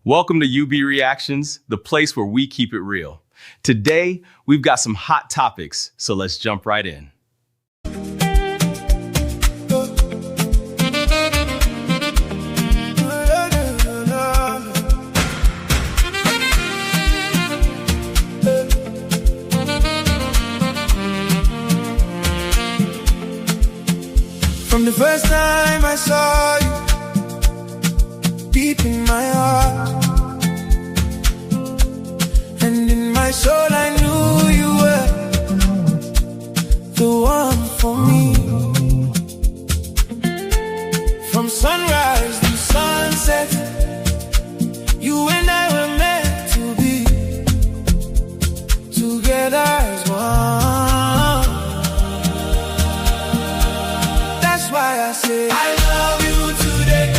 Welcome to UB Reactions, the place where we keep it real. Today, we've got some hot topics, so let's jump right in. From the first time I saw you, deep in my heart and in my soul, I knew you were the one for me. From sunrise to sunset, you and I were meant to be together as one. That's why I say I love you today,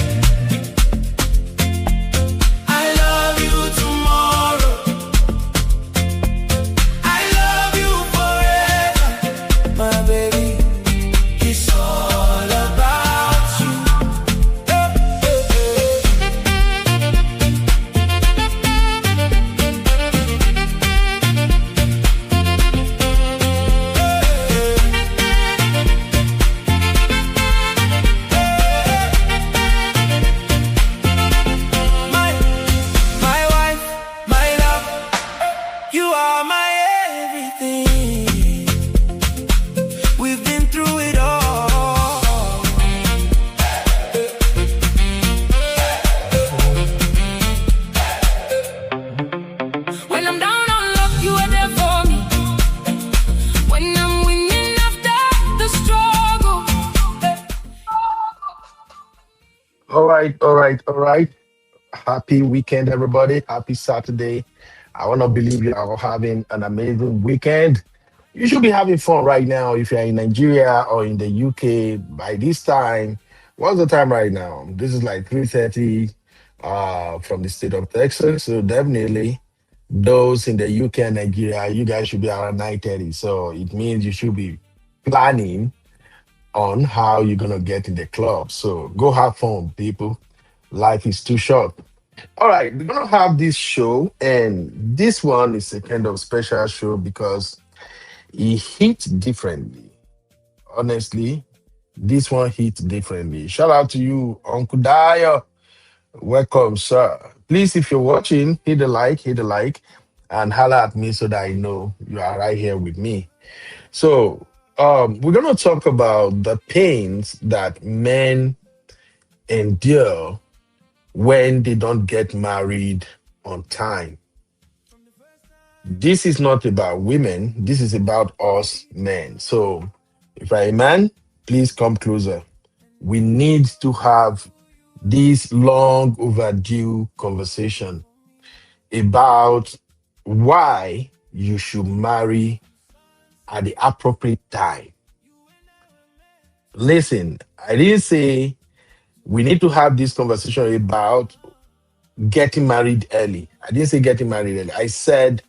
I love you tomorrow, I love you forever, my baby. It's all about you. My wife, my love, you are my everything. We've been through it all. When I'm down on luck, you are there for me. When I'm winning after the struggle. All right. Happy weekend, everybody. Happy Saturday. I want to believe you are all having an amazing weekend. You should be having fun right now if you're in Nigeria or in the UK by this time. What's the time right now? This is like 3:30 from the state of Texas. So definitely those in the UK and Nigeria, you guys should be around 9:30. So it means you should be planning on how you're gonna get in the club. So go have fun, people. Life is too short. All right, we're gonna have this show, and this one is a kind of special show because it hits differently. Honestly, this one hits differently. Shout out to you, Uncle Dio. Welcome, sir. Please, if you're watching, hit the like, and holla at me so that I know you are right here with me. So, we're gonna talk about the pains that men endure when they don't get married on time. This is not about women, this is about us men. So, if you're a man, please come closer. We need to have this long overdue conversation about why you should marry at the appropriate time. Listen, I didn't say we need to have this conversation about getting married early. I didn't say getting married early. I said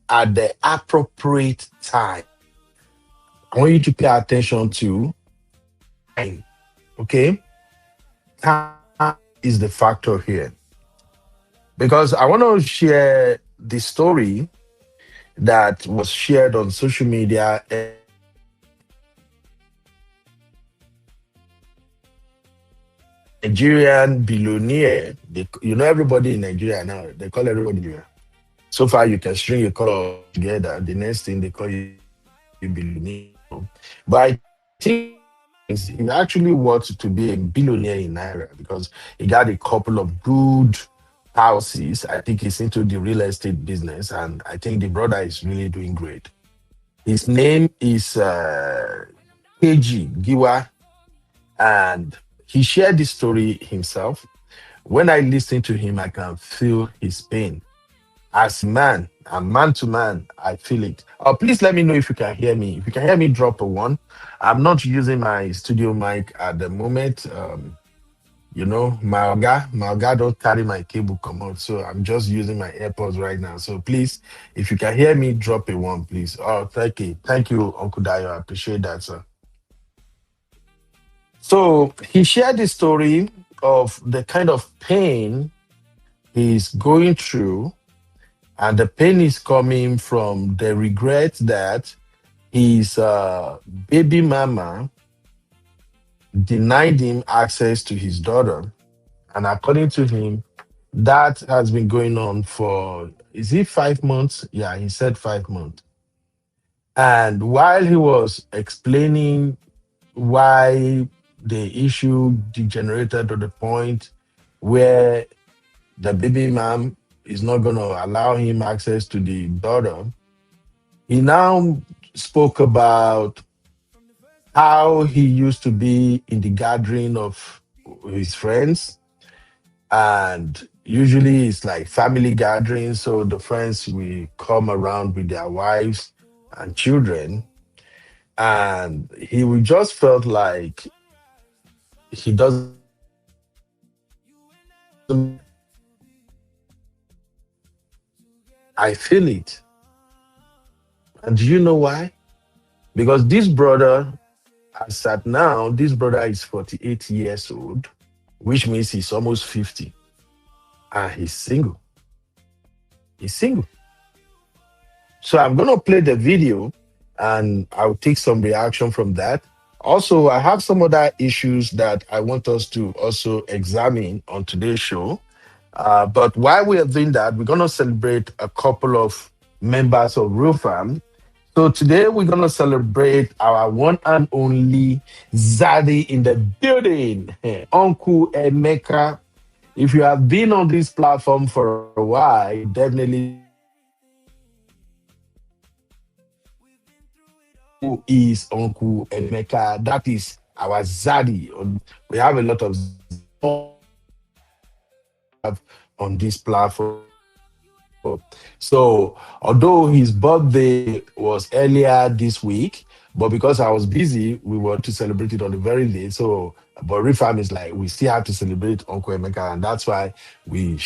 at the appropriate time. I want you to pay attention to time. Okay? Time is the factor here. Because I want to share the story that was shared on social media. Nigerian billionaire. Everybody in Nigeria now, they call everybody billionaire. So far, you can string your color together. The next thing they call you billionaire. But I think he actually wants to be a billionaire in Naira because he got a couple of good houses. I think he's into the real estate business, and I think the brother is really doing great. His name is Keji Giwa, and he shared this story himself. When I listen to him, I can feel his pain. As man, and man to man, I feel it. Please let me know if you can hear me. If you can hear me, drop a one. I'm not using my studio mic at the moment. My oga don't carry my cable come out, so I'm just using my AirPods right now. So please, if you can hear me, drop a one, please. Oh, thank you, Uncle Dayo. I appreciate that, sir. So he shared this story of the kind of pain he's going through, and the pain is coming from the regret that his baby mama denied him access to his daughter. And according to him, that has been going on for, is it 5 months? Yeah, he said 5 months. And while he was explaining why the issue degenerated to the point where the baby mom is not going to allow him access to the daughter, he now spoke about how he used to be in the gathering of his friends, and usually it's like family gatherings, so the friends will come around with their wives and children, and he would just felt like he doesn't. I feel it. And do you know why? Because this brother, as at now, this brother is 48 years old, which means he's almost 50. And he's single. He's single. So I'm going to play the video and I'll take some reaction from that. Also, I have some other issues that I want us to also examine on today's show. But while we are doing that, we're going to celebrate a couple of members of Real Fam. So today we're going to celebrate our one and only Zaddy in the building, Uncle Emeka. If you have been on this platform for a while, definitely who is Uncle Emeka. That is our Zaddy. We have a lot of on this platform. So, although his birthday was earlier this week, but because I was busy, we were to celebrate it on the very late. So, but Refam is like, we still have to celebrate Uncle Emeka, and that's why we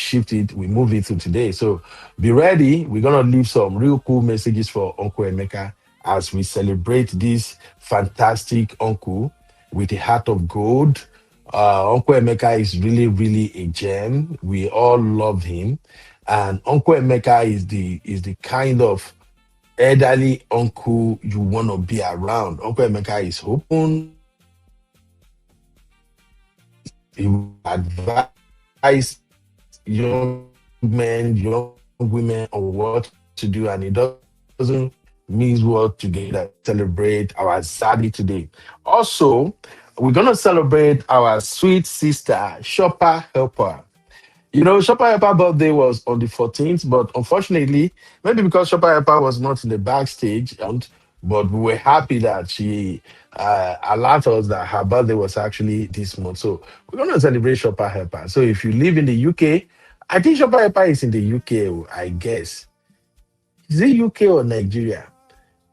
move it to today. So, be ready. We're going to leave some real cool messages for Uncle Emeka as we celebrate this fantastic uncle with a heart of gold. Uncle Emeka is really, really a gem. We all love him. And Uncle Emeka is the kind of elderly uncle you want to be around. Uncle Emeka is open. He will advise young men, young women on what to do, and he doesn't means what together. Celebrate our Zaddy today. Also, we're gonna celebrate our sweet sister, Shopper Helper. You know, Shopper Helper birthday was on the 14th, but unfortunately, maybe because Shopper Helper was not in the backstage, but we were happy that she alerted us that her birthday was actually this month. So we're going to celebrate Shopper Helper. So if you live in the UK, I think Shopper Helper is in the UK, I guess. Is it UK or Nigeria?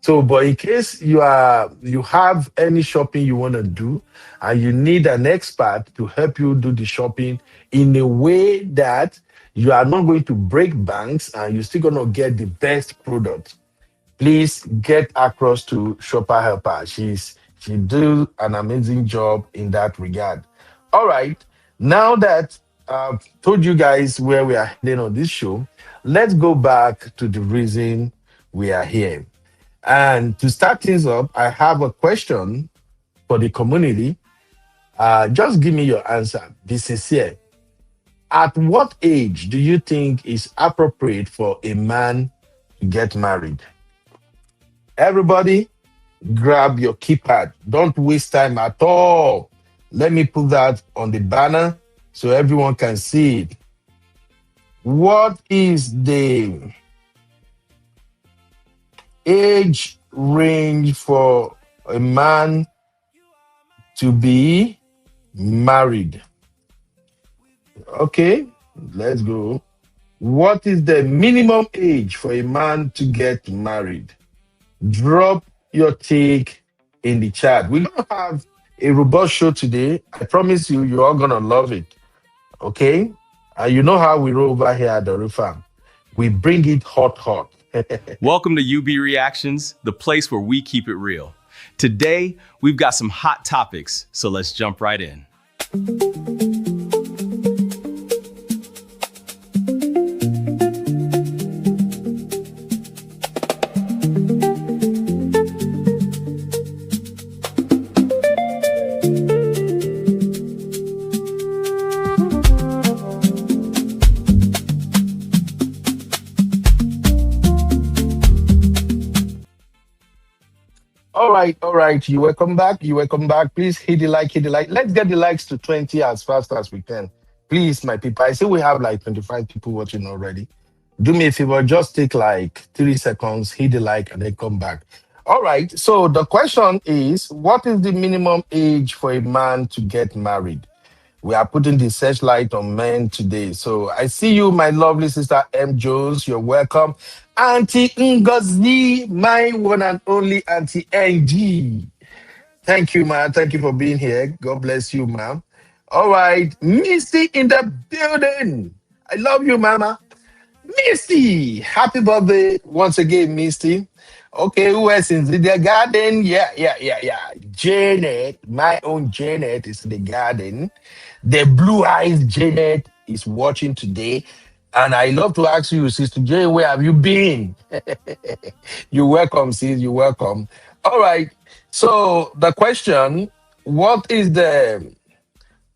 So, but in case you have any shopping you want to do and you need an expert to help you do the shopping in a way that you are not going to break banks and you're still going to get the best product, please get across to Shopper Helper. She do an amazing job in that regard. All right. Now that I've told you guys where we are heading on this show, let's go back to the reason we are here. And to start things up, I have a question for the community. Just give me your answer. Be sincere. At what age do you think is appropriate for a man to get married? Everybody, grab your keypad. Don't waste time at all. Let me put that on the banner so everyone can see it. What is the age range for a man to be married? Okay, let's go. What is the minimum age for a man to get married? Drop your take in the chat. We're going to have a robust show today. I promise you, you're all going to love it. Okay? And you know how we roll over here at the Farm. We bring it hot, hot. Welcome to UB Reactions, the place where we keep it real. Today, we've got some hot topics, so let's jump right in. right, all right. You welcome back. You welcome back. Please hit the like, hit the like. Let's get the likes to 20 as fast as we can. Please, my people. I see we have like 25 people watching already. Do me a favor, just take like 3 seconds, hit the like, and then come back. All right. So the question is, what is the minimum age for a man to get married? We are putting the searchlight on men today. So I see you, my lovely sister M. Jones. You're welcome. Auntie Ngozi, my one and only Auntie NG. Thank you, man. Thank you for being here. God bless you, ma'am. All right. Misty in the building. I love you, mama. Misty, happy birthday once again, Misty. Okay, who else is in the garden? Yeah. Janet, my own Janet is in the garden. The blue eyes Janet is watching today. And I love to ask you, Sister Jane, where have you been? You're welcome, sis. You're welcome. All right. So the question, what is the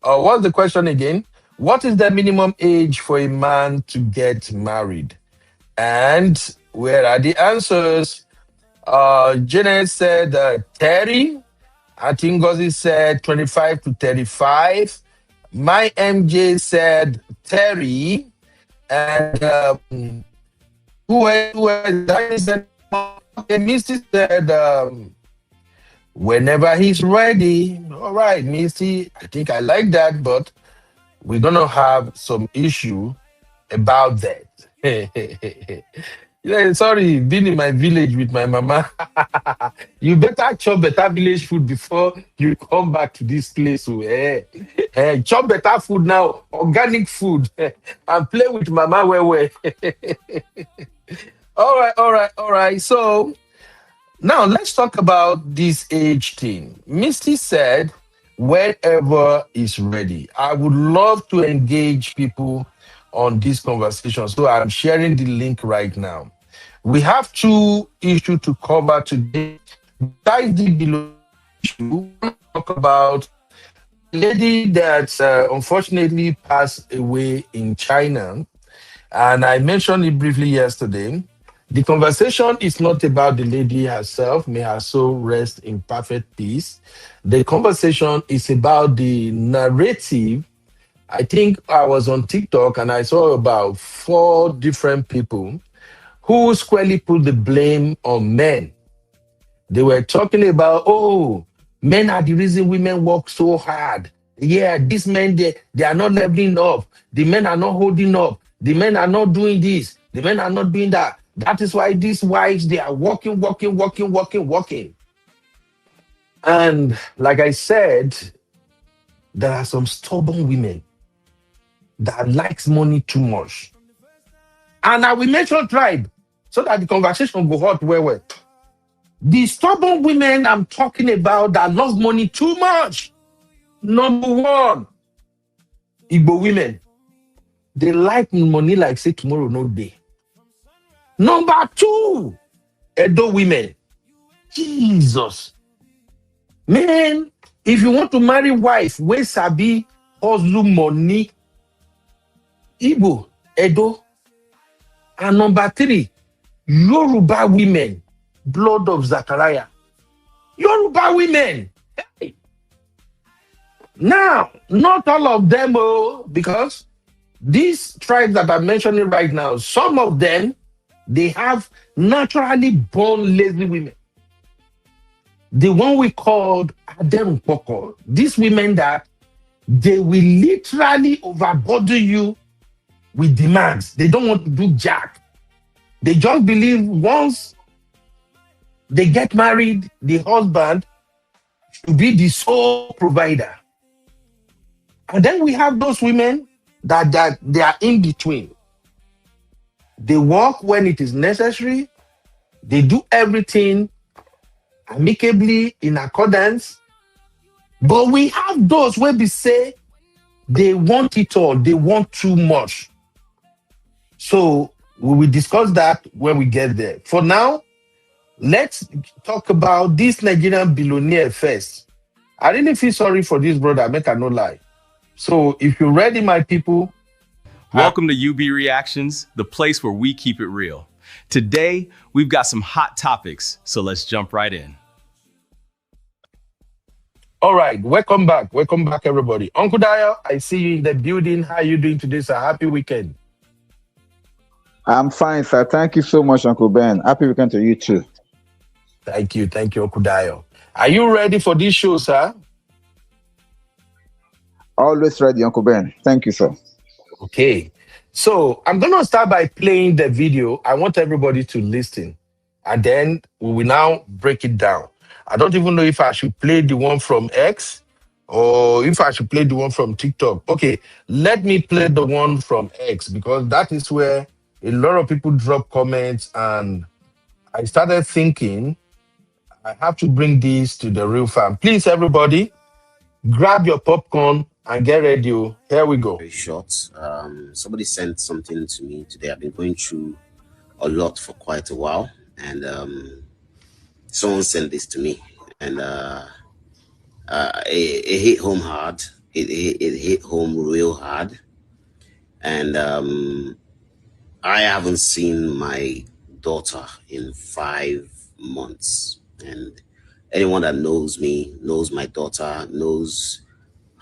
what's the question again? What is the minimum age for a man to get married? And where are the answers? Janet said 30. I think Ngozi said 25 to 35. My MJ said 30. And who else? Danny said, okay, Misty said, whenever he's ready. All right, Misty, I think I like that, but we're gonna have some issue about that. Yeah, sorry, being in my village with my mama. You better chop better village food before you come back to this place. Oh, chop better food now, organic food, and play with mama where. All right. So now let's talk about this age thing. Misty said, whenever is ready. I would love to engage people on this conversation. So I'm sharing the link right now. We have two issues to cover today. Besides the below issue, we'll talk about a lady that unfortunately passed away in China. And I mentioned it briefly yesterday. The conversation is not about the lady herself, may her soul rest in perfect peace. The conversation is about the narrative. I think I was on TikTok and I saw about 4 different people who squarely put the blame on men. They were talking about, oh, men are the reason women work so hard. Yeah, these men, they are not leveling up. The men are not holding up. The men are not doing this. The men are not doing that. That is why these wives, they are working. And like I said, there are some stubborn women that likes money too much. And I will mention tribe so that the conversation will go hot well. The stubborn women I'm talking about that love money too much. Number 1, Igbo women. They like money like say tomorrow no day. Number 2, Edo women. Jesus. Man, if you want to marry wife, where sabi hustle money, Igbo, Edo. And number 3, Yoruba women, blood of Zachariah. Yoruba women. Hey. Now, not all of them, because these tribes that I'm mentioning right now, some of them, they have naturally born lazy women. The one we called Adem Poko. These women that they will literally overburden you with demands. They don't want to do jack. They just believe once they get married, the husband should be the sole provider. And then we have those women that they are in between. They work when it is necessary. They do everything amicably in accordance. But we have those where we say they want it all. They want too much. So we will discuss that when we get there. For now, let's talk about this Nigerian billionaire first. I really feel sorry for this brother, make I no lie. So if you're ready, my people. Welcome to UB Reactions, the place where we keep it real. Today, we've got some hot topics, so let's jump right in. All right, welcome back. Welcome back, everybody. Uncle Dio, I see you in the building. How are you doing today, sir? Happy weekend. I'm fine, sir. Thank you so much, Uncle Ben. Happy weekend to you too. Thank you, Uncle Dio. Are you ready for this show, sir? Always ready, Uncle Ben. Thank you, sir. Okay. So I'm going to start by playing the video. I want everybody to listen. And then we will now break it down. I don't even know if I should play the one from X or if I should play the one from TikTok. Okay, let me play the one from X because that is where a lot of people drop comments. And I started thinking, I have to bring this to the real fam. Please, everybody, grab your popcorn and get ready. Here we go. Very short. Somebody sent something to me today. I've been going through a lot for quite a while, and someone sent this to me, and it hit home hard. It hit home real hard, and I haven't seen my daughter in 5 months, and anyone that knows me knows my daughter, knows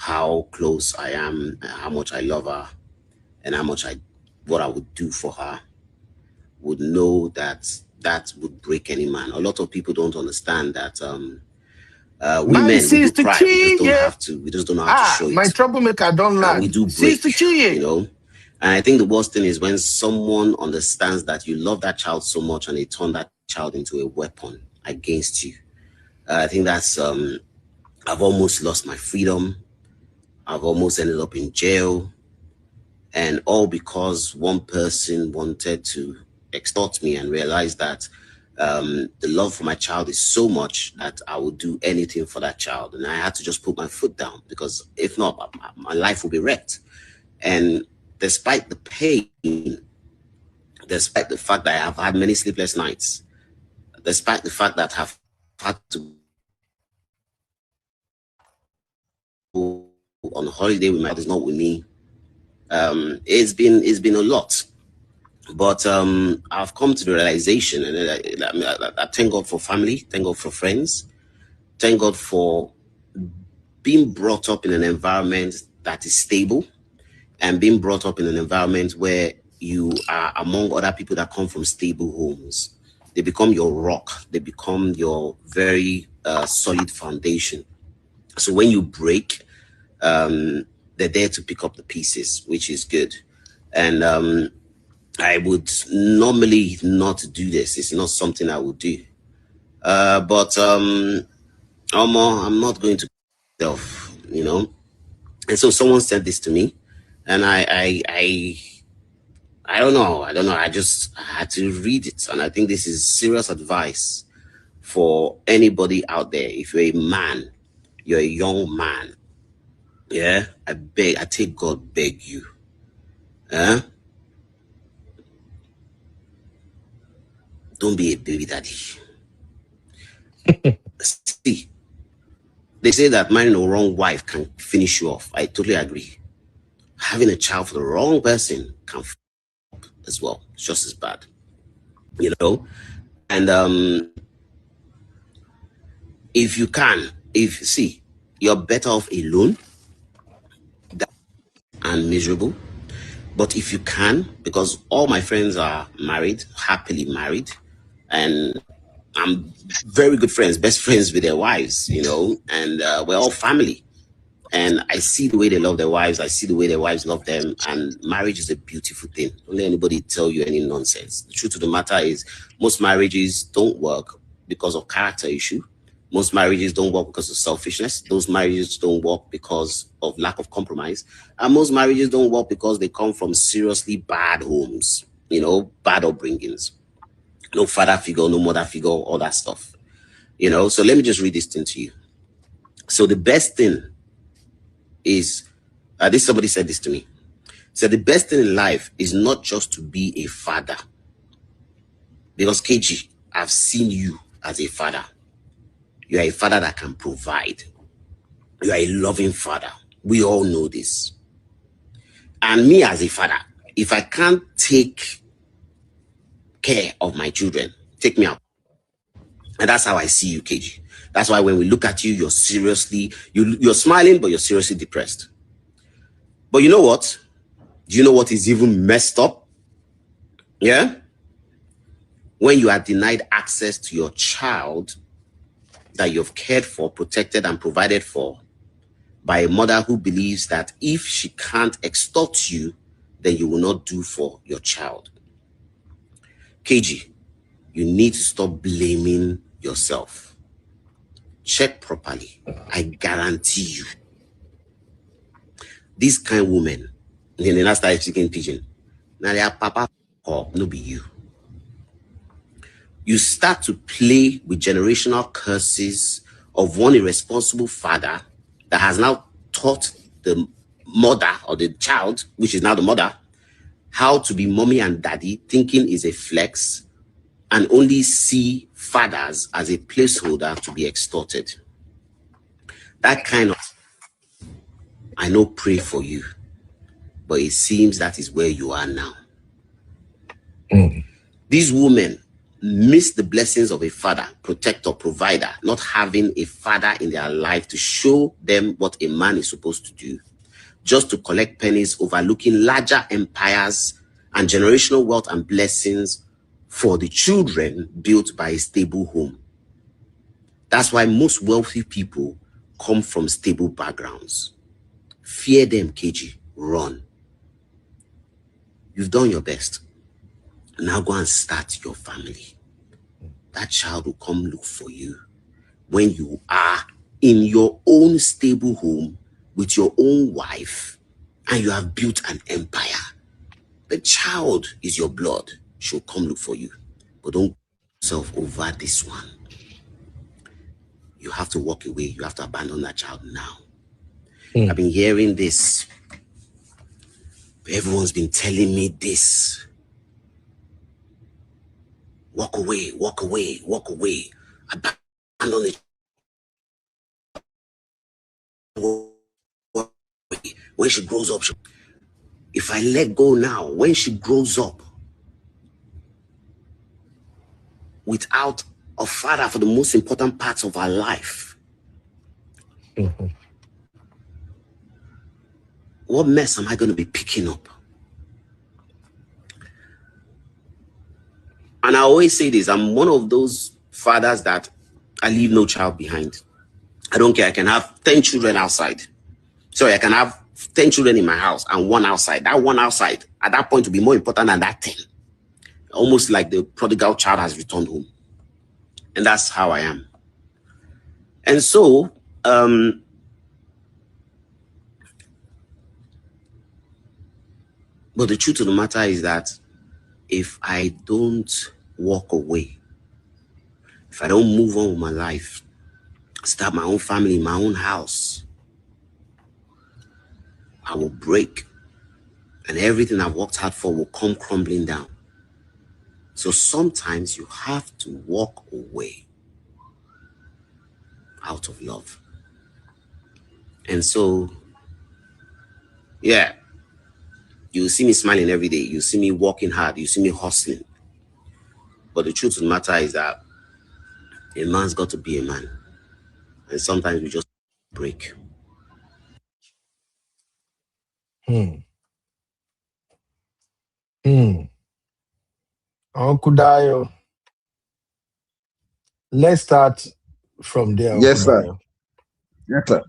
how close I am, how much I love her, and what I would do for her, would know that that would break any man. A lot of people don't understand that we My men, we do sister cry. We just don't Chie. have to. We just don't know how to show My it. troublemaker don't And lie. we do break, Sister Chie. you know. And I think the worst thing is when someone understands that you love that child so much and they turn that child into a weapon against you. I think that's I've almost lost my freedom. I've almost ended up in jail, and all because one person wanted to extort me and realize that the love for my child is so much that I would do anything for that child. And I had to just put my foot down, because if not, my life will be wrecked. And despite the pain, despite the fact that I have had many sleepless nights, despite the fact that I've had to go on holiday with my daughter, not with me, it's been a lot. But I've come to the realization, and I thank God for family, thank God for friends, thank God for being brought up in an environment that is stable, and being brought up in an environment where you are among other people that come from stable homes. They become your rock. They become your very solid foundation. So when you break, they're there to pick up the pieces, which is good. And I would normally not do this. It's not something I would do. But I'm not going to myself, you know. And so someone said this to me, and I don't know. I had to read it, and I think this is serious advice for anybody out there. If you're a man, you're a young man, yeah, I take God beg you, don't be a baby daddy. See, they say that marrying a wrong wife can finish you off. I totally agree. Having a child for the wrong person can up as well. It's just as bad, you know. And if you're better off alone and miserable. But if you can, because all my friends are married, happily married, and I'm very good friends, best friends with their wives, you know, and we're all family. And I see the way they love their wives. I see the way their wives love them. And marriage is a beautiful thing. Don't let anybody tell you any nonsense. The truth of the matter is most marriages don't work because of character issue. Most marriages don't work because of selfishness. Those marriages don't work because of lack of compromise. And most marriages don't work because they come from seriously bad homes, you know, bad upbringings. No father figure, no mother figure, all that stuff. You know, so let me just read this thing to you. So the best thing is, somebody said this to me. So the best thing in life is not just to be a father. Because KG, I've seen you as a father. You are a father that can provide. You are a loving father. We all know this. And me as a father, if I can't take care of my children, take me out. And that's how I see you, KG. That's why when we look at you, you're smiling, but you're seriously depressed. But you know what? Do you know what is even messed up? Yeah? When you are denied access to your child that you've cared for, protected, and provided for by a mother who believes that if she can't extort you, then you will not do for your child. Keji, you need to stop blaming yourself. Check properly. I guarantee you. These kind of women, then they start speaking pigeon. Now they are papa or no be you. You start to play with generational curses of one irresponsible father that has now taught the mother or the child, which is now the mother, how to be mommy and daddy, thinking is a flex, and only see fathers as a placeholder to be extorted. That kind of, I know, pray for you, but it seems that is where you are now. These women miss the blessings of a father, protector, provider, not having a father in their life to show them what a man is supposed to do, just to collect pennies, overlooking larger empires and generational wealth and blessings for the children built by a stable home. That's why most wealthy people come from stable backgrounds. Fear them, Keji. Run. You've done your best. Now go and start your family. That child will come look for you when you are in your own stable home with your own wife and you have built an empire. The child is your blood. She'll come look for you. But don't put yourself over this one. You have to walk away. You have to abandon that child now. I've been hearing this. Everyone's been telling me this. Walk away, walk away, walk away. Abandon it. When she grows up, if I let go now, when she grows up without a father for the most important parts of her life, what mess am I going to be picking up? And I always say this, I'm one of those fathers that I leave no child behind. I don't care. I can have 10 children outside. Sorry, I can have 10 children in my house and one outside. That one outside, at that point, will be more important than that 10. Almost like the prodigal child has returned home. And that's how I am. And so, but the truth of the matter is that if I don't walk away, if I don't move on with my life, start my own family, my own house, I will break. And everything I've worked hard for will come crumbling down. So sometimes you have to walk away out of love. And so, yeah, you see me smiling every day. You see me working hard. You see me hustling. But the truth of the matter is that a man's got to be a man. And sometimes we just break. Uncle Dayo, let's start from there. Yes, Uncle sir. Dayo. Yes, sir.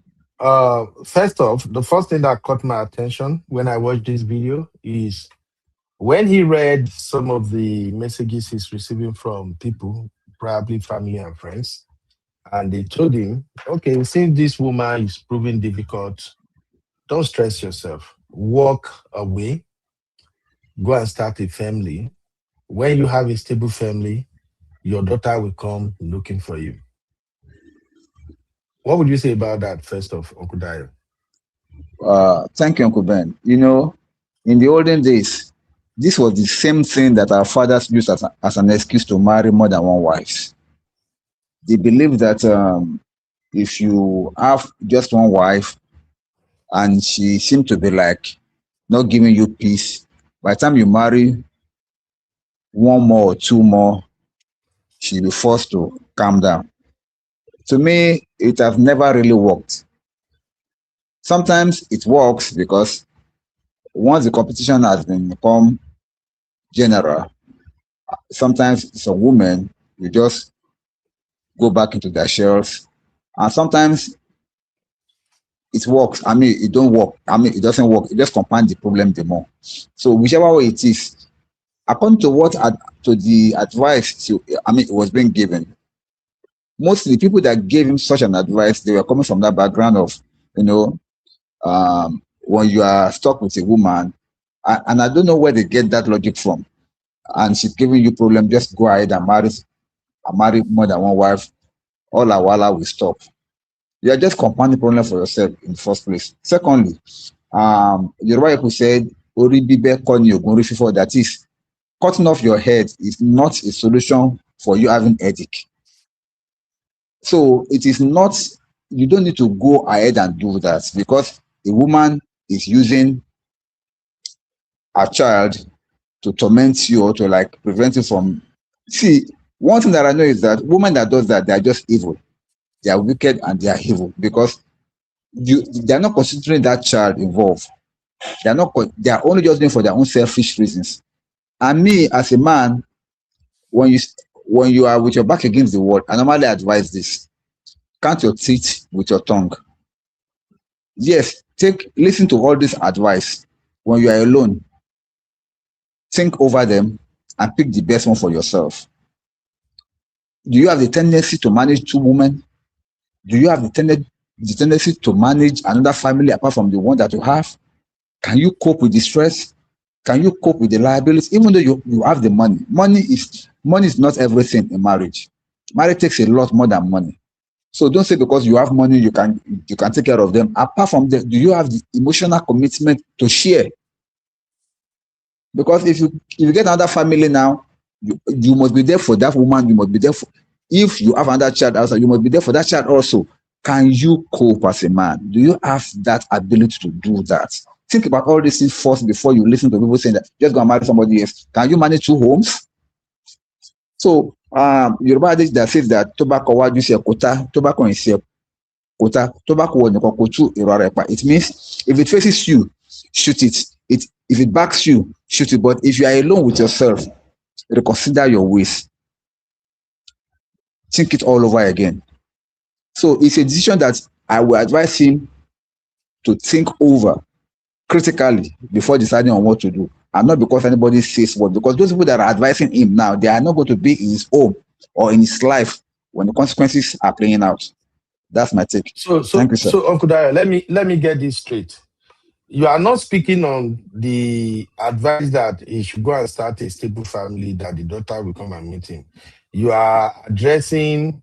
First off, the first thing that caught my attention when I watched this video is when he read some of the messages he's receiving from people, probably family and friends, and they told him, okay, since this woman is proving difficult, don't stress yourself. Walk away, go and start a family. When you have a stable family, your daughter will come looking for you. What would you say about that, first off, Uncle Dayo? Thank you, Uncle Ben. You know, in the olden days, this was the same thing that our fathers used as an excuse to marry more than one wife. They believe that if you have just one wife and she seems to be like not giving you peace, by the time you marry one more or two more, she'll be forced to calm down. To me, it has never really worked. Sometimes it works because once the competition has become general, sometimes some women you just go back into their shells, and sometimes it works. I mean, it don't work. I mean, it doesn't work. It just compounds the problem the more. So whichever way it is, according to to the advice, it was being given. Mostly, people that gave him such an advice, they were coming from that background of, you know, when you are stuck with a woman, and I don't know where they get that logic from, and she's giving you problem, just go ahead and marry more than one wife, all our wala will stop. You are just compounding the problem for yourself in the first place. Secondly, Yoruba people said, "Ori bibe koni ogun ori fifo," that is, cutting off your head is not a solution for you having headache. So it is not, you don't need to go ahead and do that because a woman is using a child to torment you or to like prevent you from. See, one thing that I know is that women that does that, they are just evil. They are wicked and they are evil because they are not considering that child involved. They are only just doing for their own selfish reasons. And me as a man, when you are with your back against the wall, I normally advise this: count your teeth with your tongue. Yes, listen to all this advice. When you are alone, think over them and pick the best one for yourself. Do you have the tendency to manage two women? Do you have the tendency to manage another family apart from the one that you have? Can you cope with the stress? Can you cope with the liabilities? Even though you have the money. Money is not everything in marriage. Marriage takes a lot more than money. So don't say because you have money you can take care of them. Apart from that, do you have the emotional commitment to share? Because if you get another family now, you must be there for that woman. You must be there for, if you have another child also, you must be there for that child also. Can you cope as a man? Do you have that ability to do that? Think about all these things first before you listen to people saying that just go and marry somebody else. Can you manage two homes? So Yoruba adage that says that tobacco waju se kota, tobacco in se kota, tobacco wo niko kotu irorepa. It means if it faces you, shoot it. If it backs you, shoot it. But if you are alone with yourself, reconsider your ways. Think it all over again. So it's a decision that I will advise him to think over critically before deciding on what to do. And not because anybody says what, because those people that are advising him now, they are not going to be in his home or in his life when the consequences are playing out. That's my take. Thank you, sir. So Uncle Dayo, let me get this straight. You are not speaking on the advice that he should go and start a stable family, that the daughter will come and meet him. You are addressing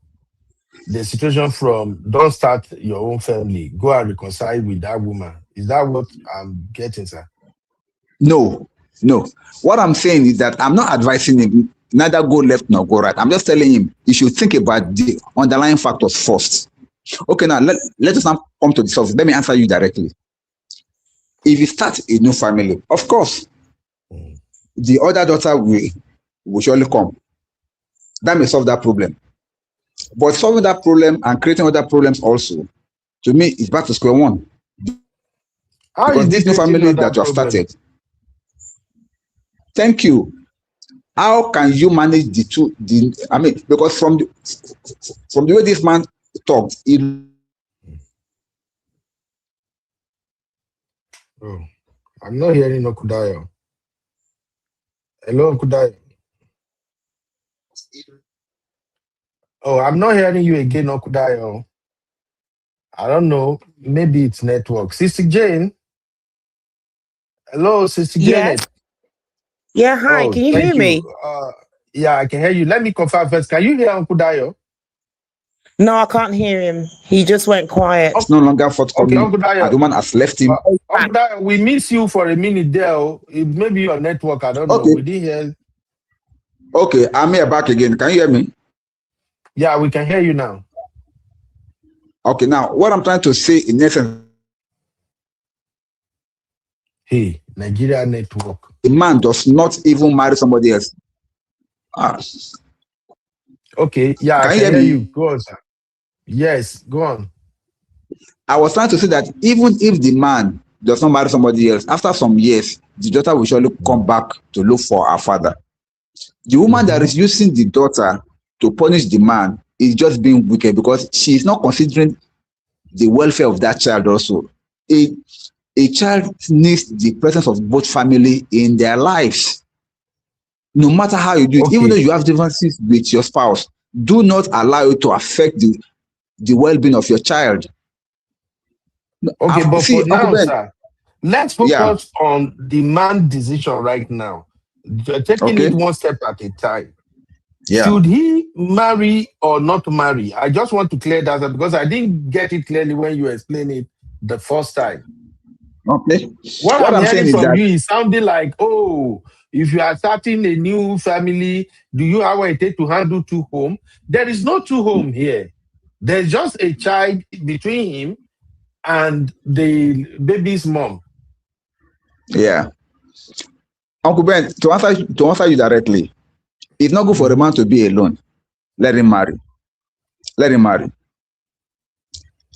the situation from don't start your own family, go and reconcile with that woman. Is that what I'm getting, sir? No. What I'm saying is that I'm not advising him neither go left nor go right. I'm just telling him he should think about the underlying factors first. Okay, now let us now come to the source. Let me answer you directly. If you start a new family, of course, the other daughter will surely come. That may solve that problem. But solving that problem and creating other problems also, to me, is back to square one. Because this new family that you have started. Thank you. How can you manage the two? Because from the way this man talked, I'm not hearing Okudayo. Hello, Okudayo. Oh, I'm not hearing you again, Okudayo. I don't know. Maybe it's network. Sister Jane. Hello, Sister Jane. Yes. Yeah, hi. Can you hear me? Yeah, I can hear you. Let me confirm first. Can you hear Uncle Dayo? No, I can't hear him. He just went quiet. It's no longer forthcoming. Okay, Uncle Dayo. The woman has left him. Uncle Dayo, we miss you for a minute there. It may be your network. I don't know. We didn't hear. Okay, I'm here back again. Can you hear me? Yeah, we can hear you now. Okay, now what I'm trying to say in essence. Hey, Nigeria network. A man does not even marry somebody else. Okay, yeah, can I can hear you. Go on, sir. Yes, go on. I was trying to say that even if the man does not marry somebody else, after some years, the daughter will surely come back to look for her father. The woman that Mhm. is using the daughter to punish the man is just being wicked because she is not considering the welfare of that child also. A, a child needs the presence of both family in their lives. No matter how you do it, even though Okay, you have differences with your spouse, do not allow it to affect the well-being of your child. okay, but See, for Uncle now, Ben, sir, let's yeah, focus on the man decision right now. Taking okay, it one step at a time. yeah, Should he marry or not marry? I just want to clear that up because I didn't get it clearly when you explained it the first time. okay. What What I'm I'm saying hearing is from that, you is sounding like, oh, if you are starting a new family, do you have what it take to handle two home? There is no two home here. There's just a child between him and the baby's mom. yeah, Uncle Ben, to answer you directly, it's not good for a Mhm. man to be alone. Let him marry. Let him marry.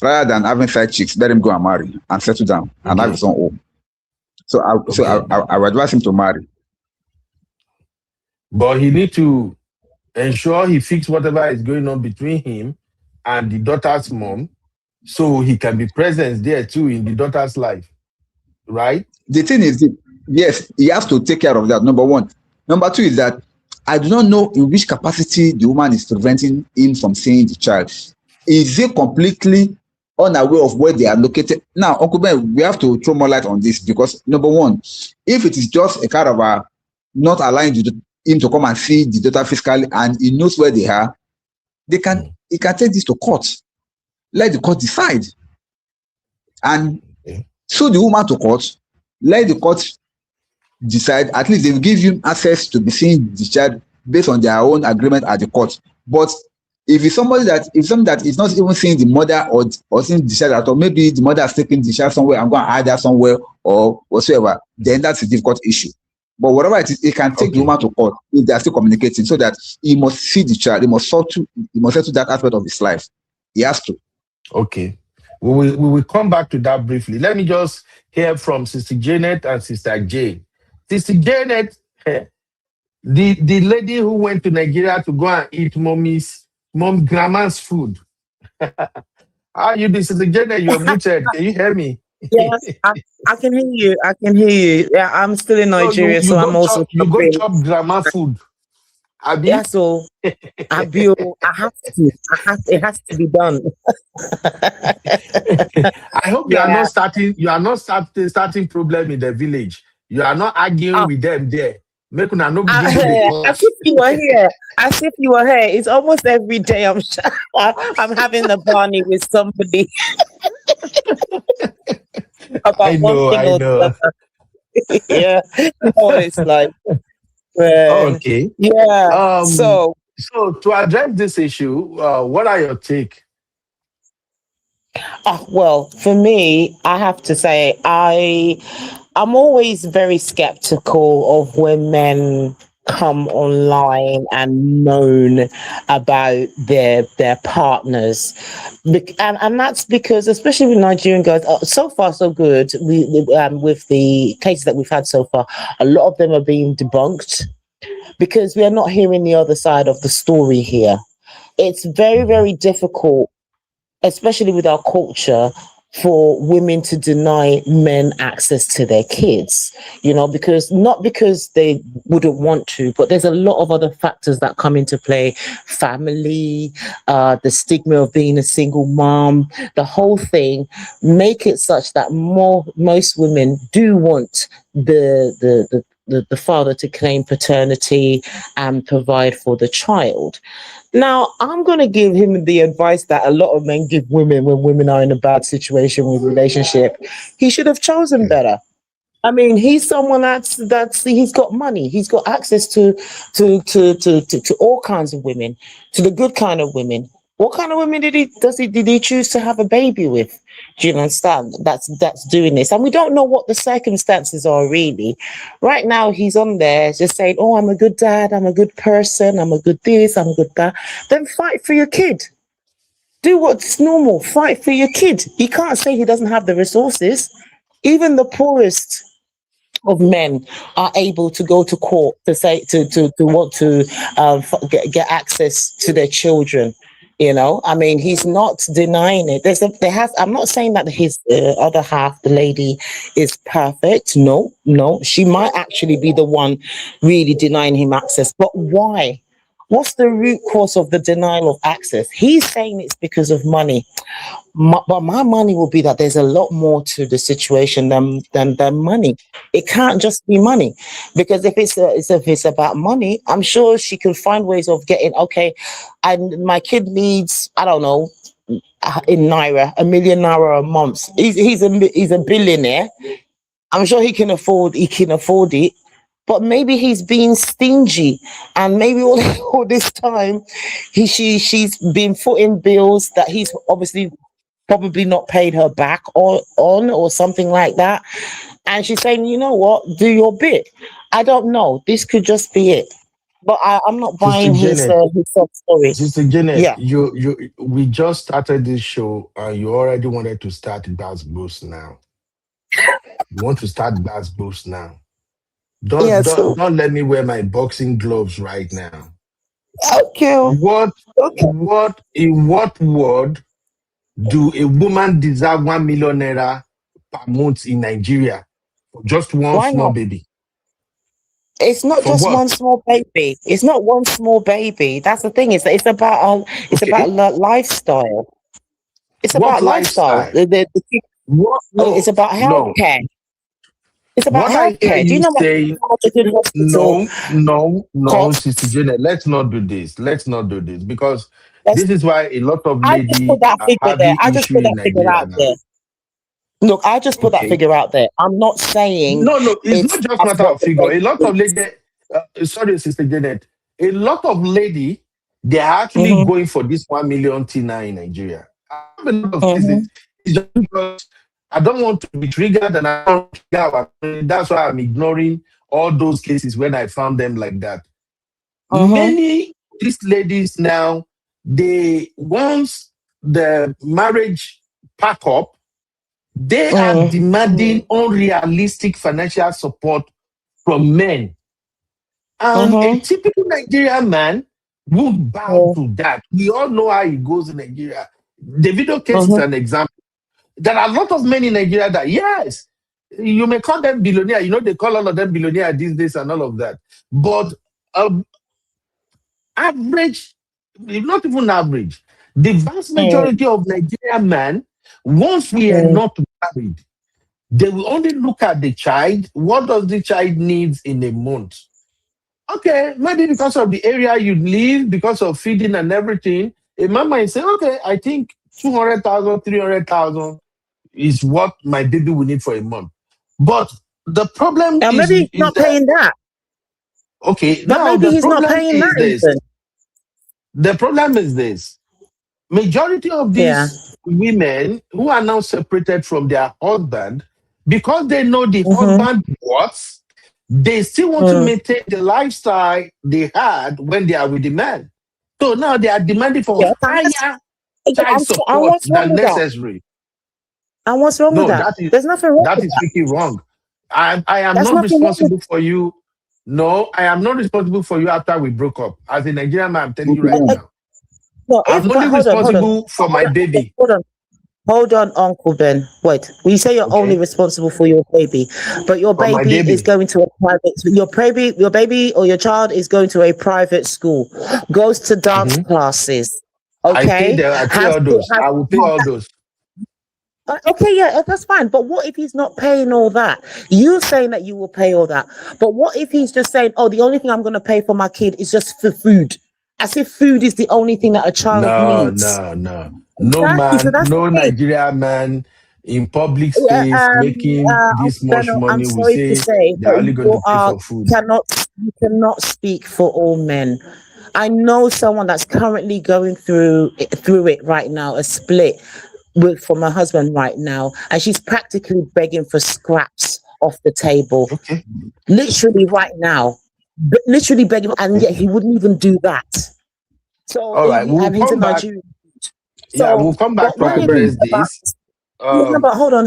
Rather than having side chicks, let him go and marry and settle down and have his Okay. own home. So Okay. I would advise him to marry. But he need to ensure he fix whatever is going on between him and the daughter's mom so he can be present there too in the daughter's life, right? The thing is, yes, he has to take care of that. Number one. Number two is that I do not know in which capacity the woman is preventing him from seeing the child. Is he completely unaware of where they are located? Now, Uncle Ben, we have to throw more light on this because number one, if it is just a kind of a not allowing him to come and see the daughter physically and he knows where they are, Mm. he can take this to court. Let the court decide and Okay. sue the woman to court. Let the court decide. At least they will give you access to be seeing the child based on their own agreement at the court. But if somebody that is not even seeing the mother or seeing the child at all, maybe the mother has taken the child somewhere and go and hide her somewhere or whatsoever, then that's a difficult issue. But whatever it is, it can take the Okay. woman to court if they are still communicating, so that he must see the child, he must settle that aspect of his life. He has to. Okay. We will come back to that briefly. Let me just hear from Sister Janet and Sister Jane. Sister Janet, the lady who went to Nigeria to go and eat grandma's food. How you doing, Sister Janet? You're muted. Can you hear me? Yes, I can hear you. I can hear you. Yeah, I'm still in So you Nigeria, you so I'm go also chop you go suffering. chop grandma food, Yeah, Abi? so I have to. It has to be done. I hope you are Yeah. not starting. You are not starting problem in the village. You are not arguing Oh, with them there. Make una no begin to the as clash. if you were here. As if you were here. It's almost every day. I'm having a Barney with somebody I about one know, thing I or the know. other. Yeah, you know what it's like. Uh, Okay. yeah. Um. So, So to address this issue, what are your take? well, for me, I have to say, I'm always very skeptical of when men come online and moan about their partners. And that's because, especially with Nigerian girls, so far so good. With the cases that we've had so far, a lot of them are being debunked because we are not hearing the other side of the story here. It's very, Mhm. very difficult, especially with our culture, for women to deny men access to their kids, because not because they wouldn't want to, but there's a lot of other factors that come into play: family, the stigma of being a single mom, the whole thing make it such that most women do want the father to claim paternity and provide for the child. Now, I'm going to give him the advice that a lot of men give women when women are in a bad situation with relationship. He should have chosen Okay. better. I mean, he's someone that's he's got money. He's got access to all kinds of women, to the good kind of women. What kind of women did he choose to have a baby with? Do you understand? That's doing this, and we don't know what the circumstances are really. Right now, he's on there just saying, "Oh, I'm a good dad. I'm a good person. I'm a good this. I'm a good that." Then fight for your kid. Do what's normal. Fight for your kid. He can't say he doesn't have the resources. Even the poorest of men are able to go to court to say to want to get access to their children. You know, I mean, he's not denying it. I'm not saying that his other half, the lady, is perfect. No, no, she might actually be the one really denying him access. But why? What's the root cause of the denial of access? He's saying it's because of money. But my money will be that there's a lot more to the situation than money. It can't just be money, because if it's about money, I'm sure she can find ways of getting. Okay, and my kid needs, I don't know, in naira, $1 million naira a month. He's a billionaire. I'm sure he can afford it. But maybe he's being stingy, and maybe all this time she's been footing bills that he's obviously probably not paid her back or something like that. And she's saying, you know what, do your bit. I don't know. This could just be it. But I'm not Sister buying his Janet, sob story. Sister Janet, Yeah. we just started this show and you already wanted to start Bass Boost now. You want to start Bass Boost now. Yeah. Don't let me wear my boxing gloves right now. Okay. In what word do a woman deserve 1 million naira per month in Nigeria for just one Why small not? baby? It's not For just what? one small baby. It's not one small baby. That's the thing. It's about Okay. lifestyle. It's What about lifestyle. lifestyle? What? It's No, about no. healthcare. It's about What I hear healthcare. Do you you know saying, how much a good hospital no, Sister costs? Janet, let's not do this. Let's not do this because Let's, this is why a lot of I just put ladies that are figure there. having I just issue put in that figure Nigeria out now. there. Look, I just put that Okay. figure out there. I'm not saying No, it's not just that's matter what of the figure. case A lot of is. lady, sorry, Sister Janet, a lot of lady, they are actually Mm-hmm, going for this 1 million T now in Nigeria. I have a lot of mm-hmm, cases. It's just because I don't want to be triggered, and I don't trigger our family. That's why I'm ignoring all those cases when I found them like that. mm-hmm, Many these ladies now, they once the marriage pack up, they are demanding unrealistic financial support from men. And a mm-hmm, typical Nigerian man would bow mm-hmm, to that. We all know how it goes in Nigeria. The video case is mm-hmm. an example. There are a lot of men in Nigeria that, yes, you may call them billionaire. You know, they call all of them billionaire these days and all of that. But average, not even average, the vast majority of Nigerian men, once we are not married, they will only look at the child. What does the child needs in a month? Okay, maybe because of the area you live, because of feeding and everything, a man might say, okay, I think 200,000, 300,000 is what my baby will need for a month. But the problem And maybe he's is not that, paying that. okay, But now maybe the he's not problem paying is that this. even. The problem is this. Majority of Yeah. these women who are now separated from their husband, because they know the Mm-hmm. husband works, they still want to maintain the lifestyle they had when they are with the man. So now they are demanding for Yes, higher child and support what's wrong than with that? necessary. And what's wrong with No, that? There's nothing wrong that with is that. freaking wrong. I am There's not nothing wrong with responsible for you. No, I am not responsible for you after we broke up. As a Nigerian man, I'm telling you Okay, right that. Ben. now. No, I'm only but hold on, responsible for my baby. hold on, Uncle Ben. Wait, we say you're only Okay? responsible for your baby, but your For my baby is baby. going to a private. Your baby, or your child is going to a private school, goes to dance Mhm. classes. I pay Okay, all those. I will pay all those. Okay, yeah, that's fine. But what if he's not paying all that? You're saying that you will pay all that. But what if he's just saying, oh, the only thing I'm going to pay for my kid is just for food? As if food is the only thing that a child No, needs. no, no. No Exactly. So man, that's the no thing. Nigerian man in public Yeah, space making this Uncle much Beno, I'm money will sorry to say say, they're but only going to pay for food. you cannot speak for all men. I know someone that's currently going through it right now, a split from her husband right now, and she's practically begging for scraps off the table, Okay. literally right now, literally begging, and yet he wouldn't even do that. So, All right. We'll and he's a come back. Nigerian. Yeah, So we'll come back what to what it Uncle is address about this. no, Um, but hold on.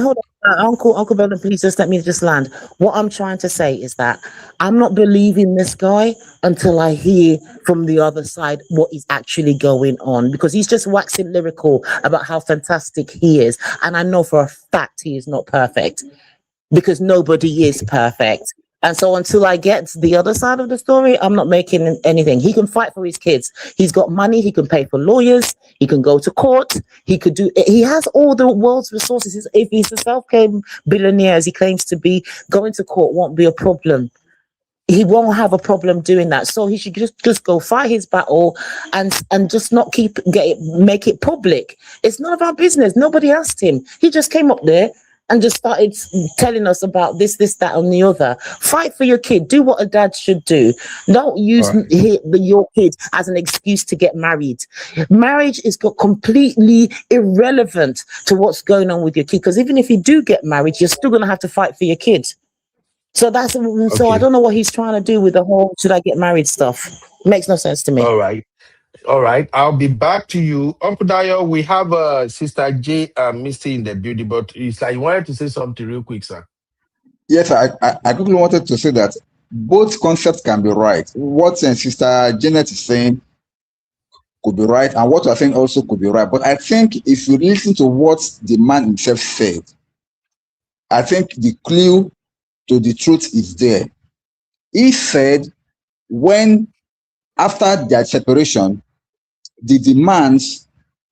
Uncle Bernard, please just let me just land. What I'm trying to say is that I'm not believing this guy until I hear from the other side what is actually going on, because he's just waxing lyrical about how fantastic he is. And I know for a fact he is not perfect, because nobody is perfect. And so until I get to the other side of the story, I'm not making anything. He can fight for his kids. He's got money. He can pay for lawyers. He can go to court. He has all the world's resources. If he's a self-claimed billionaire, as he claims to be, going to court won't be a problem. He won't have a problem doing that. So he should just go fight his battle and just not make it public. It's none of our business. Nobody asked him. He just came up there and just started telling us about this, that, and the other. Fight for your kid. Do what a dad should do. Don't all use right. your kid as an excuse to get married. Marriage is completely irrelevant to what's going on with your kid. Because even if you do get married, you're still going to have to fight for your kid. So I Okay. don't know what he's trying to do with the whole should I get married stuff. Makes no sense to me. All right. All right. I'll be back to you. Uncle Dayo, we have Sister J Misty in the building, but it's like you wanted to say something real quick, sir. Yes, I quickly wanted to say that both concepts can be right. What Sister Janet is saying could be right, and what you are saying also could be right. But I think if you listen to what the man himself said, I think the clue to the truth is there. He said when after their separation, the demands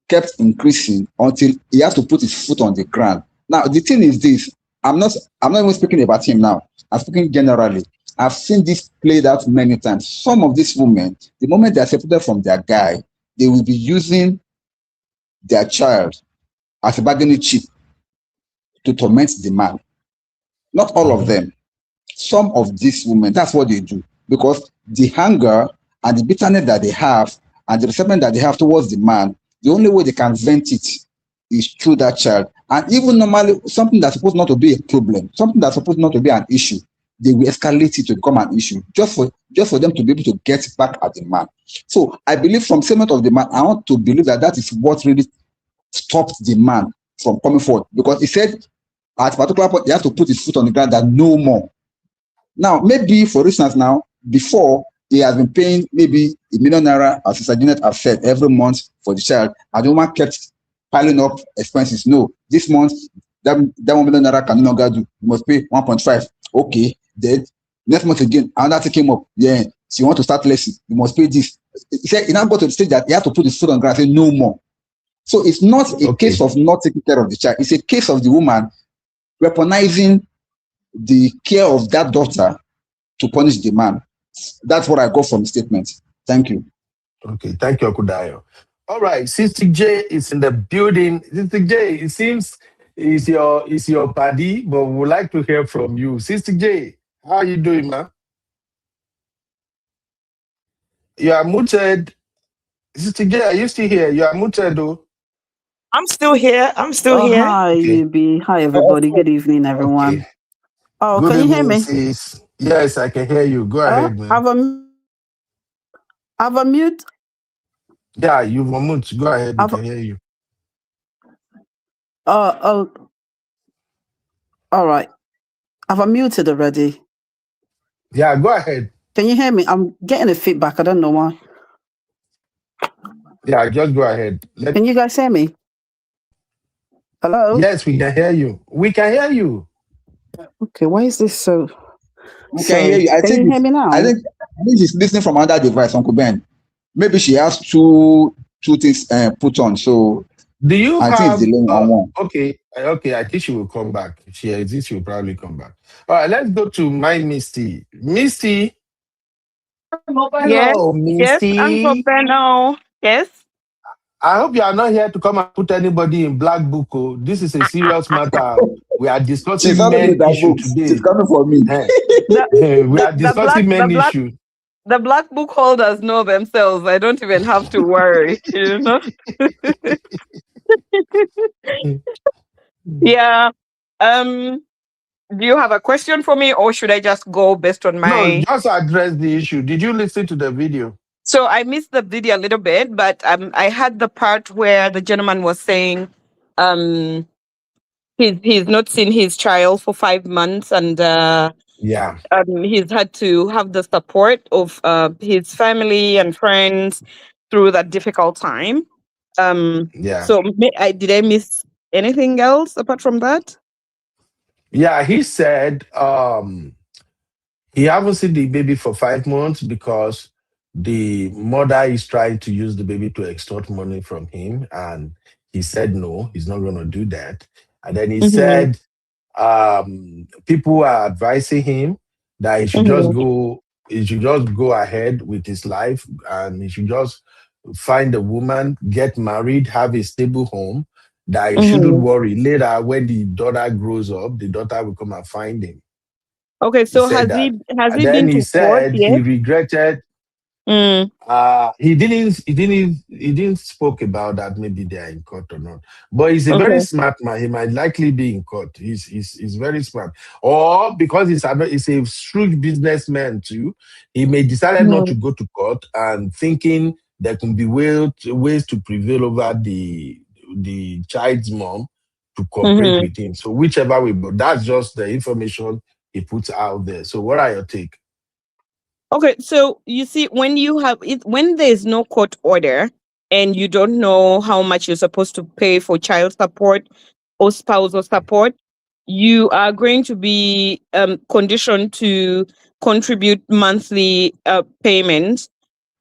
kept increasing until he has to put his foot on the ground. Now, the thing is this, I'm not even speaking about him now. I'm speaking generally. I've seen this played out many times. Some of these women, the moment they are separated from their guy, they will be using their child as a bargaining chip to torment the man. Not all of them. Some of these women, that's what they do. Because the hunger and the bitterness that they have and the resentment that they have towards the man, the only way they can vent it is through that child. And even normally, something that's supposed not to be a problem, something that's supposed not to be an issue, they will escalate it to become an issue just for them to be able to get back at the man. So I believe from segment of the man, I want to believe that is what really stopped the man from coming forward, because he said at a particular point he has to put his foot on the ground that no more. Now, maybe for instance, now before he has been paying maybe ₦1 million, as Sister Janet has said, every month for the child, and the woman kept piling up expenses. No, this month that ₦1 million can no longer do. You must pay 1.5. Okay, then next month again, another thing came up. Yeah, so you want to start lessons, you must pay this. He said he now got to the stage that he had to put his foot on the ground and say no more. So it's not a case of not taking care of the child. It's a case of the woman weaponizing the care of that daughter to punish the man. That's what I got from the statement. Thank you. Okay, thank you, Uncle Dayo. All right, Sister J is in the building. Sister J, it seems is your buddy, but we would like to hear from you. Sister J, how are you doing, man? You are muted. Sister J, are you still here? You are muted, though. I'm still here. Oh, hi, Okay. UB. Hi, everybody. Good evening, everyone. Okay. Oh, Good can you hear evening, me? sis. Yes, I can hear you. Go ahead, man. Have a mute. Yeah, you've unmuted. Go ahead. We can hear you. Oh, all right. I've unmuted already. Yeah, go ahead. Can you hear me? I'm getting a feedback. I don't know why. Yeah, just go ahead. Can you guys hear me? Hello? Yes, we can hear you. We can hear you. Okay, why is this so? We can hear you. Can you hear me now? I think she's listening from another device, Uncle Ben. Maybe she has two things put on. So do you I think it's delaying on one. Okay. I think she will come back. She will probably come back. All right, let's go to my Misty. Misty. Yes, Hello, Misty. yes, Uncle Beno. Yes. I hope you are not here to come and put anybody in black book. Oh. This is a serious matter. We are discussing men issue today. She's coming for me. We are discussing men issue. The black book holders know themselves. I don't even have to worry, you know. Yeah. Do you have a question for me, or should I just go based on my? No, just address the issue. Did you listen to the video? So I missed the video a little bit, but I had the part where the gentleman was saying um, he's not seen his child for 5 months, and Yeah, he's had to have the support of his family and friends through that difficult time. yeah, So did I miss anything else apart from that? yeah. He said he haven't seen the baby for 5 months because the mother is trying to use the baby to extort money from him, and he said no, he's not going to do that. And then he Mm-hmm. said people are advising him that Mm-hmm. he should just go ahead with his life, and he should just find a woman, get married, have a stable home, that he shouldn't Mm-hmm. worry. Later, when the daughter grows up, the daughter will come and find him. Okay, He so said has that. And he then been he to court said he yet? regretted. Mm, He didn't spoke about that. Maybe they are in court or not. But he's a very okay. smart man. He might likely be in court. He's very smart. Or because he's a shrewd businessman too, he may decided not Mm-hmm. to go to court and thinking there can be ways to prevail over the child's mom to cooperate Mm-hmm. with him. So whichever way, but that's just the information he puts out there. So what are your take? Okay, so you see, when you have it, when there's no court order and you don't know how much you're supposed to pay for child support or spousal support, you are going to be conditioned to contribute monthly payments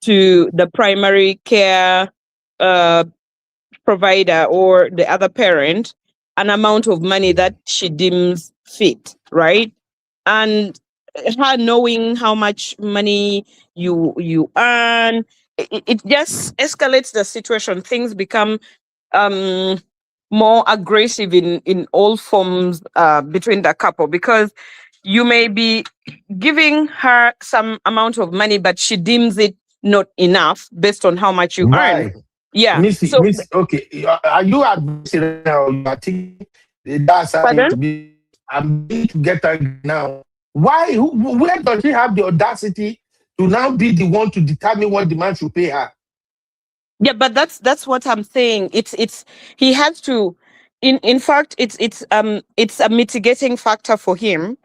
to the primary care uh, provider or the other parent an amount of money that she deems fit, right? And her knowing how much money you earn, it just escalates the situation. Things become um more aggressive in all forms between the couple, because you may be giving her some amount of money, but she deems it not enough based on how much you earn. Why? Yeah. Missy, So, Miss, okay, are you advising right now? You are thinking that's how it pardon? to be. I'm going to get angry now. Why? Where does she have the audacity to now be the one to determine what the man should pay her? Yeah, but that's what I'm saying. It's he has to. In fact, it's a mitigating factor for him,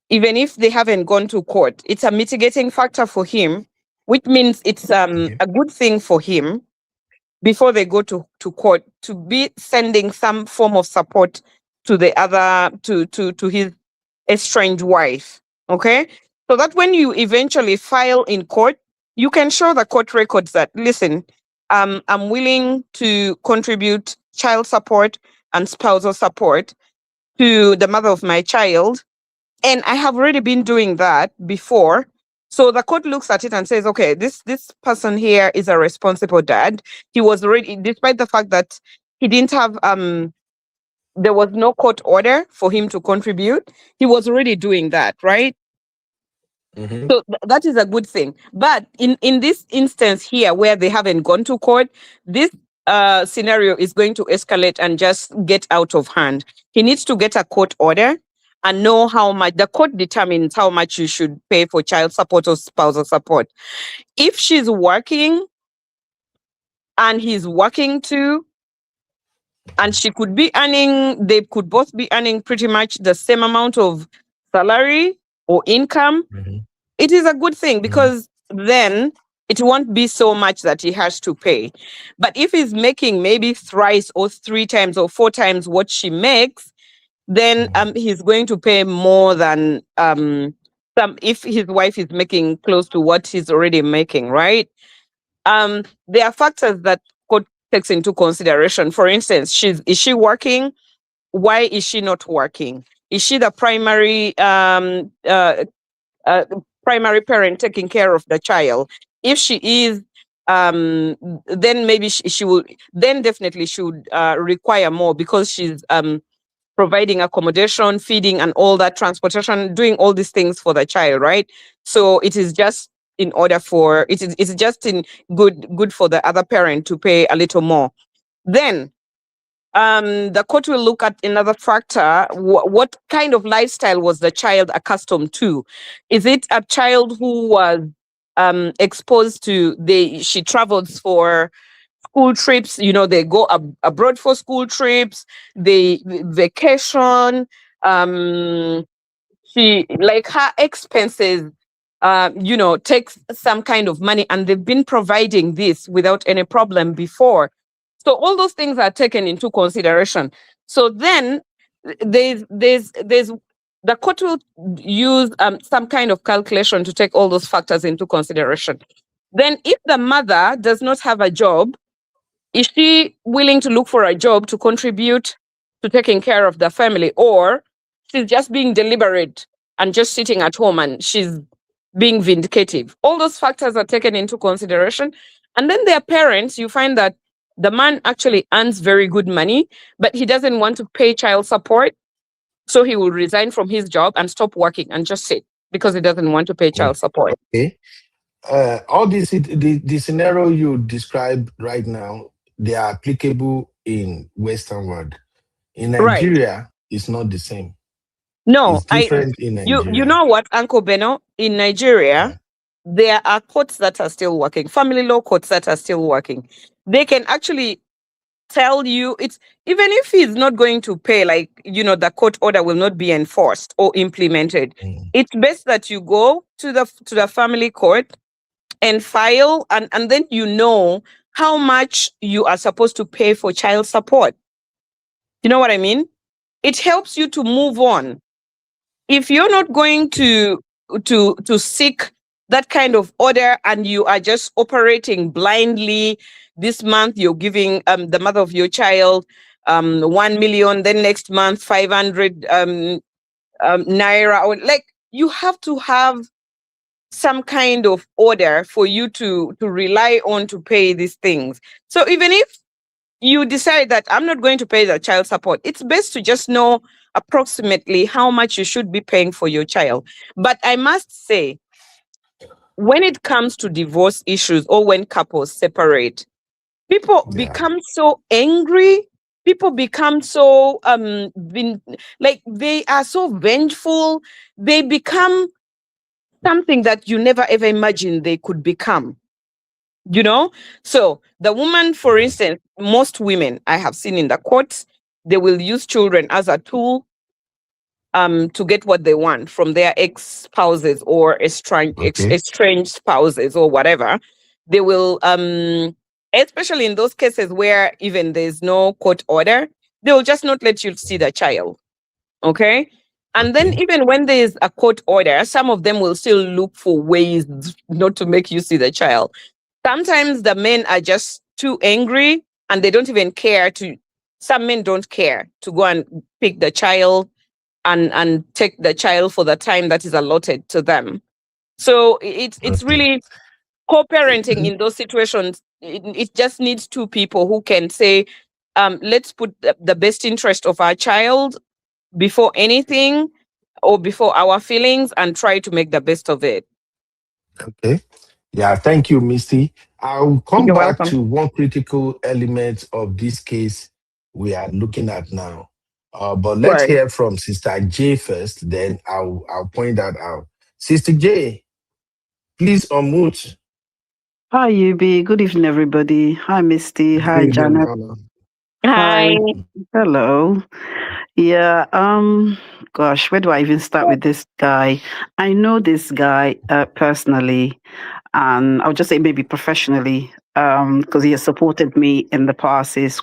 even if they haven't gone to court. It's a mitigating factor for him, which means it's Okay. a good thing for him before they go to court to be sending some form of support to the other to his estranged wife. Okay, so that when you eventually file in court, you can show the court records that, listen, I'm willing to contribute child support and spousal support to the mother of my child, and I have already been doing that before. So the court looks at it and says, okay, this person here is a responsible dad. He was already, despite the fact that he didn't have there was no court order for him to contribute, he was already doing that, right? Mhm. So that is a good thing. But in this instance here, where they haven't gone to court, this scenario is going to escalate and just get out of hand. He needs to get a court order and know how much the court determines how much you should pay for child support or spousal support. If she's working and he's working too, and she could be earning, they could both be earning pretty much the same amount of salary or income, Mhm. it is a good thing, Mhm. because then it won't be so much that he has to pay. But if he's making maybe thrice or three times or four times what she makes, then he's going to pay more than some, if his wife is making close to what he's already making, right? There are factors that court takes into consideration. For instance, is she working? Why is she not working? Is she the uh, primary parent taking care of the child? If she is, then maybe she will, then definitely should require more, because she's providing accommodation, feeding, and all that, transportation, doing all these things for the child, right? So it is just in order for it's just in good for the other parent to pay a little more. Then the court will look at another factor. What kind of lifestyle was the child accustomed to? Is it a child who was exposed to, she travels for school trips, they go abroad for school trips, they vacation, she, like, her expenses takes some kind of money, and they've been providing this without any problem before. So all those things are taken into consideration. So then there's the court will use some kind of calculation to take all those factors into consideration. Then if the mother does not have a job, is she willing to look for a job to contribute to taking care of the family, or she's just being deliberate and just sitting at home and she's being vindicative? All those factors are taken into consideration. And then their parents, you find that the man actually earns very good money, but he doesn't want to pay child support. So he will resign from his job and stop working and just sit because he doesn't want to pay child support. Okay. All the scenario you described right now, they are applicable in Western world. In Right. Nigeria, it's not the same. No, It's different in Nigeria. you know what, Uncle Beno, in Nigeria, there are courts that are still working, family law courts that are still working. They can actually tell you, it's even if he's not going to pay, like, the court order will not be enforced or implemented. It's best that you go to the family court and file, and then how much you are supposed to pay for child support. You know what I mean? It helps you to move on. If you're not going to seek that kind of order and you are just operating blindly, this month you're giving the mother of your child 1 million, then next month 500 naira, or like, you have to have some kind of order for you to rely on to pay these things. So even if you decide that I'm not going to pay the child support, it's best to just know approximately how much you should be paying for your child. But I must say, when it comes to divorce issues or when couples separate, people become so angry. People become so like, they are so vengeful. They become something that you never ever imagined they could become. So the woman, for instance, most women I have seen in the courts, they will use children as a tool to get what they want from their ex-spouses or estranged spouses or whatever. They will, especially in those cases where even there's no court order, they will just not let you see the child. Okay? And then even when there's a court order, some of them will still look for ways not to make you see the child. Sometimes the men are just too angry and they don't even care some men don't care to go and pick the child and take the child for the time that is allotted to them. So it's really co-parenting in those situations. It just needs two people who can say, let's put the best interest of our child before anything or before our feelings and try to make the best of it. Okay. Yeah, thank you, Misty. I'll come You're back welcome. to one critical element of this case we are looking at now. But let's Right. hear from Sister J first, then I'll point that out. Sister J, please unmute. Hi, Yubi. Good evening, everybody. Hi, Misty. Hi, Good evening, Janet. Mama. Hi. Hello. Yeah. Gosh, where do I even start with this guy? I know this guy personally, and I'll just say maybe professionally, because he has supported me in the past. He's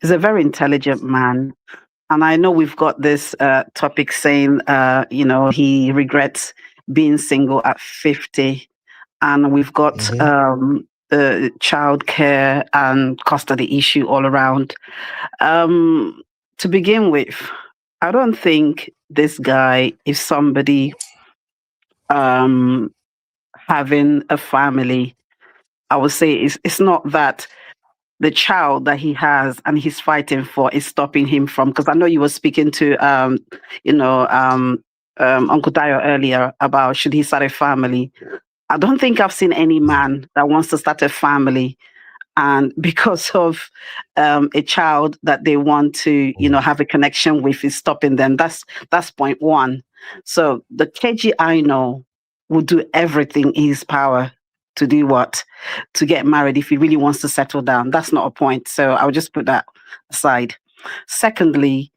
he's a very intelligent man. And I know we've got this topic saying, he regrets being single at 50. And we've got the childcare and custody issue all around. To begin with, I don't think this guy is somebody having a family. I would say it's not that the child that he has and he's fighting for is stopping him from, because I know you were speaking to Uncle Dio earlier about should he start a family. I don't think I've seen any man that wants to start a family and because of a child that they want to have a connection with is stopping them. That's point one. So the Keji I know will do everything in his power to do what? To get married if he really wants to settle down. That's not a point. So I'll just put that aside. Secondly,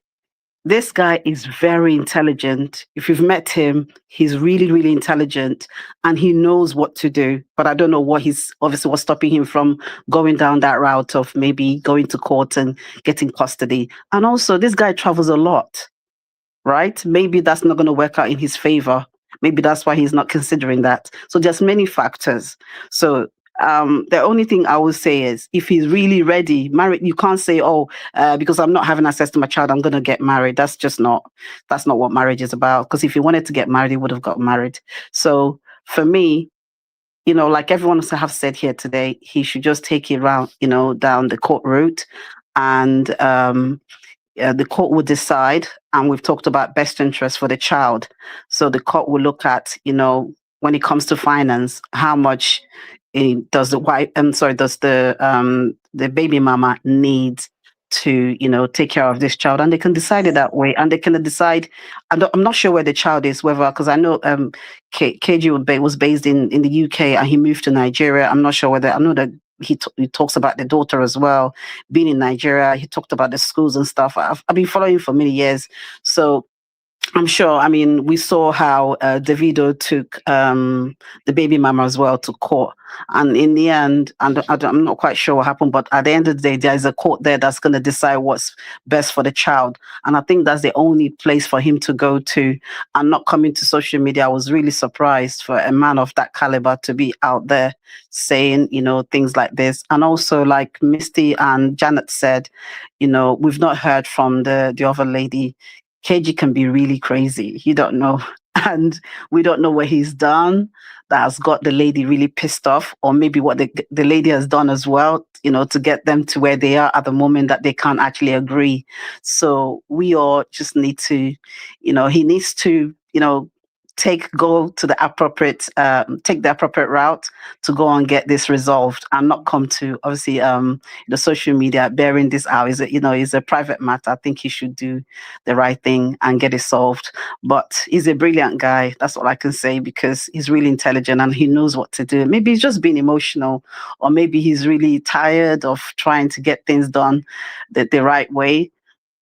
this guy is very intelligent. If you've met him, he's really, really intelligent and he knows what to do. But I don't know what he's obviously what's stopping him from going down that route of maybe going to court and getting custody. And also, this guy travels a lot, right? Maybe that's not going to work out in his favor. Maybe that's why he's not considering that. So there's many factors. So the only thing I would say is if he's really ready, married, you can't say, oh, because I'm not having access to my child, I'm going to get married. That's not what marriage is about. Because if he wanted to get married, he would have got married. So for me, like everyone else have said here today, he should just take it around, down the court route and the court will decide, and we've talked about best interest for the child. So the court will look at, when it comes to finance, how much does the baby mama need to, take care of this child, and they can decide it that way, and they can decide. I'm not sure where the child is, whether because I know Keji was based in the UK and he moved to Nigeria. I'm not sure whether I know that he talks about the daughter as well being in Nigeria. He talked about the schools and stuff. I've been following for many years, so I'm sure. I mean, we saw how Davido took the baby mama as well to court. And in the end, I'm not quite sure what happened, but at the end of the day, there's a court there that's going to decide what's best for the child. And I think that's the only place for him to go to and not coming to social media. I was really surprised for a man of that caliber to be out there saying, things like this. And also, like Misty and Janet said, we've not heard from the other lady. KG can be really crazy. You don't know. And we don't know what he's done that has got the lady really pissed off, or maybe what the lady has done as well, to get them to where they are at the moment that they can't actually agree. So we all just need to, he needs to, take the appropriate route to go and get this resolved and not come to obviously the social media bearing this out. Is a private matter. I think he should do the right thing and get it solved. But he's a brilliant guy. That's all I can say, because he's really intelligent and he knows what to do. Maybe he's just being emotional, or maybe he's really tired of trying to get things done the right way.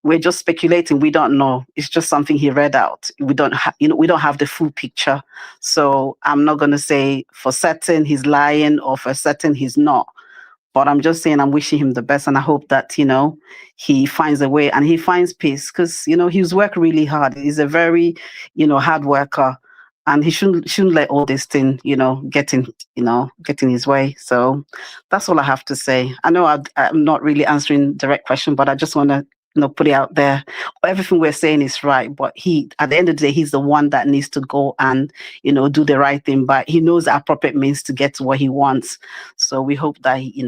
We're just speculating. We don't know. It's just something he read out. We don't have the full picture. So I'm not going to say for certain he's lying or for certain he's not. But I'm just saying I'm wishing him the best, and I hope that, he finds a way and he finds peace, because, he's worked really hard. He's a very, hard worker, and he shouldn't let all this thing, get in his way. So that's all I have to say. I know I'm not really answering direct question, but I just want to put it out there. Everything we're saying is right, but at the end of the day, he's the one that needs to go and do the right thing. But he knows the appropriate means to get to what he wants. So we hope that he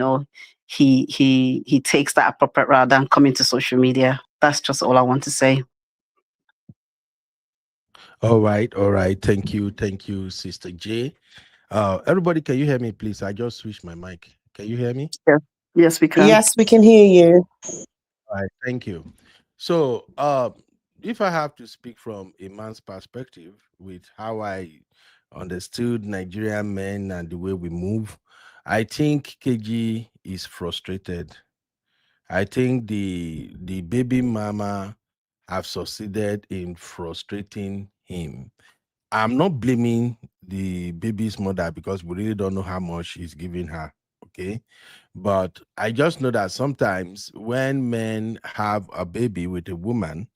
takes that appropriate route than coming to social media. That's just all I want to say. All right. Thank you, Sister J. Everybody, can you hear me, please? I just switched my mic. Can you hear me? Yes, we can. Yes, we can hear you. All right, thank you. So, if I have to speak from a man's perspective with how I understood Nigerian men and the way we move, I think KG is frustrated. I think the baby mama have succeeded in frustrating him. I'm not blaming the baby's mother, because we really don't know how much he's giving her. Okay. But I just know that sometimes when men have a baby with a woman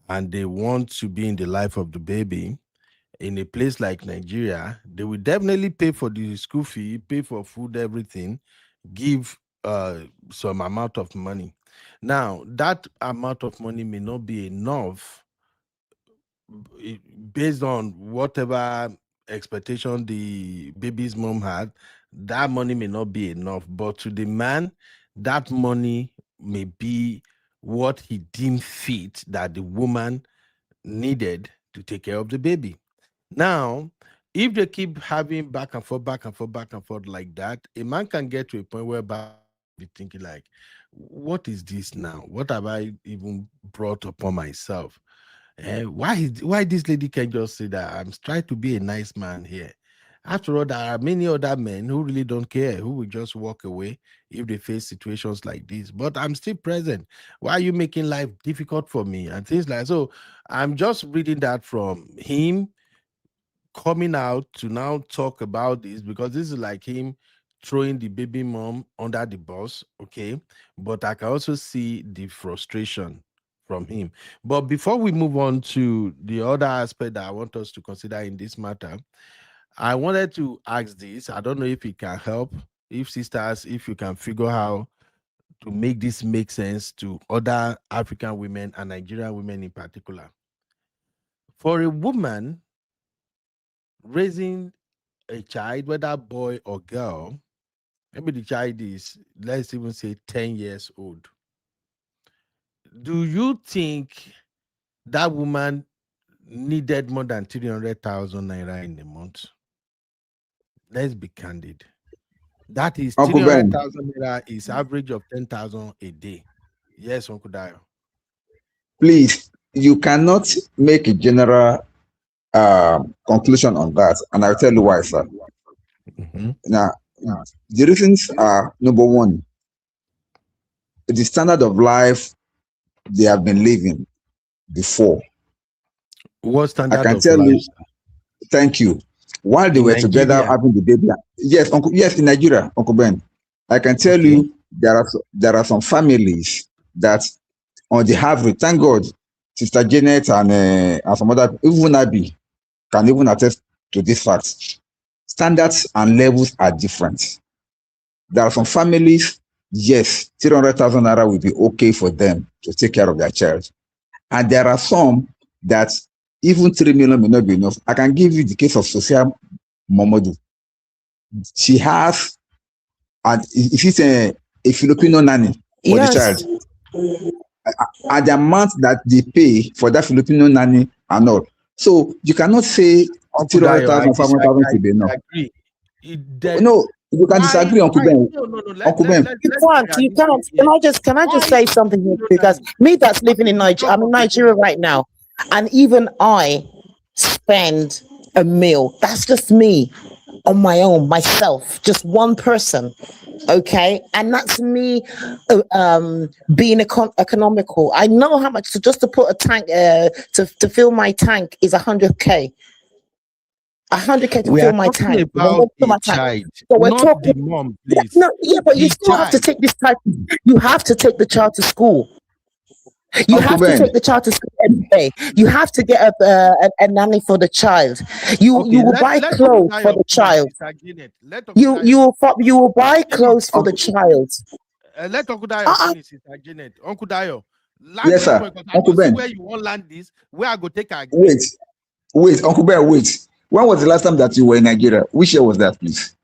and they want to be in the life of the baby, in a place like Nigeria, they will definitely pay for the school fee, pay for food, everything, give some amount of money. Now, that amount of money may not be enough based on whatever expectation the baby's mom had. That money may not be enough, but to the man, that money may be what he deemed fit that the woman needed to take care of the baby. Now, if they keep having back and forth like that, a man can get to a point whereby be thinking like, what is this now? What have I even brought upon myself? Why this lady can just say that I'm trying to be a nice man here? After all, there are many other men who really don't care, who will just walk away if they face situations like this. But I'm still present. Why are you making life difficult for me? And things like so. I'm just reading that from him coming out to now talk about this, because this is like him throwing the baby mom under the bus, okay? But I can also see the frustration from him. But before we move on to the other aspect that I want us to consider in this matter, I wanted to ask this. I don't know if it can help, if sisters, if you can figure how to make this make sense to other African women and Nigerian women in particular. For a woman raising a child, whether boy or girl, maybe the child is, let's even say, 10 years old. Do you think that woman needed more than 300,000 naira in a month? Let's be candid. That is 300,000 naira is average of 10,000 a day. Yes, Uncle Dio. Please, you cannot make a general conclusion on that, and I'll tell you why, sir. Now, the reasons are: number one, the standard of life they have been living before. What standard I can of tell life? you. Thank you. While they were together having the baby, yes, Uncle, yes, in Nigeria, Uncle Ben, I can tell you there are some families that, on the average, thank God, Sister Janet and some other, even Abby, can even attest to this fact. Standards and levels are different. There are some families, yes, 300,000 naira will be okay for them to take care of their child. And there are some that even 3 million may not be enough. I can give you the case of Sosia Momodu. She has, and she's a Filipino nanny for the child. And the amount that they pay for that Filipino nanny and all. So you cannot say 300,000, 500,000 to be enough. No, you can disagree, Uncle Ben. Uncle Ben. You can't. Can I just say something here? Because me that's living in Nigeria, I'm in Nigeria right now, and even I spend a meal. That's just me on my own, myself, just one person. Okay, and that's me being economical. I know how much just to put a tank to fill my tank is 100K. 100K to fill my tank. About a child, so we're not talking the mom, please. No, yeah, but you still have to take this type. You have to take the child to school. You have to take the child to school every day. You have to get a nanny for the child. You will buy clothes for the child. You will buy clothes for the child. Let Uncle Dio finish, Sister Janet. Uncle Dio. Yes, sir. Uncle Ben. Where you want land this? Where I go take a wait, Uncle Ben, wait. When was the last time that you were in Nigeria? Which year was that, please?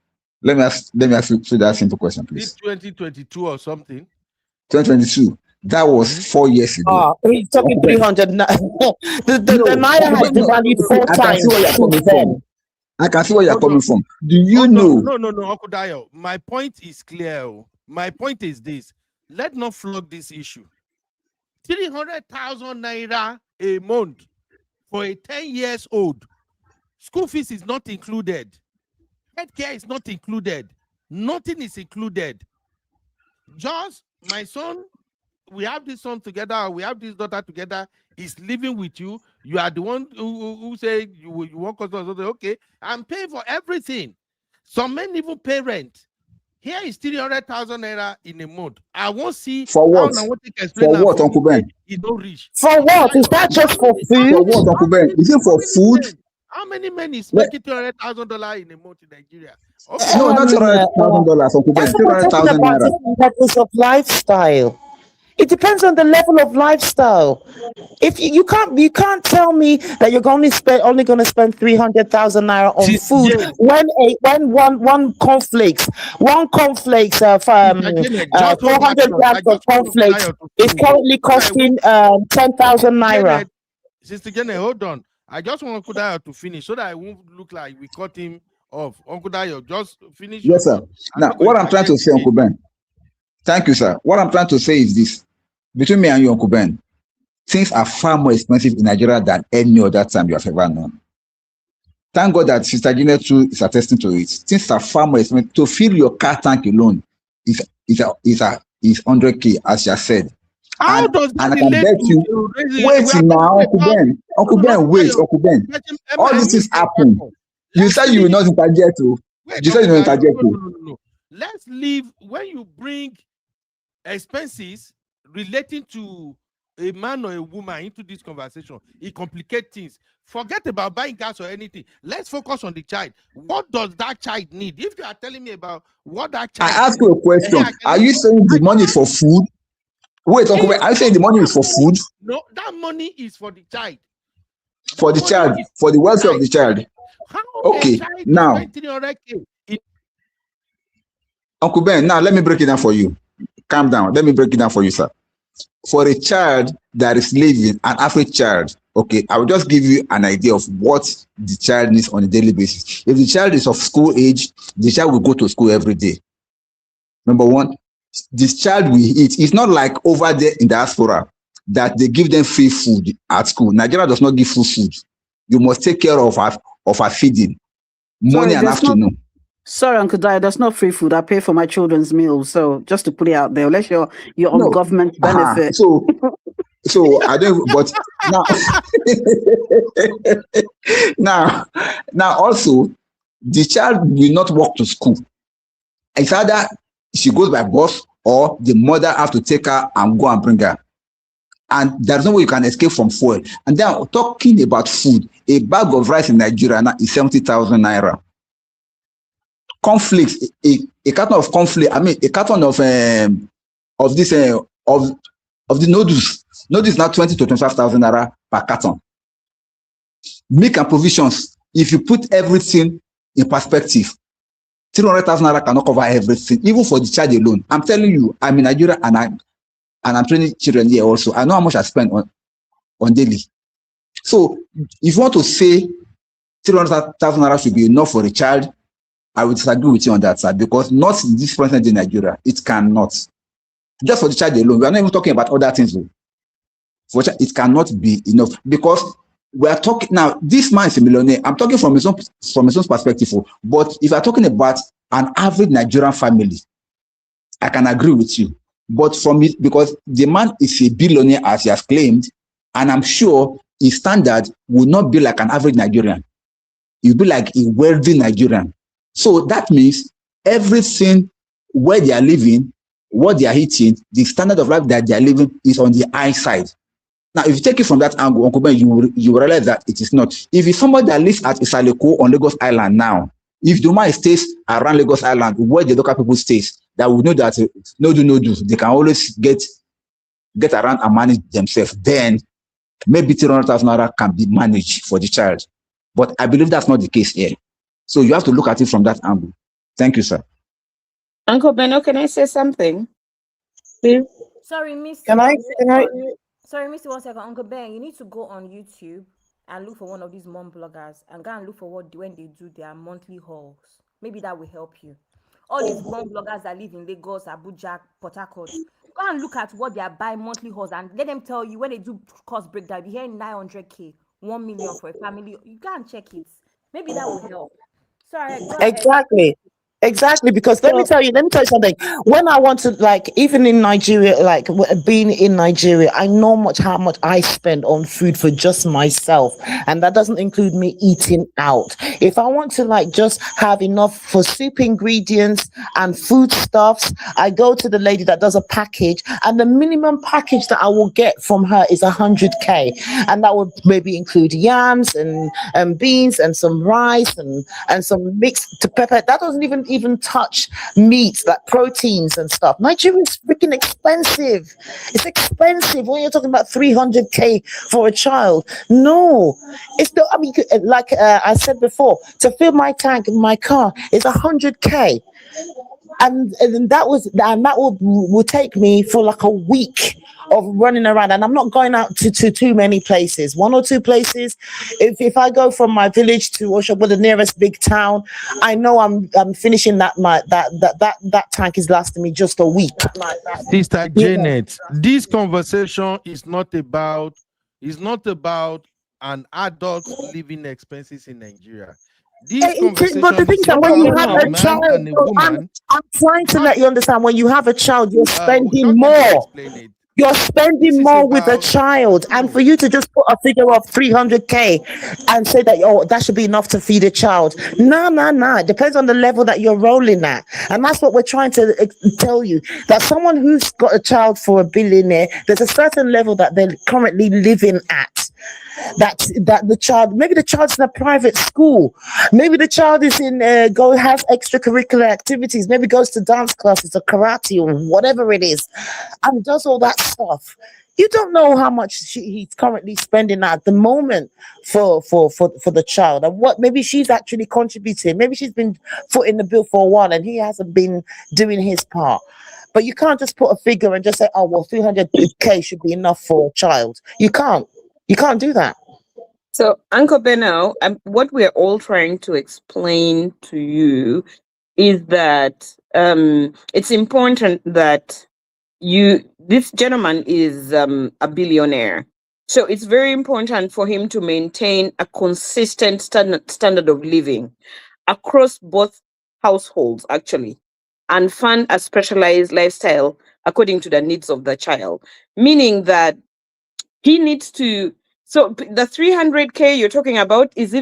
Let me ask you that simple question, please. 2022 or something. 2022. That was 4 years ago. He's talking 300. The Naira has devalued 4 times. I can see where you're coming from. Do you know? No, Uncle Dio. My point is clear. My point is this. Let's not flog this issue. 300,000 naira a month for a 10 years old. School fees is not included. Healthcare is not included. Nothing is included. Just my son, we have this son together, we have this daughter together, is living with you. You are the one who say you want us to say, okay, I'm paying for everything. Some men even pay rent. Here is 300,000 naira in a month. I won't see for what? For what, Uncle Ben? You don't reach. For what? Is that just for food? For what, Uncle Ben? Is it for food? How many men is making $200,000 in a month in Nigeria? Okay. No, not $200,000, Uncle Ben. 200,000 naira. Levels of lifestyle. It depends on the level of lifestyle. If you can't tell me that you're only going to spend 300,000 naira on food when one cornflakes of 400 grams of cornflakes is currently costing 10,000 naira. Sister Jenny, hold on. I just want Uncle Dio to finish so that I won't look like we cut him off. Uncle Dio, just finish. Yes, sir. Now, what I'm trying to say, Uncle Ben. Thank you, sir. What I'm trying to say is this. Between me and you, Uncle Ben, things are far more expensive in Nigeria than any other time you have ever known. Thank God that Sister Gina too is attesting to it. Things are far more expensive. To fill your car tank alone is 100K, as you said. How does And that I can relate bet you, to raising? wait We are now, talking about Uncle Ben, wait, Uncle Ben. All these things happen. You said you will not interject to. Wait, You said you will not interject to. no. Let's leave when you bring expenses relating to a man or a woman into this conversation. It complicates things. Forget about buying gas or anything. Let's focus on the child. What does that child need? If you are telling me about what that child I ask you a question. needs, Are you saying the money is for food? Wait, Uncle Ben, are you saying the money is for food? No, that money is for the child. For the child, for the welfare of the child. How Okay, now, Uncle Ben, now let me break it down for you. Calm down. Let me break it down for you, sir. For a child that is living, an average child, okay, I will just give you an idea of what the child needs on a daily basis. If the child is of school age, the child will go to school every day. Number one, this child will eat. It's not like over there in diaspora that they give them free food at school. Nigeria does not give free food. You must take care of our feeding, morning and afternoon. Sorry, Uncle Dai, that's not free food. I pay for my children's meals. So just to put it out there, unless you're on government benefit. So I don't, but now also, the child will not walk to school. It's either she goes by bus or the mother have to take her and go and bring her. And there's no way you can escape from fuel. And then talking about food, a bag of rice in Nigeria now is 70,000 naira. Conflicts, a carton of conflict. I mean, a carton of the noodles. Noodles now 20 to 25,000 naira per carton. Milk and provisions. If you put everything in perspective, 300,000 naira cannot cover everything, even for the child alone. I'm telling you, I'm in Nigeria and I'm training children here also. I know how much I spend on daily. So if you want to say 300,000 naira should be enough for a child, I would disagree with you on that side, because not in this present in Nigeria, it cannot. Just for the child alone, we are not even talking about other things. For it cannot be enough, because we are talking now. This man is a millionaire. I'm talking from his own perspective. But if you are talking about an average Nigerian family, I can agree with you. But from it, because the man is a billionaire as he has claimed, and I'm sure his standard will not be like an average Nigerian. It will be like a wealthy Nigerian. So that means everything where they are living, what they are eating, the standard of life that they are living is on the high side. Now, if you take it from that angle, Uncle Ben, you realize that it is not. If it's somebody that lives at Isaleko on Lagos Island now, if the man stays around Lagos Island, where the local people stays, that will know that no do, they can always get around and manage themselves. Then maybe 300,000 naira can be managed for the child. But I believe that's not the case here. So you have to look at it from that angle. Thank you, sir. Uncle Beno, can I say something? Please? Sorry, Miss. Sorry, Missy, 1 second. Uncle Ben, you need to go on YouTube and look for one of these mom bloggers and go and look for when they do their monthly hauls. Maybe that will help you. All these mom bloggers that live in Lagos, Abuja, Port Harcourt, go and look at what they are buying monthly hauls and let them tell you when they do cost breakdown. You hear 900K, 1 million for a family. You go and check it. Maybe that will help. Sorry. Exactly, because let me tell you something. When I want to, like, even in Nigeria, like being in Nigeria, I know how much I spend on food for just myself, and that doesn't include me eating out. If I want to, like, just have enough for soup ingredients and foodstuffs, I go to the lady that does a package, and the minimum package that I will get from her is 100K, and that would maybe include yams and beans and some rice and some mixed pepper. That doesn't even touch meats, like proteins and stuff. Nigeria is freaking expensive. It's expensive when you're talking about 300K for a child. No, it's the, I mean, like I said before, to fill my tank in my car is 100K. And that will take me for like a week of running around, and I'm not going out to too many places, 1 or 2 places. If I go from my village to Oshobo, the nearest big town, I know I'm finishing that tank is lasting me just a week. Sister Janet, this conversation is not about and adult living expenses in Nigeria. This But the conversation thing is is that when you about have a a man child, and a woman. I'm trying to let you understand. When you have a child, you're spending Just let me more. explain it. You're spending This is more with a about child, and for no. you to just put a figure of 300K and say that, oh, that should be enough to feed a child. No, no, no. It depends on the level that you're rolling at, and that's what we're trying to tell you. That someone who's got a child for a billionaire, there's a certain level that they're currently living at. That the child, maybe the child's in a private school, maybe the child is in has extracurricular activities, maybe goes to dance classes or karate or whatever it is, and does all that stuff. You don't know how much he's currently spending at the moment for the child, and what maybe she's actually contributing. Maybe she's been footing the bill for a while and he hasn't been doing his part. But you can't just put a figure and just say, oh, well, 300K should be enough for a child. You can't. You can't do that. So, Uncle Beno, what we're all trying to explain to you is that it's important that this gentleman is a billionaire. So it's very important for him to maintain a consistent standard of living across both households, actually, and fund a specialized lifestyle according to the needs of the child. Meaning that he needs to. So the 300K you're talking about is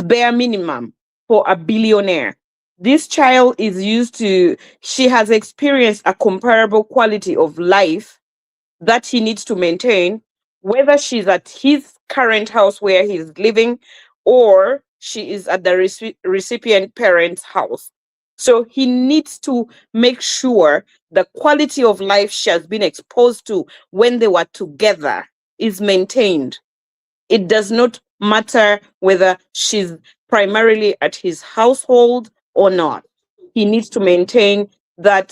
bare minimum for a billionaire. This child she has experienced a comparable quality of life that he needs to maintain, whether she's at his current house where he's living or she is at the recipient parent's house. So he needs to make sure the quality of life she has been exposed to when they were together is maintained. It does not matter whether she's primarily at his household or not. He needs to maintain that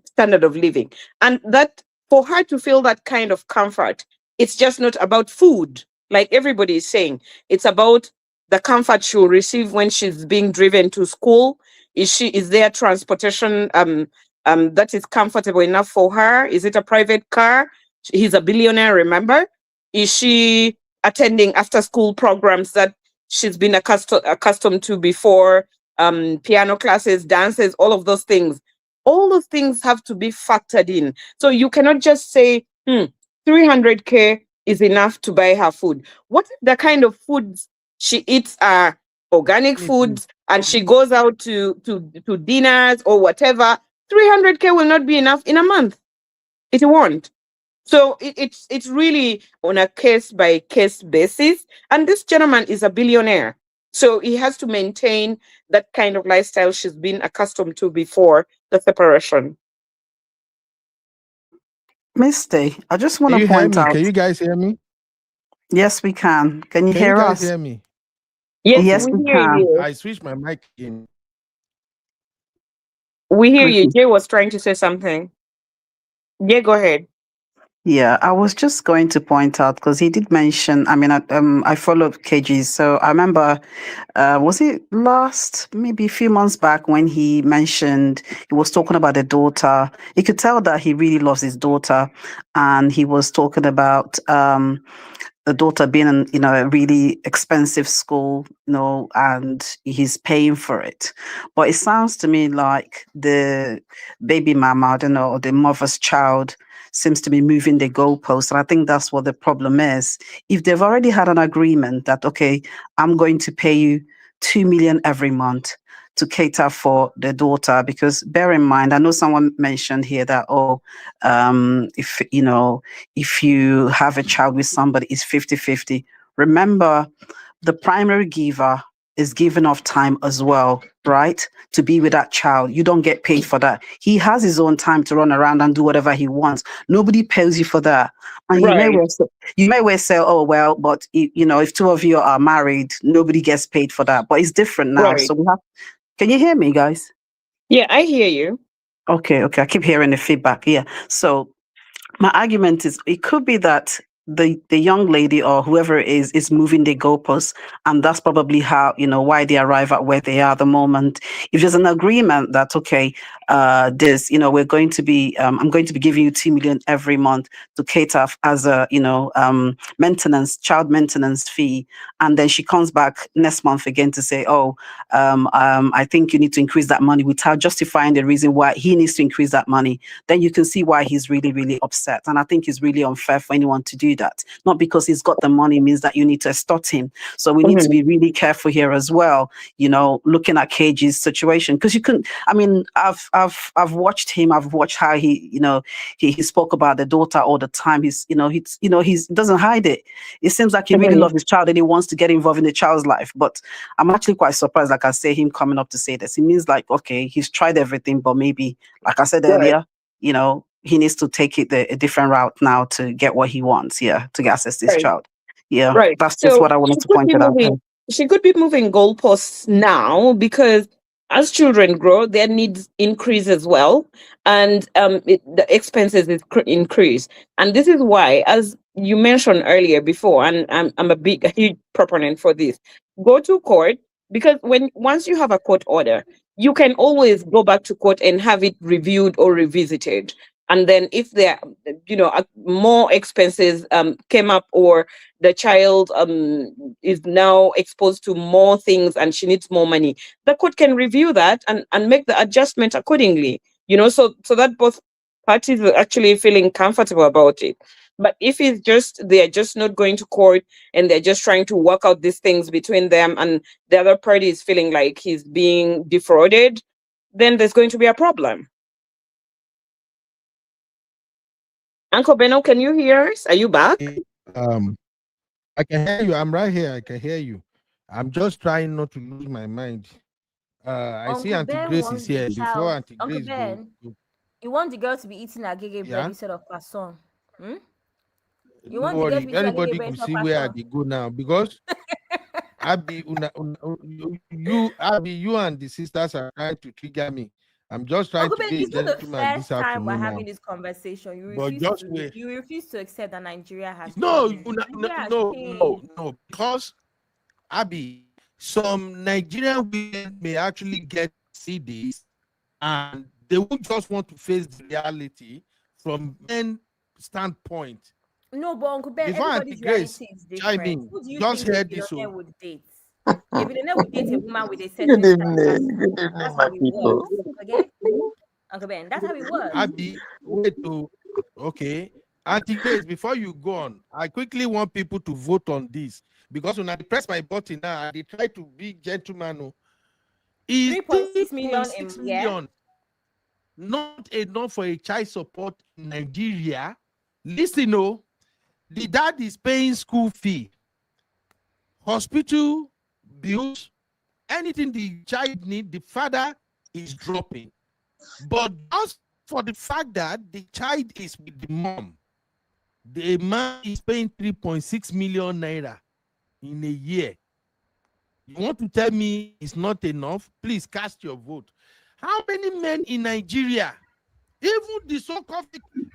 standard of living. And that for her to feel that kind of comfort, it's just not about food, like everybody is saying. It's about the comfort she'll receive when she's being driven to school. Is there transportation that is comfortable enough for her? Is it a private car? He's a billionaire, remember? Is she attending after school programs that she's been accustomed to before? Piano classes, dances, all of those things. All those things have to be factored in. So you cannot just say, 300K is enough to buy her food. What if the kind of foods she eats are organic foods and she goes out to dinners or whatever? 300K will not be enough in a month. It won't. So it's really on a case by case basis. And this gentleman is a billionaire. So he has to maintain that kind of lifestyle she's been accustomed to before the separation. Misty, I just want Can to you hear point me? out. Can you guys hear me? Yes, we can. Can you Can you hear guys us? hear me? Yes, Yes, we we hear can. you. I switched my mic in. We hear you. Okay. Jay was trying to say something. Yeah, go ahead. Yeah, I was just going to point out because he did mention. I mean, I followed KG, so I remember. Was it maybe a few months back when he mentioned he was talking about the daughter? You could tell that he really loves his daughter, and he was talking about the daughter being in a really expensive school, and he's paying for it. But it sounds to me like the baby mama, I don't know, or the mother's child seems to be moving the goalposts. And I think that's what the problem is. If they've already had an agreement that, okay, I'm going to pay you 2 million every month to cater for the daughter, because bear in mind, I know someone mentioned here that, if you have a child with somebody, it's 50-50. Remember, the primary giver is giving off time as well, right? To be with that child. You don't get paid for that. He has his own time to run around and do whatever he wants. Nobody pays you for that. And Right. you may well say, oh, well, but if two of you are married, nobody gets paid for that. But it's different now. Right. So can you hear me, guys? Yeah, I hear you. Okay. I keep hearing the feedback. Yeah. So my argument is it could be that the young lady or whoever it is moving the goalposts, and that's probably how, why they arrive at where they are at the moment. If there's an agreement that, okay, this, we're going to be I'm going to be giving you 2 million every month to cater as a child maintenance fee, and then she comes back next month again to say, oh, I think you need to increase that money, without justifying the reason why he needs to increase that money, then you can see why he's really, really upset. And I think it's really unfair for anyone to do that. Not because he's got the money means that you need to extort him. So we need to be really careful here as well, looking at Keji's situation. Because you can, I mean, I've watched him, I've watched how he spoke about the daughter all the time. He doesn't hide it. It seems like he really loves his child and he wants to get involved in the child's life. But I'm actually quite surprised, like I say, him coming up to say this. It means like, okay, he's tried everything, but maybe, like I said earlier, he needs to take it a different route now to get what he wants, to get access to his child. Yeah, Right. that's just what I wanted to point out. She could be moving goalposts now because as children grow, their needs increase as well, and the expenses increase. And this is why, as you mentioned earlier before, and I'm a huge proponent for this, go to court, because once you have a court order, you can always go back to court and have it reviewed or revisited. And then if there, more expenses came up, or the child is now exposed to more things and she needs more money, the court can review that and make the adjustment accordingly. So that both parties are actually feeling comfortable about it. But if they're just not going to court and they're just trying to work out these things between them, and the other party is feeling like he's being defrauded, then there's going to be a problem. Uncle Beno, can you hear us? Are you back? I can hear you. I'm right here. I can hear you. I'm just trying not to lose my mind. I see Auntie Grace is here. Before Auntie Grace goes, you want the girl to be eating agege bread instead of croissant? You want the girl to be anybody could see where they go now, because Abby, you and the sisters are trying to trigger me. I'm just trying to be a gentleman this afternoon. We're having this conversation. You refuse to accept that Nigeria has no, because Abby, some Nigerian women may actually get see this, and they won't just want to face the reality from men's standpoint. No, but Uncle Ben, everybody's reality is different. Who do you think a billionaire would date? A billionaire would date a woman with a certain standard. That's how it works. Okay? Uncle Ben, that's how it works. Abby, wait to okay. Auntie Grace, before you go on, I quickly want people to vote on this, because when I press my button now, they try to be gentleman. Is 3.6 million not enough for a child support in Nigeria? Listen, the dad is paying school fee, hospital bills, anything the child needs, the father is dropping. But just for the fact that the child is with the mom, the man is paying 3.6 million naira in a year. You want to tell me it's not enough? Please cast your vote. How many men in Nigeria, even the so-called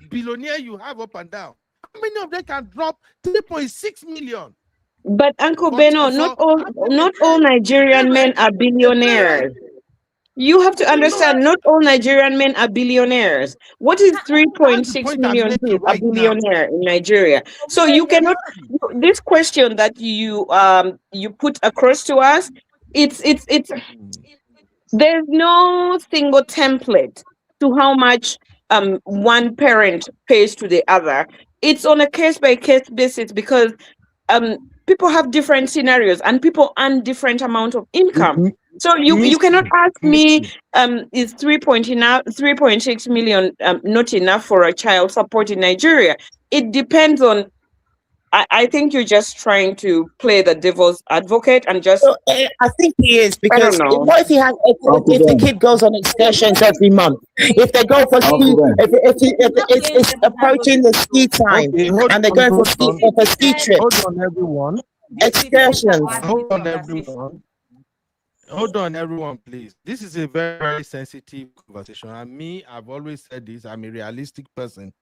billionaire you have up and down, how many of them can drop 3.6 million? But Uncle Beno, not all Nigerian men are billionaires. You have to understand, not all Nigerian men are billionaires. What is 3.6 million to a billionaire in Nigeria? So you cannot, this question that you put across to us, it's there's no single template to how much one parent pays to the other. It's on a case-by-case basis, because people have different scenarios and people earn different amount of income. So you cannot ask me, is 3.6 million not enough for a child support in Nigeria? It depends on. I think you're just trying to play the devil's advocate and just. I think he is, because what if if the kid goes on excursions every month? If they go for ski, if it's approaching the ski time, and they're going for ski trips. Hold on, everyone. Excursions. Hold on, everyone. Hold on, everyone, please. This is a very, very sensitive conversation. And me, I've always said this, I'm a realistic person.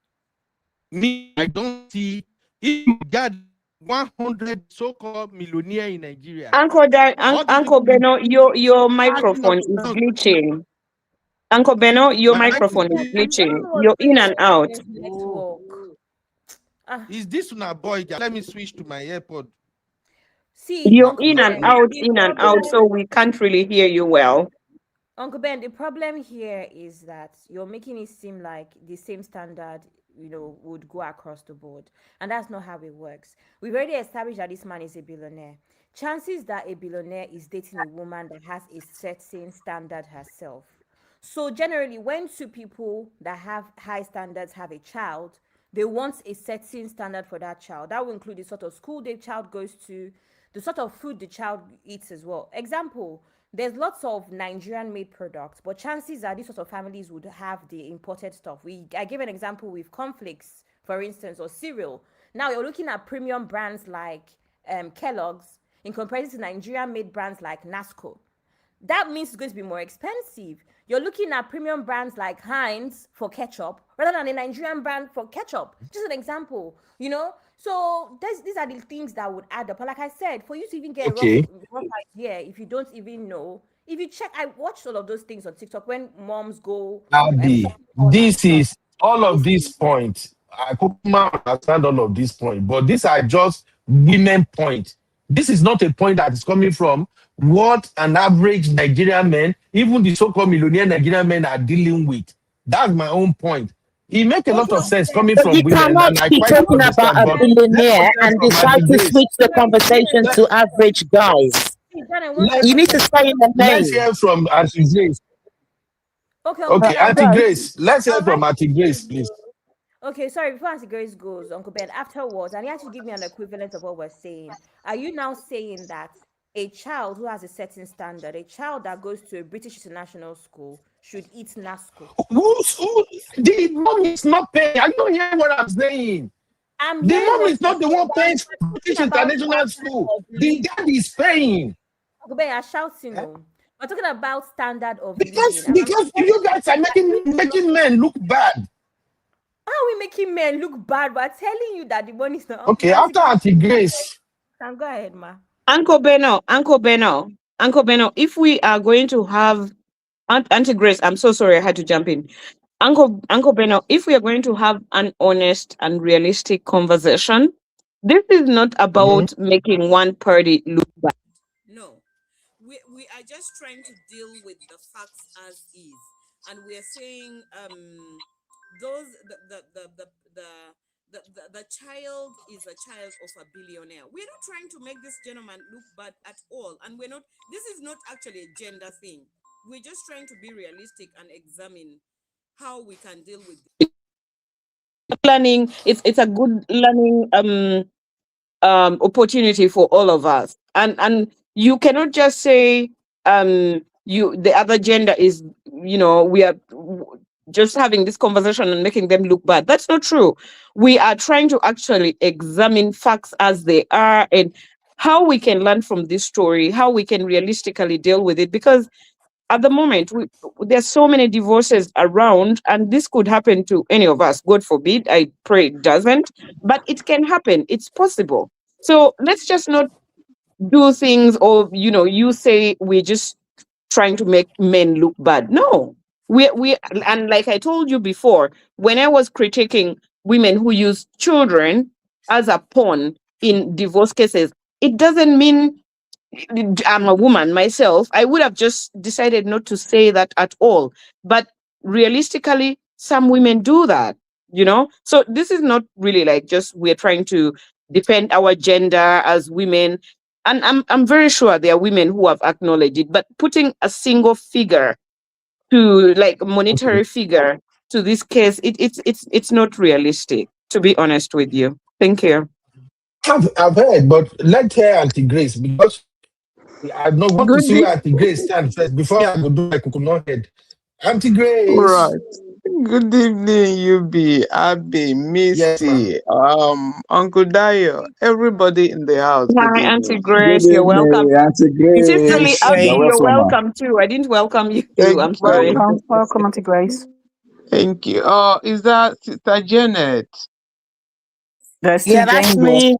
Me, I don't see If you got 100 so-called millionaire in Nigeria, Uncle Beno, your microphone is glitching. Uncle Beno, your my microphone is I don't glitching. know You're what's in going and on out. with this network. is this one a boy? Let me switch to my AirPod. See, You're Uncle in and Ben, out, the in and out, problem so we can't really hear you well. Uncle Ben, the problem here is that you're making it seem like the same standard, would go across the board. And that's not how it works. We've already established that this man is a billionaire. Chances that a billionaire is dating a woman that has a certain standard herself. So generally, when two people that have high standards have a child, they want a certain standard for that child. That will include the sort of school the child goes to, the sort of food the child eats as well. Example, there's lots of Nigerian made products, but chances are these sort of families would have the imported stuff. I gave an example with cornflakes, for instance, or cereal. Now you're looking at premium brands like Kellogg's in comparison to Nigerian made brands like Nasco. That means it's going to be more expensive. You're looking at premium brands like Heinz for ketchup rather than a Nigerian brand for ketchup. Just an example. So these are the things that would add up. But like I said, for you to even get a rough, Okay. rough idea, if you don't even know, if you check, I watched all of those things on TikTok when moms go Abby, shopping mall and this stuff. is all of This these is points. I could understand all of these points, but these are just women points. This is not a point that is coming from what an average Nigerian man, even the so-called millionaire Nigerian men, are dealing with. That's my own point. It makes a lot okay, of Uncle sense Ben. coming But from you women, cannot and I be quite talking about understand. a But let's billionaire hear and from decide Auntie to Grace. switch the Sorry, conversation Janet. Let, to average guys. Hey, Janet, one let, You second, need to please. stay in the let's lane. hear from Auntie Grace. Okay, Uncle Okay, Ben, I'll Auntie let Guys, Grace. Let's hear I'll from let Auntie you Grace, give please. you. Okay, sorry, before Auntie Grace goes, Uncle Ben, afterwards, and you actually give me an equivalent of what we're saying. Are you now saying that a child who has a certain standard, a child that goes to a British international school, should eat NASCO? The mom is not paying. Are you not hearing what I'm saying? I'm The hearing mom what is you're not the saying, one but paying for we're British talking about international standard school. of The living. dad is paying. Uncle Ben, you're shouting, no. We're talking about standard of living. Because And I'm because telling you you guys are that this is not. making men look bad. How are we making men look bad? We're telling you that the money is not. Okay, Auntie after Grace, Auntie Grace. can go ahead, ma. Uncle Beno, if we are going to have Auntie Grace, I'm so sorry I had to jump in. Uncle Beno, if we are going to have an honest and realistic conversation, this is not Mhm. about making one party look bad. No, we are just trying to deal with the facts as is, and we are saying those the child is a child of a billionaire. We're not trying to make this gentleman look bad at all, and we're not. This is not actually a gender thing. We're just trying to be realistic and examine how we can deal with it. Learning. It's a good learning opportunity for all of us, and you cannot just say you the other gender is, we are just having this conversation and making them look bad. That's not true. We are trying to actually examine facts as they are, and how we can learn from this story, how we can realistically deal with it, because at the moment there's so many divorces around, and this could happen to any of us. God forbid, I pray it doesn't, but it can happen. It's possible. So let's just not do things, or you say we're just trying to make men look bad. No, we and like I told you before, when I was critiquing women who use children as a pawn in divorce cases, it doesn't mean I'm a woman myself. I would have just decided not to say that at all. But realistically, some women do that. So this is not really like just we're trying to defend our gender as women. And I'm very sure there are women who have acknowledged it, but putting a single figure to, like, a Okay. monetary figure to this case, it's not realistic, to be honest with you. Thank you. I've heard, but let's hear Auntie Grace because I don't want to Good see day. where Auntie Grace stand first before I go do my coconut head. Auntie Grace. Right. Good evening, UB, Abby, Yes, ma'am. Missy, Uncle Dio, everybody in the house. Good Hi, Auntie evening. Good Grace. You're welcome. evening, Auntie Sincerely, Grace. Abby, You're Thank you're welcome, ma. welcome too. I didn't welcome you. Thank I'm sorry. you. Welcome, welcome, Auntie Grace. Thank you. Is that Sister Janet? There's Yeah, Jane that's there. me.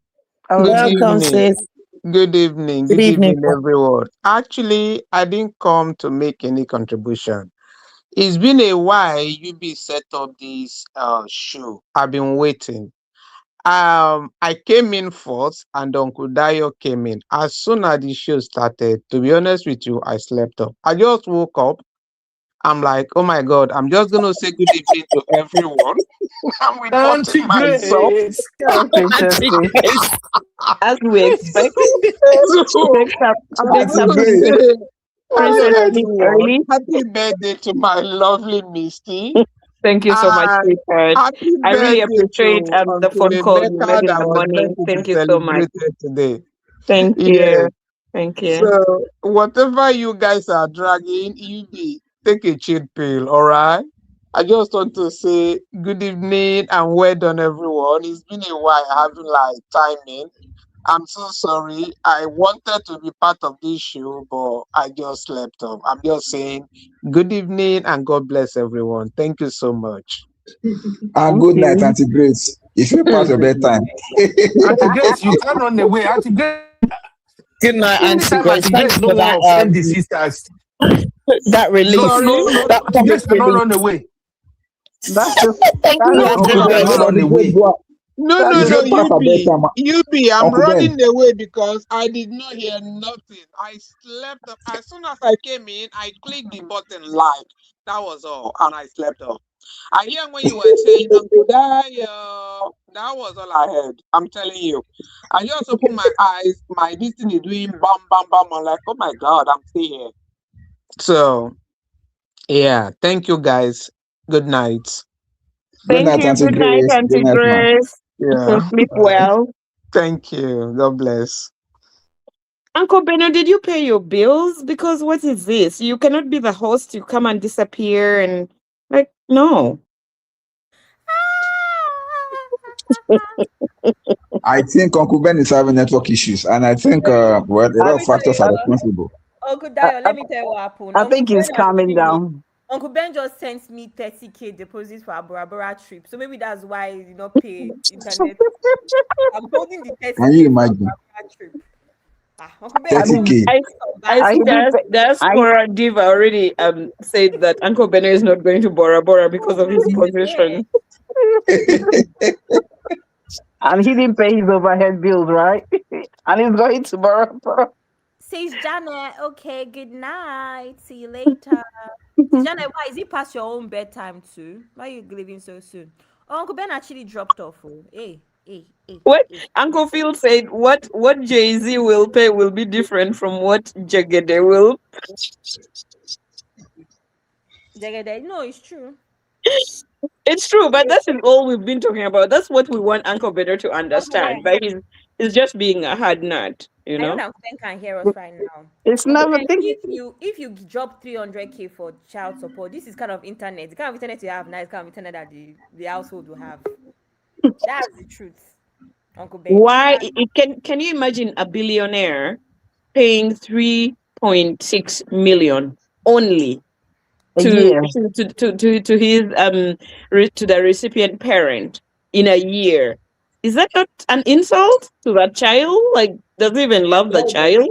Good Okay. Welcome, evening. sis. Good evening. Good Good evening. evening, everyone. Actually, I didn't come to make any contribution. It's been a while UB set up this show. I've been waiting. I came in first and Uncle Dayo came in. As soon as the show started, to be honest with you, I slept up. I just woke up. I'm like, oh my God, I'm just gonna say good evening to everyone. I'm reporting Auntie myself. Grace. That's interesting. As we expect, So Takes up, I'm takes Auntie up going to Grace. say Princess hello sleep everyone. early. Happy birthday to my lovely Misty. Thank you so much, And sweetheart. happy I really birthday appreciate to the Uncle phone call you Emeka made in that the was morning. meant to be Thank you so much. celebrated today. Thank Yes. you. Thank you. So whatever you guys are dragging, you be take a chill pill, all right? I just want to say good evening and well done, everyone. It's been a while having like timing. I'm so sorry. I wanted to be part of this show, but I just slept off. I'm just saying good evening and God bless everyone. Thank you so much. And good night, Auntie Grace. If you pass your bedtime. Auntie Grace, you can't run away. Auntie Grace, Good night, Auntie anytime Grace. Auntie Thanks Grace no for want that offend the sisters. that No, relief. Sorry, no, no. That Auntie comic Grace cannot relief. run away. that's just Thank that's you, just Auntie Uncle Grace Ben, Grace. let cannot Auntie run Grace away. go. no, that's no, If no, you just pass her bedtime, I'm Uncle Ben. running away because I did not hear nothing. I slept up. As soon as I came in, I clicked the button live. That was all. And I slept off. I hear when you were saying Uncle Dayo. That was all I heard. I'm telling you. I just opened my eyes. My this thing is doing bam, bam, bam. I'm like, oh my God, I'm still here. So, yeah. Thank you, guys. Good night. Good Thank night, you. Auntie Good night, Grace. Good Auntie night, ma. Grace. Yeah. Sleep Bye. well. Thank you. God bless. Uncle Beno, did you pay your bills? Because what is this? You cannot be the host. You come and disappear and like no. I think Uncle Ben is having network issues, and I think, well, a I, lot Let of me tell factors are you. responsible. Uncle I, Dayo, I let me tell you what happened. I think he's calming down. Uncle Ben just sent me 30K deposit for a Bora Bora trip. So maybe that's why he did not pay internet. I'm holding the Can you 30K for a imagine? Bora Bora trip. Uncle Ben, I you mean, want 30K. I back? see he didn't that pay. I diaspora diva already said that Uncle Beno is not going to Bora Bora because of his This is where. position. and he didn't pay his overhead bills, right? And he's going to borrow. Says Janet, okay, good night. See you later. Says Janet, why is it past your own bedtime too? Why are you leaving so soon? Oh, Uncle Ben actually dropped off. Oh. What Hey. Uncle Phil said, what Jay-Z will pay will be different from what Jagede will. No, it's true. It's true, but that's all we've been talking about. That's what we want Uncle Better to That's what understand. But he's just being a hard nut, you I know know? that Ben can hear us right now. It's Uncle never Ben, think. if you drop 300K for child support, this is kind of internet. The kind of internet you have now is kind of internet that the household will have. That's the truth, Uncle Ben. Why can you imagine a billionaire paying 3.6 million only A to year. to his to the recipient parent in a year? Is that not an insult to that child? Like, does he even love the child?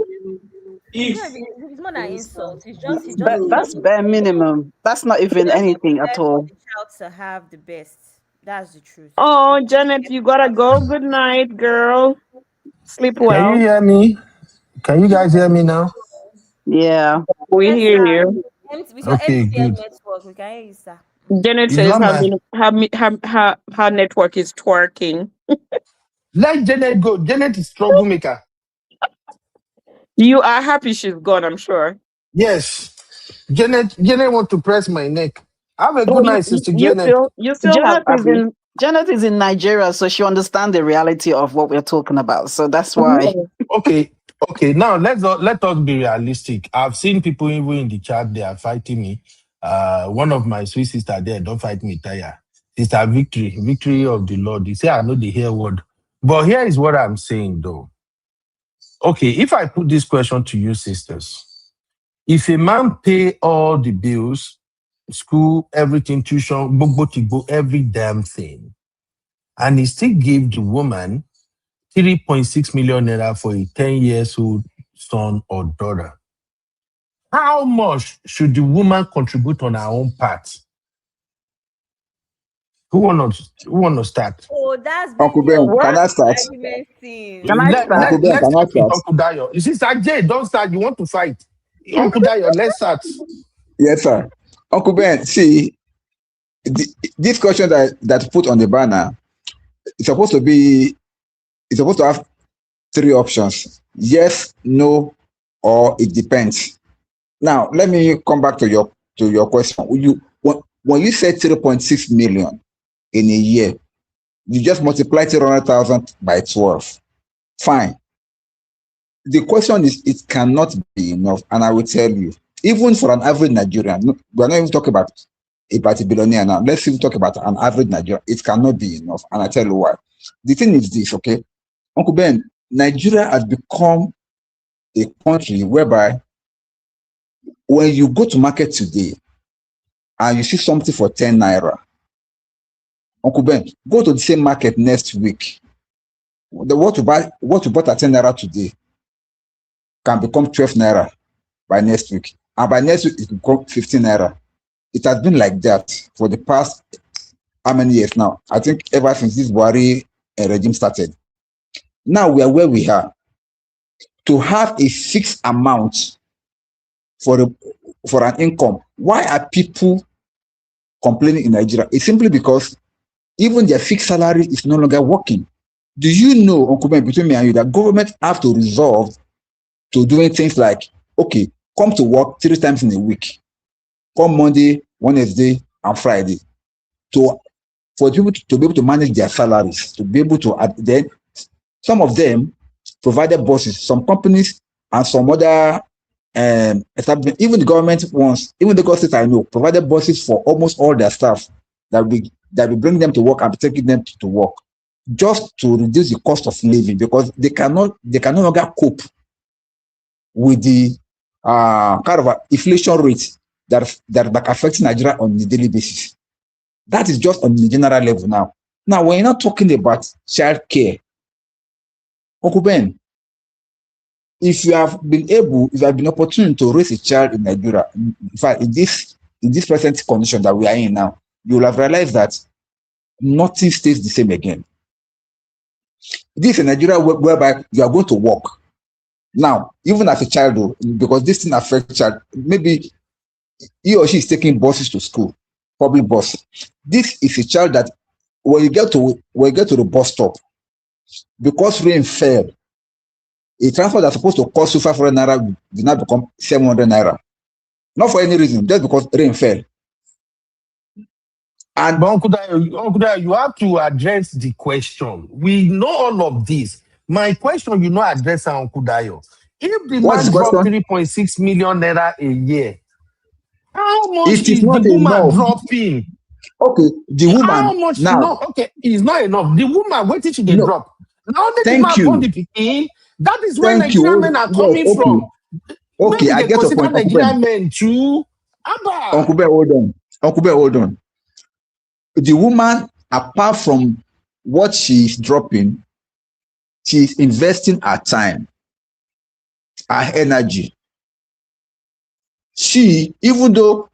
It's not an insult. He's just But that's looking bare minimum. That's not even anything at for all. the child to have the best. That's the truth. Oh, Janet, you gotta go. Good night, girl. Sleep Can you well. hear me? Can you guys hear me now? Yeah. We Yes, hear sir. you. With your Okay, MTN good. network, we can hear you, sir. Janet It's says not my. her network is twerking. Let Janet go. Janet is troublemaker. You are happy she's gone, I'm sure. Yes. Janet want to press my neck. Have a Oh, good night, Sister Janet. you still have Abby. Janet is in Nigeria, so she understands the reality of what we're talking about. So that's why. Oh, Okay. Now let us be realistic. I've seen people even in the chat, they are fighting me. One of my sweet sister there, don't fight me, tire. Sister Victory of the Lord. You say I know the hear word. But here is what I'm saying though. Okay, if I put this question to you, sisters, if a man pay all the bills, school, everything, tuition, gbogbo tigbo, every damn thing, and he still gave the woman 3.6 million naira for a 10 years old son or daughter. How much should the woman contribute on her own part? Who wanna start? Oh, that's Uncle been your Ben, What? can I start? argument scene. Can I Let, start? Uncle let, Ben, let's can I start with start? Uncle Dayo. You see, Sajay, don't start. You want to fight. Uncle Dayo, let's start. Yes, sir. Uncle Ben, see, this question that put on the banner is supposed to be, it's supposed to have three options: yes, no, or it depends. Now, let me come back to your question. When you said 3.6 million in a year, you just multiply 300,000 by 12. Fine. The question is, it cannot be enough, and I will tell you, even for an average Nigerian, we're not even talking about a multi-billionaire now. Let's even talk about an average Nigerian. It cannot be enough, and I tell you why. The thing is this, okay? Uncle Ben, Nigeria has become a country whereby when you go to market today and you see something for 10 naira, Uncle Ben, go to the same market next week. What you bought at 10 naira today can become 12 naira by next week. And by next week, it will become 15 naira. It has been like that for the past, how many years now? I think ever since this Buhari regime started. Now we are where we are. To have a fixed amount for an income, why are people complaining in Nigeria? It's simply because even their fixed salary is no longer working. Do you know, Uncle Ben, between me and you, that government have to resolve to doing things like, okay, come to work 3 times in a week. Come Monday, Wednesday, and Friday. For people to be able to manage their salaries, to be able to, then some of them provided buses, some companies and some other establishments, even the government ones, even the government I know, provided buses for almost all their staff that will bring them to work and taking them to work, just to reduce the cost of living, because they can no longer cope with the kind of inflation rate that affects Nigeria on a daily basis. That is just on the general level now. Now, we're not talking about child care. Uncle Ben, if you have been opportune to raise a child in Nigeria, in fact, in this present condition that we are in now, you will have realized that nothing stays the same again. This is a Nigeria whereby you are going to work. Now, even as a child, because this thing affects child, maybe he or she is taking buses to school, public bus. This is a child that when you get to the bus stop, because rain fell, a transport that's supposed to cost you 500 naira will now become 700 naira. Not for any reason, just because rain fell. But Uncle Dayo, you have to address the question. We know all of this. My question, you know, address Uncle Dayo. If the What's man the dropped question? 3.6 million naira a year, how much It is is the not woman enough. dropping? Okay, the How woman much? now. No, okay, it's not enough. The woman, what did she No, drop? Now only the thank man born you. the pikin. That is where Thank you. Nigerian men are Yes, coming okay. from. Okay, Maybe I they get your consider point, Uncle Ben. Nigerian men too. Abba. Uncle Ben, hold on. Uncle Ben, hold on. The woman, apart from what she's dropping, she's investing her time, her energy. She, even though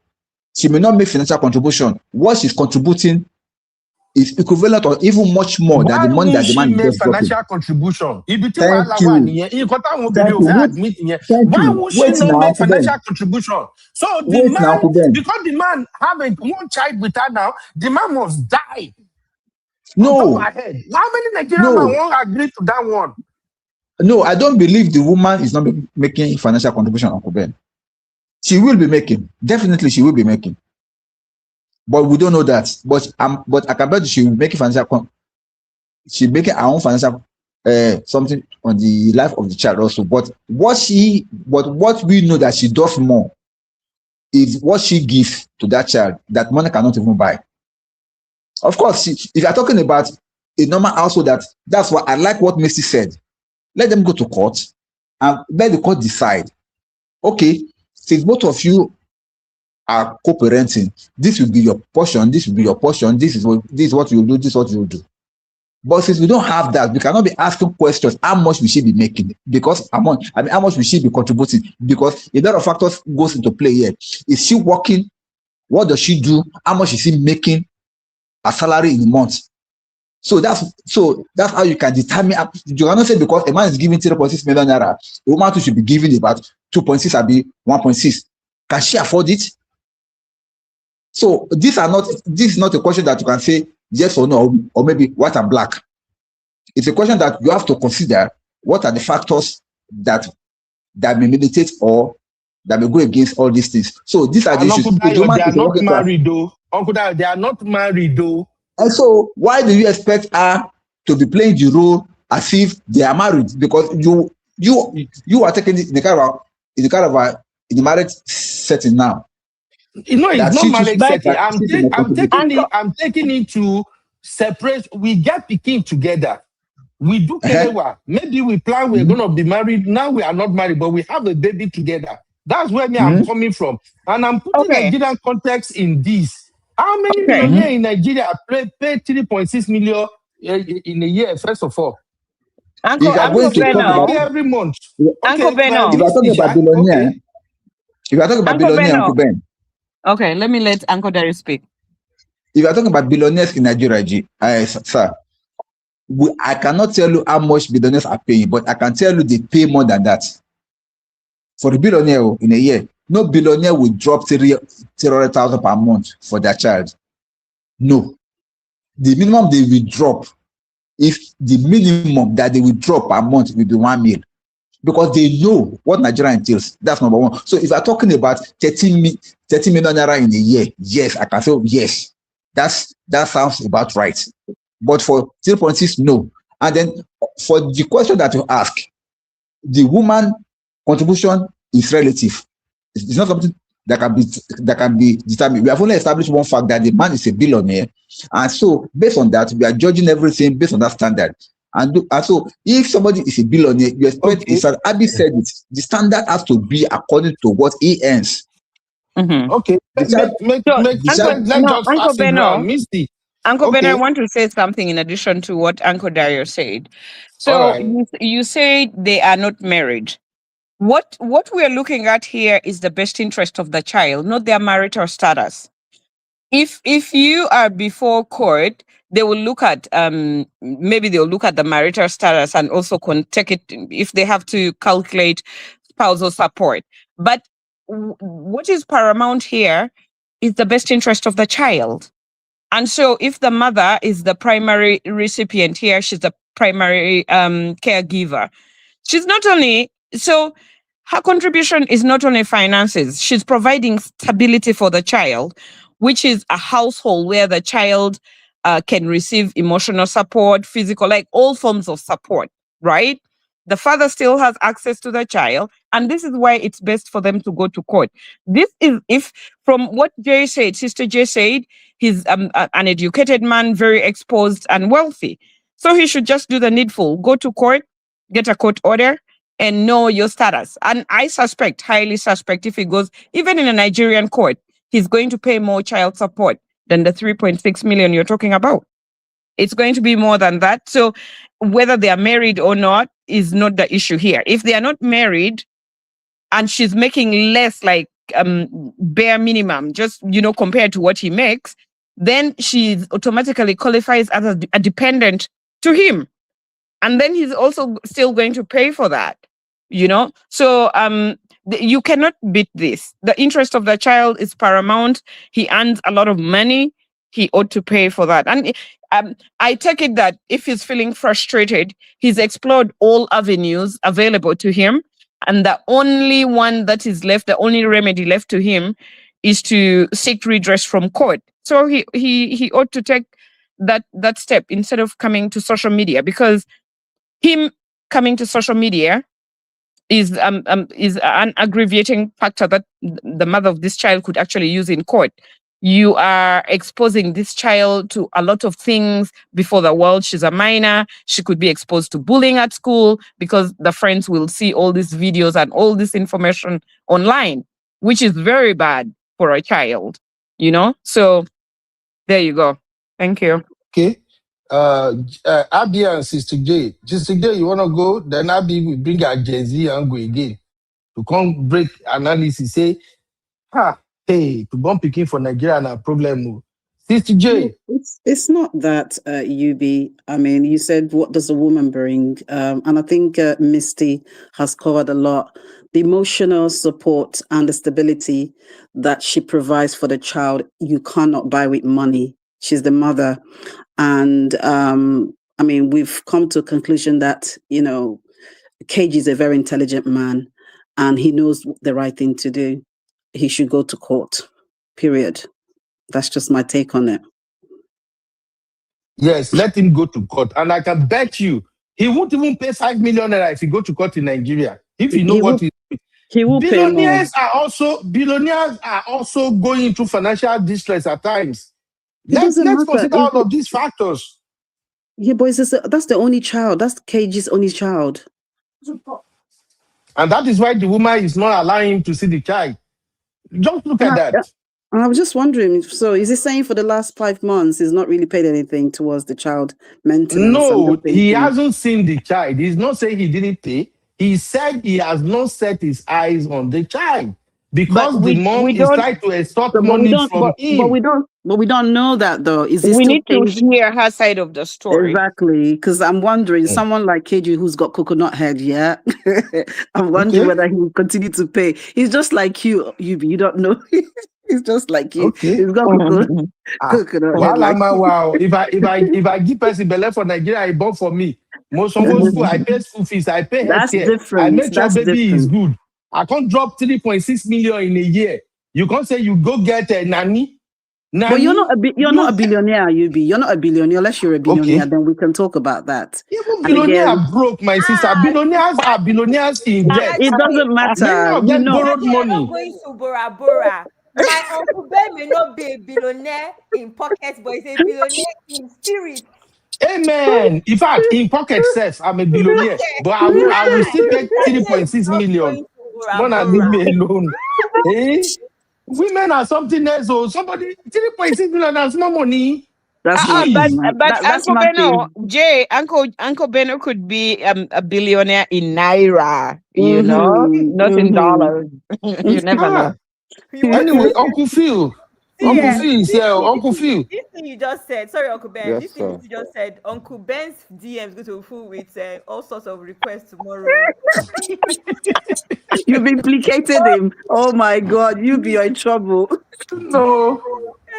she may not make financial contribution, what she's contributing is equivalent or even much more than Why the money won't that the she man is make just dropping. financial contribution? If the Thank you. Thank you. Thank Why you. won't she Wait not now, make Uncle financial Ben. contribution? So the Wait now, man, Uncle Ben. because the man have one child with her now, the man must die on top of No, her head. How many Nigerian men no, won't agree to that one? no. I don't believe the woman is not making financial contribution, Uncle Ben. She will be making. Definitely, she will be making. But we don't know that. But I can bet she will be making she's making her own financial something on the life of the child also. But what we know that she does more is what she gives to that child that money cannot even buy. Of course, if you're talking about a normal household, that's why I like what Missy said. Let them go to court and let the court decide. Okay, since both of you are co-parenting, this will be your portion, this will be your portion, this is what you do, this is what you do. But since we don't have that, we cannot be asking questions. How much will she be making? Because how much will she be contributing? Because a lot of factors goes into play here. Is she working? What does she do? How much is she making a salary in a month? So that's how you can determine. You cannot say because a man is giving 3.6 million naira, a woman too should be giving about 2.6 or be 1.6. Can she afford it? So this is not a question that you can say yes or no, or maybe white and black. It's a question that you have to consider what are the factors that may militate or that may go against all these things. So these are the issues. They are not married though. Uncle Dayo, they are not married though. And so why do you expect her to be playing the role as if they are married? Because you are taking it in the marriage setting now. You know, it's not marriage setting. I'm taking it to separate. We get picking together. We do kelewa. Maybe we plan we're going to be married. Now we are not married, but we have a baby together. That's where I'm coming from. And I'm putting Nigerian context in this. How many millionaires in Nigeria pay 3.6 million in a year, first of all? Uncle Beno. Every month. Uncle Beno. If you're talking about billionaire, Uncle Ben. Okay, let me let Uncle Dayo speak. If you're talking about billionaires in Nigeria, sir, I cannot tell you how much billionaires are paying, but I can tell you they pay more than that. For the billionaire in a year, no billionaire will drop 300,000 per month for their child. No. The minimum they will drop, if the minimum that they will drop per month will be 1 million. Because they know what Nigeria entails. That's number one. So if I'm talking about 30 million naira in a year, yes, I can say yes. That sounds about right. But for 0.6, no. And then for the question that you ask, the woman contribution is relative. It's not something that can be determined. We have only established one fact that the man is a billionaire, and so based on that, we are judging everything based on that standard. And so, if somebody is a billionaire, you expect Abi said it. The standard has to be according to what he earns. Okay. Uncle Beno. Misty. Uncle Ben, I want to say something in addition to what Uncle Dayo said. So you say they are not married. What we are looking at here is the best interest of the child, not their marital status. If you are before court, they will look at maybe they'll look at the marital status and also take it if they have to calculate spousal support. But what is paramount here is the best interest of the child. And so if the mother is the primary recipient here, she's the primary caregiver. She's not only, so her contribution is not only finances, she's providing stability for the child, which is a household where the child can receive emotional support, physical, like all forms of support, right? The father still has access to the child, and this is why it's best for them to go to court. This is if, from what Jay said, Sister Jay said, he's an educated man, very exposed and wealthy. So he should just do the needful, go to court, get a court order, and know your status. And I highly suspect, if he goes, even in a Nigerian court, he's going to pay more child support than the 3.6 million you're talking about. It's going to be more than that. So whether they are married or not is not the issue here. If they are not married and she's making less, like bare minimum, just, compared to what he makes, then she automatically qualifies as a dependent to him. And then he's also still going to pay for that, So you cannot beat this. The interest of the child is paramount. He earns a lot of money. He ought to pay for that. And I take it that if he's feeling frustrated, he's explored all avenues available to him. And the only one that is left, the only remedy left to him is to seek redress from court. So he ought to take that step instead of coming to social media, because him coming to social media is an aggravating factor that the mother of this child could actually use in court. You are exposing this child to a lot of things before the world. She's a minor. She could be exposed to bullying at school because the friends will see all these videos and all this information online, which is very bad for a child, So there you go. Thank you. Okay. Abby and Sister J. Sister J, you wanna go? Then Abby will bring her Jay Z and go again to come break analysis. Say, hey, to born picking for Nigeria na problem. Oh. Sister No, J. it's not that, UB. I mean, you said, what does a woman bring? And I think Misty has covered a lot. The emotional support and the stability that she provides for the child, you cannot buy with money. She's the mother. And I mean, we've come to a conclusion that, Keji is a very intelligent man and he knows the right thing to do. He should go to court, period. That's just my take on it. Yes, let him go to court. And I can bet you he won't even pay 5 million naira if he go to court in Nigeria. If you know what he will pay more. Billionaires are also going into financial distress at times. Let's matter. consider all of these factors. Yeah, but that's the only child. That's KG's only child. And that is why the woman is not allowing him to see the child. Just look at that. I was just wondering, so is he saying for the last 5 months he's not really paid anything towards the child maintenance? No, he hasn't seen the child. He's not saying he didn't pay. He said he has not set his eyes on the child because the mom is trying to extort money from him. But we don't know that though. We need to hear her side of the story. Exactly, because I'm wondering, someone like KG who's got coconut head, yeah. I'm wondering whether he will continue to pay. He's just like you don't know. He's just like you. Okay. He's got coconut head. Wow. If I give person belay for Nigeria, I bought for me. Most of those school, I pay school fees, I pay healthcare. I make sure baby is good. I can't drop 3.6 million in a year. You can't say you go get a nanny. But you're not a billionaire, UB. You're not a billionaire. Unless you're a billionaire, then we can talk about that. Even billionaires are broke, my sister. Billionaires are billionaires in debt. It doesn't matter. Many of them borrowed money. Going to Bora Bora. My Uncle Ben may not be a billionaire in pockets, but he's a billionaire in spirit. Amen. In fact, in pocket says I'm a billionaire, but I will still take 3.6 million. Mona, leave me alone. Women are something else. So somebody 3.6 million is more money. That's but Uncle Beno, Uncle Beno could be a billionaire in naira, not in dollars. You never know. Anyway, Uncle Phil. Uncle Phil. This thing you just said, sorry, Uncle Ben. Yes, this thing you just said, Uncle Ben's DM is going to be full with all sorts of requests tomorrow. You've implicated him. Oh my God, you'll be in trouble. No,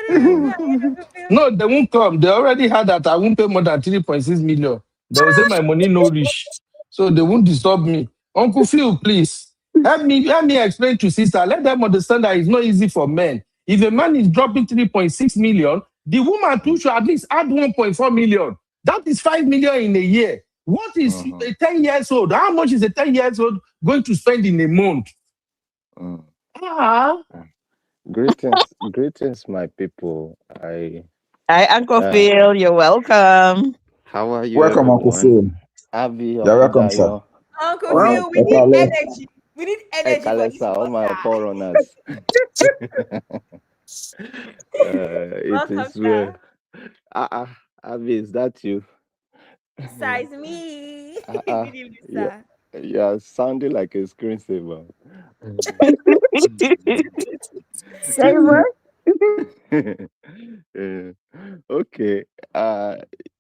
they won't come. They already had that. I won't pay more than 3.6 million. They will say my money no rich, so they won't disturb me. Uncle Phil, please help me explain to sister. Let them understand that it's not easy for men. If a man is dropping 3.6 million, the woman too should at least add 1.4 million. That is 5 million in a year. What is a 10 years old? How much is a 10 years old going to spend in a month? Greetings, my people. Hi, Uncle Phil. You're welcome. How are you? Welcome, Uncle Phil. Abby, you're welcome, sir. Uncle Phil, we need energy. We need energy for this all my foreigners. It is well. Abby, is that you? Size me. Good evening, sir. You're sounding like a screensaver. Say what? Okay.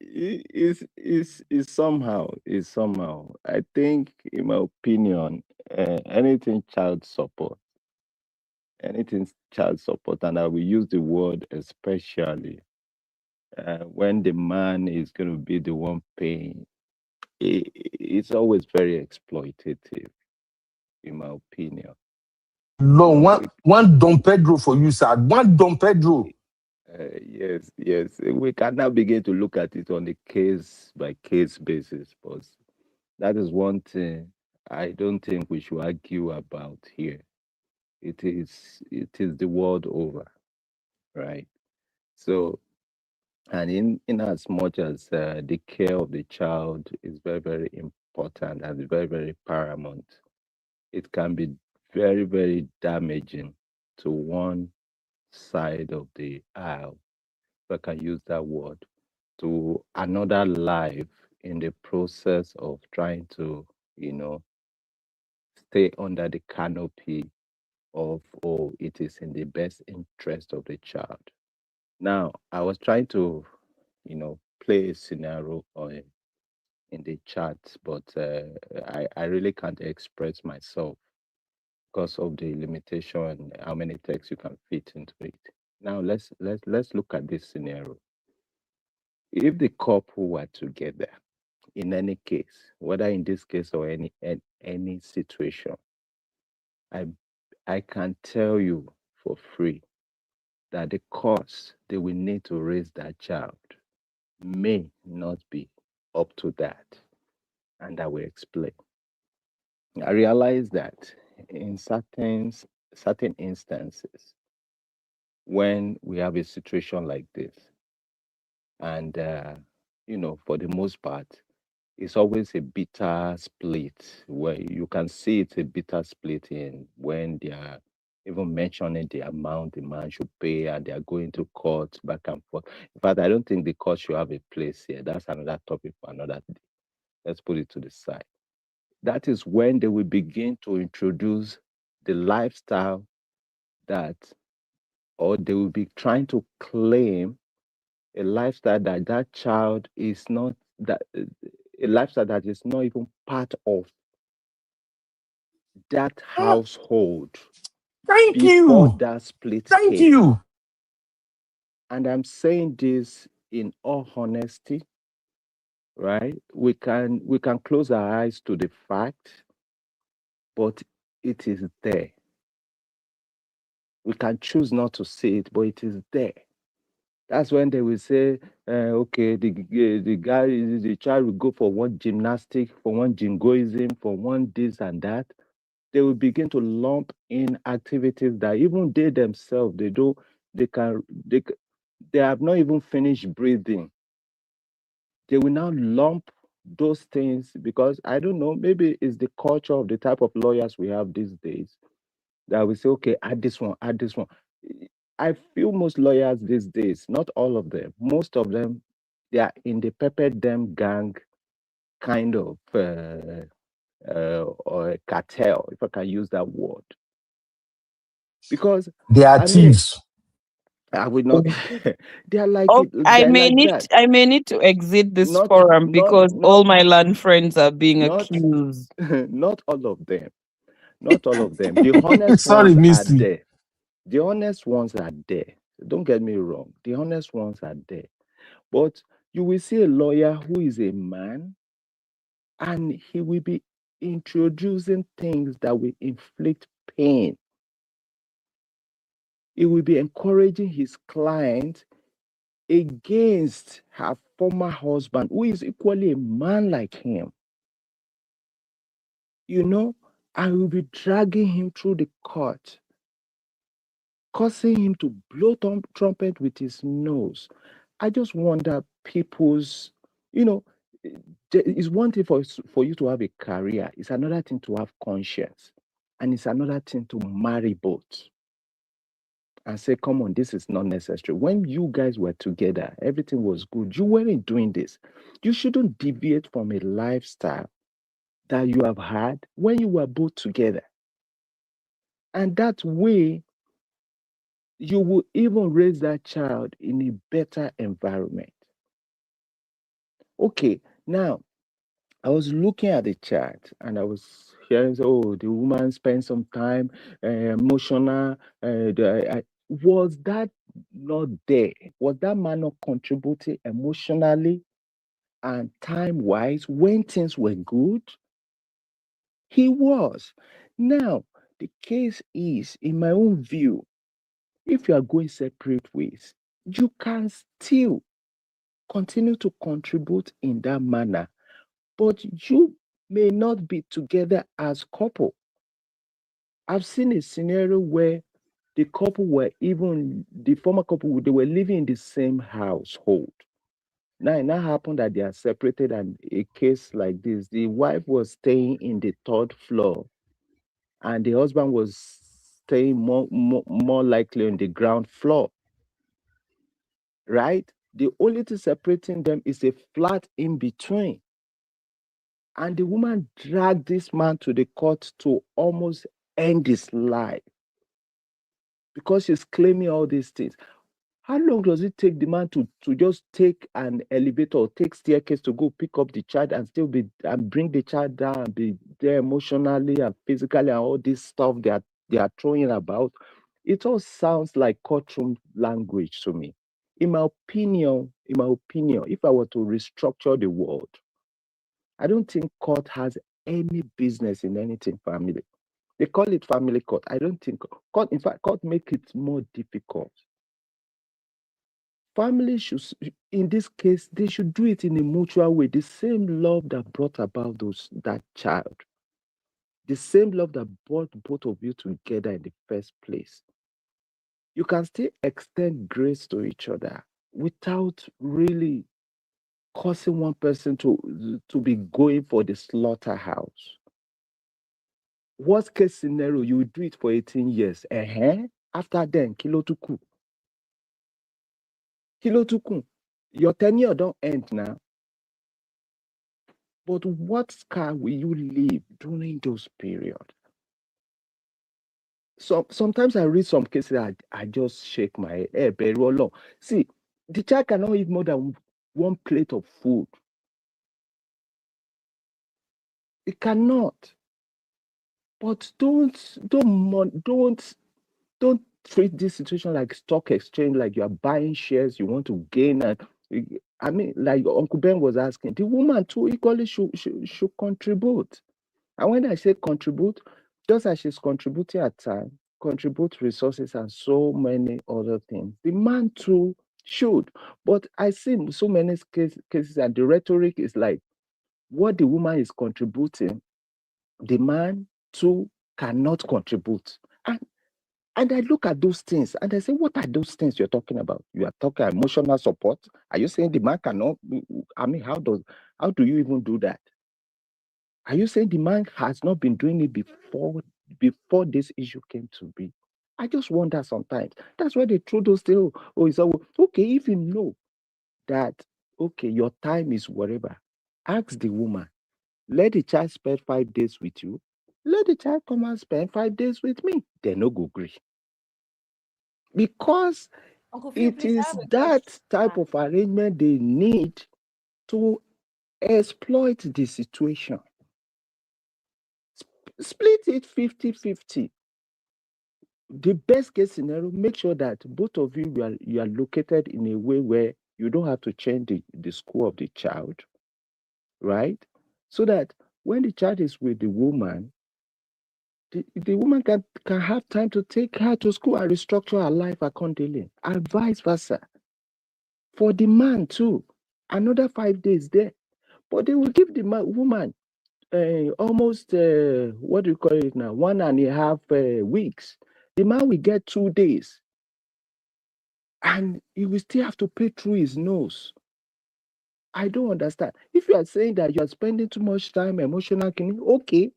Is somehow. I think, in my opinion, anything child support, and I will use the word especially when the man is going to be the one paying. It's always very exploitative, in my opinion. No, one Don Pedro for you, sir. One Don Pedro. Yes. We can now begin to look at it on a case-by-case basis, but that is one thing I don't think we should argue about here. It is the world over, right? So, and in as much as the care of the child is very, very important and very, very paramount, it can be very, very damaging to one side of the aisle, if I can use that word, to another life in the process of trying to, stay under the canopy of, oh, it is in the best interest of the child. Now, I was trying to, play a scenario in the chat, but I really can't express myself because of the limitation, how many texts you can fit into it. Now let's look at this scenario. If the couple were together, in any case, whether in this case or any situation, I I can tell you for free that the cost they will need to raise that child may not be up to that, and I will explain. I realize that in certain instances, when we have a situation like this, and for the most part, it's always a bitter split where you can see it's a bitter split in when they are even mentioning the amount the man should pay and they are going to court back and forth. In fact, I don't think the court should have a place here. That's another topic for another day. Let's put it to the side. That is when they will begin to introduce the lifestyle that, or they will be trying to claim a lifestyle that that child is not, that a lifestyle that is not even part of that household Thank before you. that split Thank came. you. And I'm saying this in all honesty, right? We can close our eyes to the fact, but it is there. We can choose not to see it, but it is there. That's when they will say, okay, the child will go for one gymnastic, for one jingoism, for one this and that. They will begin to lump in activities that even they themselves, they have not even finished breathing. They will now lump those things because I don't know, maybe it's the culture of the type of lawyers we have these days that we say, okay, add this one, add this one. I feel most lawyers these days, not all of them, most of them, they are in the pepper them gang kind of or a cartel, if I can use that word. Because They are I mean, thieves. I would not. They are like Oh, it. They're like that. I may need to exit this Not, forum not, because not, all my land friends are being not, accused. not all of them. Not all of them. The honest Sorry, ones are Misty. there. The honest ones are there. Don't get me wrong. The honest ones are there. But you will see a lawyer who is a man, and he will be introducing things that will inflict pain. He will be encouraging his client against her former husband, who is equally a man like him. I will be dragging him through the court, causing him to blow trumpet with his nose. I just wonder people's, it's one thing for you to have a career. It's another thing to have conscience. And it's another thing to marry both and say, come on, this is not necessary. When you guys were together, everything was good. You weren't doing this. You shouldn't deviate from a lifestyle that you have had when you were both together. And that way, you will even raise that child in a better environment. Okay, now I was looking at the chat and I was hearing, oh, the woman spent some time emotional. Was that not there? Was that man not contributing emotionally and time wise when things were good? He was. Now, the case is, in my own view, if you are going separate ways, you can still continue to contribute in that manner, but you may not be together as couple. I've seen a scenario where the couple were even, the former couple, they were living in the same household. Now it now happened that they are separated, and a case like this, the wife was staying in the third floor and the husband was staying more likely on the ground floor, right? The only thing separating them is a flat in between. And the woman dragged this man to the court to almost end his life because she's claiming all these things. How long does it take the man to just take an elevator or take staircase to go pick up the child and still be and bring the child down and be there emotionally and physically and all this stuff they are throwing about? It all sounds like courtroom language to me. In my opinion, if I were to restructure the world, I don't think court has any business in anything family. They call it family court. I don't think court, in fact, court make it more difficult. Family should, in this case, they should do it in a mutual way. The same love that brought about that child, the same love that brought both of you together in the first place. You can still extend grace to each other without really causing one person to be going for the slaughterhouse. Worst case scenario, you will do it for 18 years. After then, kilo tuku. Your tenure don't end now. But what scar will you leave during those periods? So sometimes I read some cases, I just shake my head. See, the child cannot eat more than one plate of food. It cannot. But don't treat this situation like stock exchange, like you are buying shares, you want to gain. And I mean, like Uncle Ben was asking, the woman too equally should contribute. And when I say contribute, just as she's contributing her time, contribute resources and so many other things, the man too should. But I see so many cases, and the rhetoric is like what the woman is contributing, the man too cannot contribute. And I look at those things and I say, what are those things you're talking about? You are talking emotional support. Are you saying the man cannot? I mean, how do you even do that? Are you saying the man has not been doing it before this issue came to be? I just wonder sometimes. That's why they throw those things. Oh, it's all okay. If you know that, okay, your time is whatever, ask the woman, let the child spend 5 days with you. Let the child come and spend 5 days with me. They no go agree. Because Uncle Phil, it please, I is have a that question. type of arrangement they need to exploit the situation. Split it 50-50. The best case scenario, make sure that both of you are located in a way where you don't have to change the school of the child, right? So that when the child is with the woman, the woman can have time to take her to school and restructure her life accordingly, and vice versa. For the man too, another 5 days there. But they will give the woman almost, what do you call it now, 1.5 weeks. The man will get 2 days. And he will still have to pay through his nose. I don't understand. If you are saying that you are spending too much time, emotional, okay,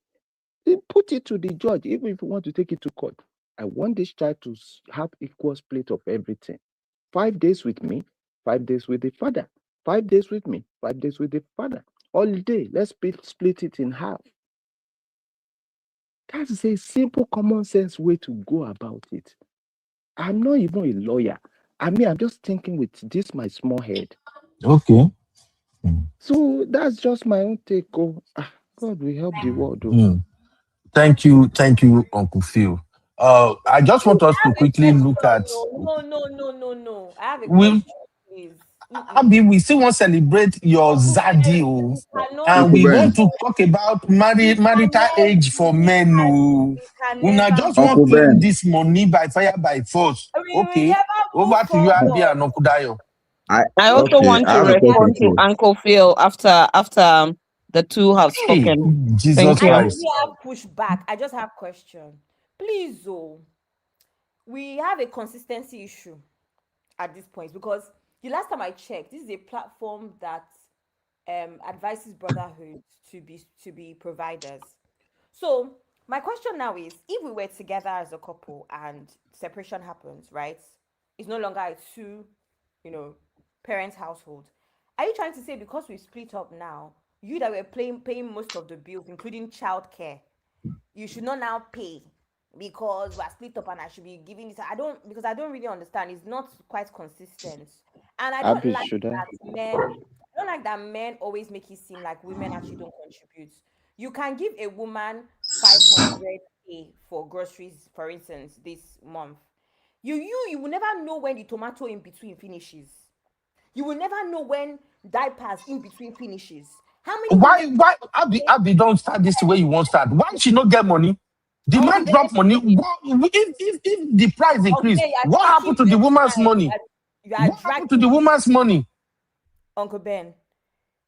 then put it to the judge, even if you want to take it to court. I want this child to have equal split of everything. 5 days with me, 5 days with the father. 5 days with me, 5 days with the father. Holiday, let's split it in half. That is a simple, common sense way to go about it. I'm not even a lawyer. I mean, I'm just thinking with this my small head. Okay. So that's just my own take. God will help the world. Thank you, Uncle Phil. I just want us to quickly look at. No. I have a We, question, please. Abi, we still want to celebrate your Zadi, You cannot and Uncle we do Ben, want that. to talk about You marital can age for men. Oh. we can Una never just move want Uncle to forward. claim Ben, this money by fire by force. We will Okay, never move over to you, Abi forward. and Uncle Dayo. I also okay, want I to have a question respond to too. Uncle Phil after the two have Hey, spoken. Jesus Thank I you. don't Christ. really have pushback. I just have question. Please, we have a consistency issue at this point because the last time I checked, this is a platform that advises brotherhood to be providers. So my question now is, if we were together as a couple and separation happens, right? It's no longer a two, you know, parents' household. Are you trying to say because we split up now, you that were paying most of the bills, including childcare, you should not now pay because we're split up and I should be giving this? I don't, because I don't really understand. It's not quite consistent. And I don't Abby, like should I? that men, I don't like that men always make it seem like women actually don't contribute. You can give a woman 500K for groceries, for instance, this month. You will never know when the tomato in between finishes. You will never know when diapers in between finishes. How many women Why say, Abby don't start this the way you want start? Why she not get money? The Uncle man Ben, drop money. If the price Uncle increase, Ben, you are what happened taking to my the woman's time. money? You are What happened to the dragging this, woman's money? Uncle Ben.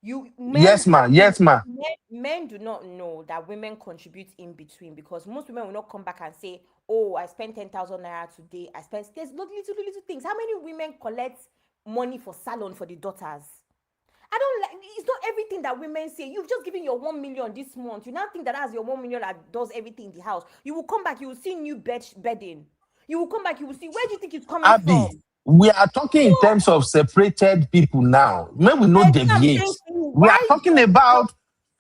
You Yes, men ma. Yes, ma. men do not know that women contribute in between, because most women will not come back and say, "Oh, I spent 10,000 naira today. I spent." There's little things. How many women collect money for salon for the daughters? I don't like. It's not everything that women say. You've just given your 1 million this month. You now think that that's your 1 million that does everything in the house. You will come back. You will see new bedding. You will come back. You will see, where do you think it's coming Abby, from? we are talking in terms of separated people now. May we not That's what I'm deviate. saying to you. We are Why talking does about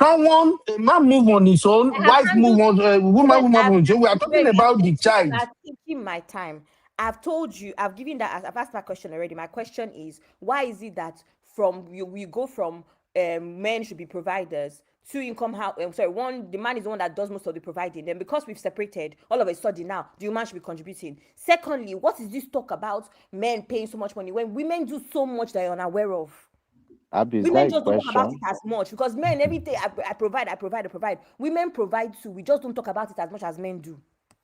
someone, a man move on his own, I have wife move handled on, woman when move I've on his own. We are talking when about the child. taking my time. I've told you, I've given that, I've asked that question already. My question is, why is it that from we go from men should be providers, two income house, sorry, one, the man is the one that does most of the providing. Then because we've separated, all of a sudden now the woman should be contributing. Secondly, what is this talk about men paying so much money when women do so much that you're unaware of? Abby, is that Women a just don't talk about it question? as much, because men, everything I provide. Women provide too. We just don't talk about it as much as men do.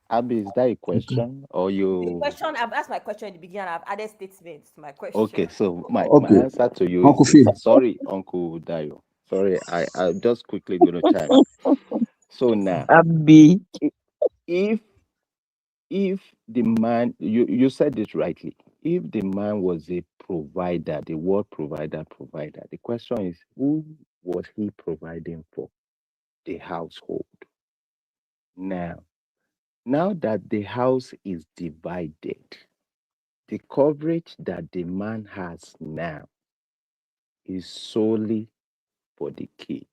Abby, is that a question or The you? question, I've asked my question in the beginning, I've added statements to my Okay, question. so my Okay, answer to you is Uncle this. Phil. Sorry, Uncle Dayo. Sorry, I'm just quickly going to chime in. So now, Abby. if if the man, you said it rightly, if the man was a provider, the word provider, the question is, who was he providing for? The household. Now that the house is divided, the coverage that the man has now is solely for the kid,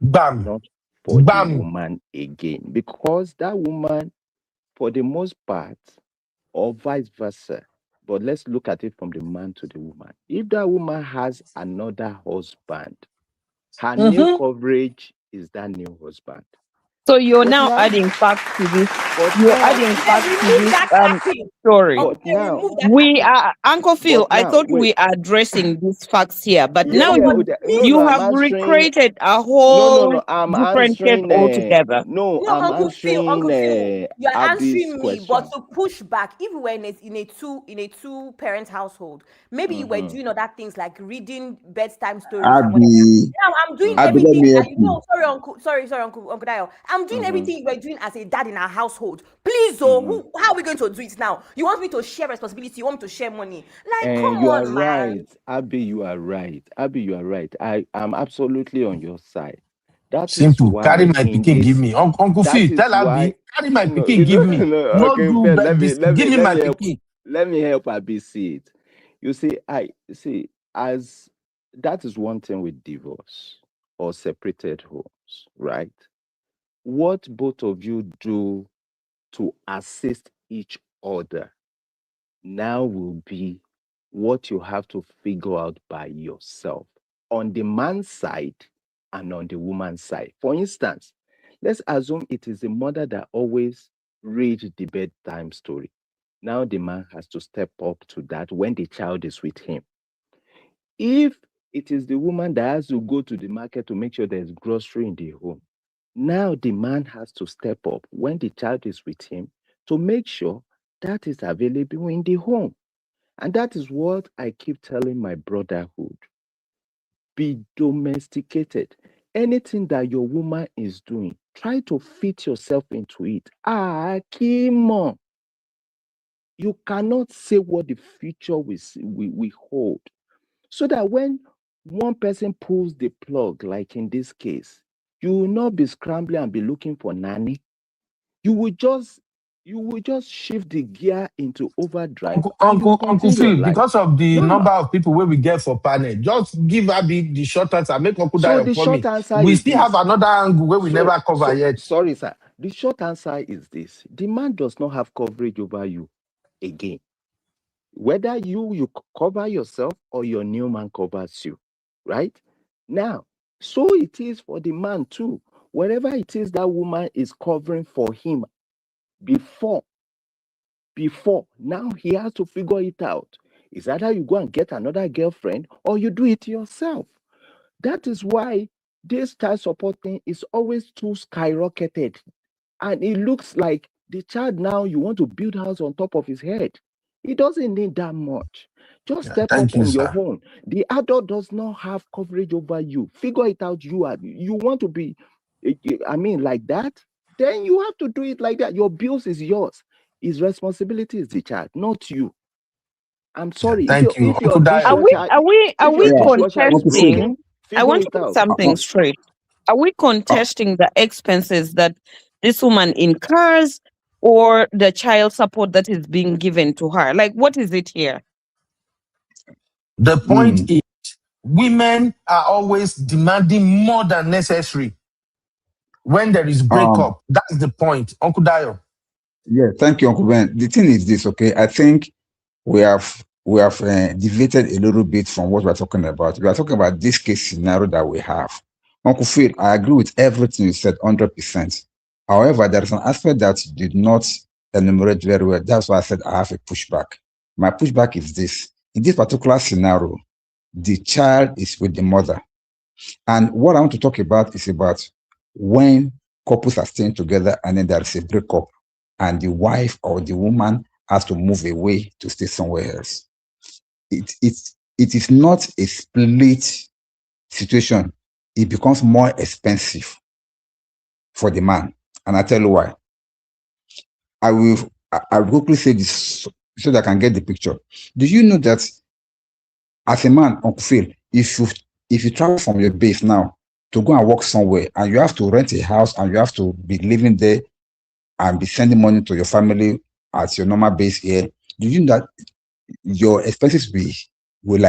Bam. not for the Bam. woman again, because that woman, for the most part, or vice versa. But let's look at it from the man to the woman. If that woman has another husband, her new Mm-hmm. coverage is that new husband. So you're But now now, adding facts to this. but You're now, adding Then facts to remove this that capping. story. Uncle but Ben, now, remove that We capping. are Uncle Phil. but I now, thought wait. we are addressing these facts here, but Yeah, now yeah. No, No, me, no, you I'm have answering. recreated a No, no, whole no. I'm different case answering. altogether. No, no, I'm Uncle answering Phil, you are Abby's answering me, but question. to push back, if we were in a two parent household, maybe you were Mm-hmm. doing other things like reading bedtime stories and whatever. Abby, Now I'm doing Abby, Mm-hmm. let everything me that help you you. know. Sorry, Uncle Dayo. I'm doing Mm-hmm. everything you were doing as a dad in our household. Please, Mm-hmm. how are we going to do it now? You want me to share responsibility? You want me to share money? Like, come And you are on, man. right, Abby. You are right, Abby. You are right. I am absolutely on your side. That is Simple. Carry why my in picking, give this. me. Uncle That Phil, is tell why. Abby, carry my No, picking, you give know, me. no. No Okay, do Ben. Let me, this. let Give me, me let my me help. picking. Let me help Abby see it. You see, I see as that is one thing with divorce or separated homes, right? What both of you do to assist each other now will be what you have to figure out by yourself on the man's side and on the woman's side. For instance, let's assume it is the mother that always reads the bedtime story. Now the man has to step up to that when the child is with him. If it is the woman that has to go to the market to make sure there's grocery in the home, now the man has to step up when the child is with him to make sure that is available in the home. And that is what I keep telling my brotherhood. Be domesticated. Anything that your woman is doing, try to fit yourself into it. Kimo. You cannot say what the future will hold. So that when one person pulls the plug, like in this case, you will not be scrambling and be looking for nanny. You will just you will just shift the gear into overdrive Uncle, and you Uncle, Uncle continue your Phil, life. because of the number Normal. of people where we get for panel, just give her the short answer. Make Uncle So Dayo the for short me. answer We is still have this. another angle where we never cover yet. Sorry, sir. The short answer is this. The man does not have coverage over you again. Whether you cover yourself or your new man covers you, right? Now, so it is for the man too. Whatever it is that woman is covering for him before, now he has to figure it out. Is either you go and get another girlfriend or you do it yourself. That is why this child support thing is always too skyrocketed. And it looks like the child now, you want to build house on top of his head. He doesn't need that much. Just step Thank up you, on your sir. own. The adult does not have coverage over you. Figure it out. You want to be, like that, then you have to do it like that. Your bills is yours. His responsibility is the child, not you. I'm sorry. Thank you, If your Uncle Dayo. dishwasher, Are if your we dishwasher is broken, contesting? I figure want to it put out. something straight. Are we contesting the expenses that this woman incurs or the child support that is being given to her? Like, what is it here? The point is, women are always demanding more than necessary when there is breakup. That's the point, Uncle Dayo. Yeah, thank you, Uncle Ben. The thing is this, okay? I think we have deviated a little bit from what we're talking about. We are talking about this case scenario that we have. Uncle Phil, I agree with everything you said, 100%. However, there is an aspect that you did not enumerate very well. That's why I said I have a pushback. My pushback is this. In this particular scenario, the child is with the mother. And what I want to talk about is about when couples are staying together and then there is a breakup and the wife or the woman has to move away to stay somewhere else. It is not a split situation. It becomes more expensive for the man. And I tell you why. I will quickly say this so that I can get the picture. Do you know that as a man, Uncle Phil, if you travel from your base now to go and work somewhere and you have to rent a house and you have to be living there and be sending money to your family at your normal base here, do you know that your expenses will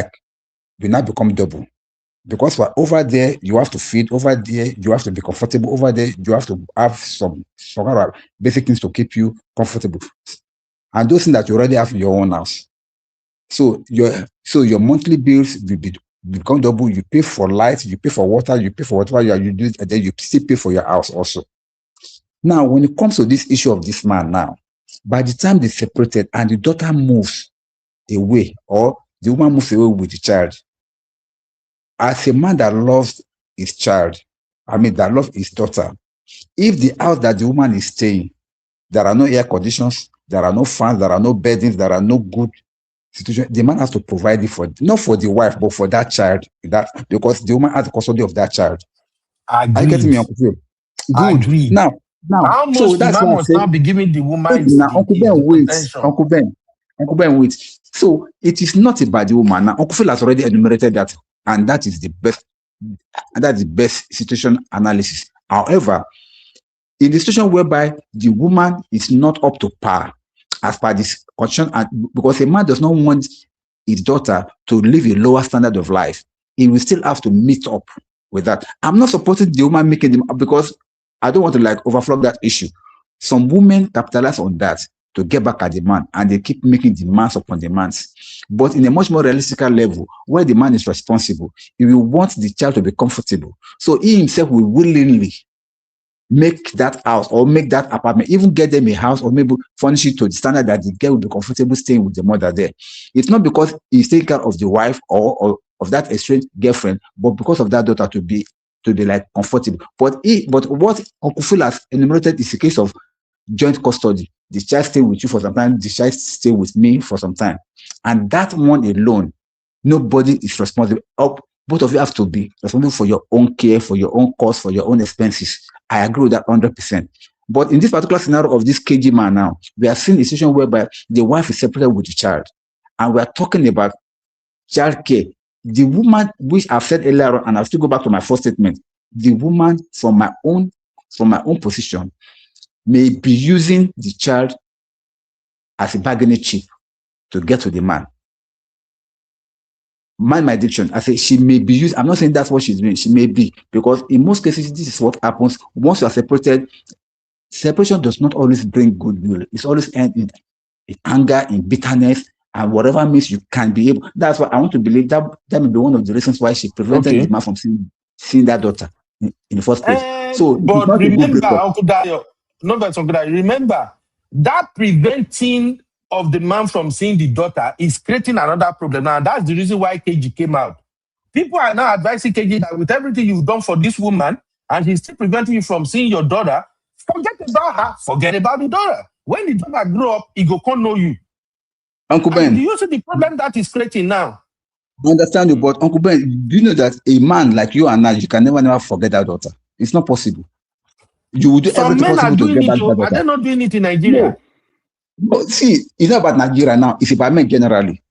now become double? Because over there, you have to feed, over there, you have to be comfortable, over there, you have to have some kind of basic things to keep you comfortable. And those things that you already have in your own house. So your monthly bills will become double. You pay for light, you pay for water, you pay for whatever you do, and then you still pay for your house also. Now, when it comes to this issue of this man now, by the time they separated and the daughter moves away or the woman moves away with the child, as a man that loves his child, that loves his daughter, if the house that the woman is staying, there are no air conditions, there are no fans, there are no beddings, there are no good situation, the man has to provide it not for the wife, but for that child, because the woman has the custody of that child. Agreed. Are you getting me, Uncle Phil? Good. Agreed. Now, how much so the that's man why I must say, now be giving the woman now, Uncle Ben, wait. attention. Uncle Ben, wait. So it is not about the woman. Now, Uncle Phil has already enumerated that, and that is the best. And that's the best situation analysis. However, in the situation whereby the woman is not up to par as per this condition, and because a man does not want his daughter to live a lower standard of life, he will still have to meet up with that. I'm not supporting the woman making them, because I don't want to overflow that issue. Some women capitalize on that to get back at the man, and they keep making demands upon demands. But in a much more realistic level, where the man is responsible, he will want the child to be comfortable. So he himself will willingly make that house or make that apartment, even get them a house or maybe furnish it to the standard that the girl will be comfortable staying with the mother there. It's not because he's taking care of the wife or of that estranged girlfriend, but because of that daughter to be comfortable. But what Uncle Phil has enumerated is a case of joint custody. The child stay with you for some time, the child stay with me for some time. And that one alone, nobody is responsible. Both of you have to be responsible for your own care, for your own cost, for your own expenses. I agree with that 100%. But in this particular scenario of this KG man now, we are seeing a situation whereby the wife is separated with the child. And we are talking about child care. The woman, which I've said earlier on, and I'll still go back to my first statement, the woman from my own position may be using the child as a bargaining chip to get to the man. Mind my diction. I say she may be used. I'm not saying that's what she's doing. She may be, because in most cases, this is what happens once you are separated. Separation does not always bring goodwill. It's always end in anger, in bitterness, and whatever means you can be able. That's why I want to believe that may be one of the reasons why she prevented the man from seeing that daughter in the first place. So But remember, Uncle Dayo, remember that preventing of the man from seeing the daughter is creating another problem. Now, that's the reason why Keji came out. People are now advising Keji that with everything you've done for this woman, and he's still preventing you from seeing your daughter, forget about her, forget about the daughter. When the daughter grow up, he go come know you. Uncle Ben, do you see the problem that is creating now? I understand you, but Uncle Ben, do you know that a man like you and I, you can never forget that daughter? It's not possible. You will do everything possible to get that daughter. Are they not doing it in Nigeria? No, see, it's not about Nigeria now. It's about men generally.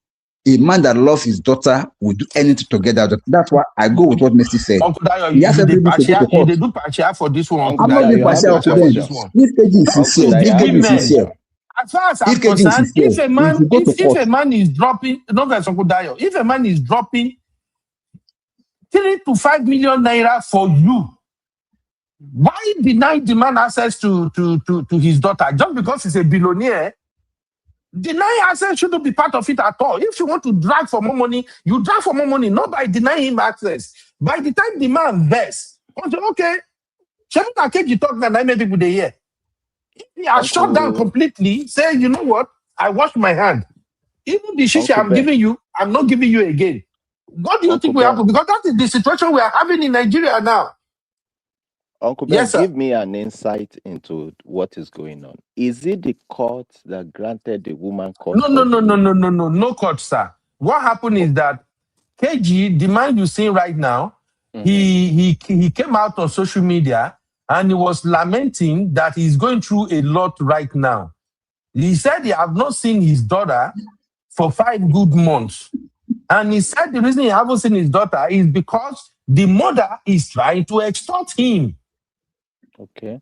A man that loves his daughter will do anything to get that daughter. That's why I go with what Messi said. Uncle Dayo, you do partial for this one. I'm not doing partial for this one. If Keji is sincere, if Keji is sincere. As far as I'm concerned, if a man is dropping, if a man is dropping 3 to 5 million naira for you, why deny the man access to his daughter? Just because he's a billionaire, deny access shouldn't be part of it at all. If you want to drag for more money, you drag for more money, not by denying him access. By the time the man vests, okay, Shemina Keji talk that I made people they hear. He has shut down completely, say, you know what? I wash my hand. Even the shisha I'm giving you, I'm not giving you again. What do you think will happen? Because that is the situation we are having in Nigeria now. Uncle Ben, give me an insight into what is going on. Is it the court that granted the woman court? No court, sir. What happened is that KG, the man you see right now, he came out on social media and he was lamenting that he's going through a lot right now. He said he have not seen his daughter for 5 good months. And he said the reason he haven't seen his daughter is because the mother is trying to extort him. Okay.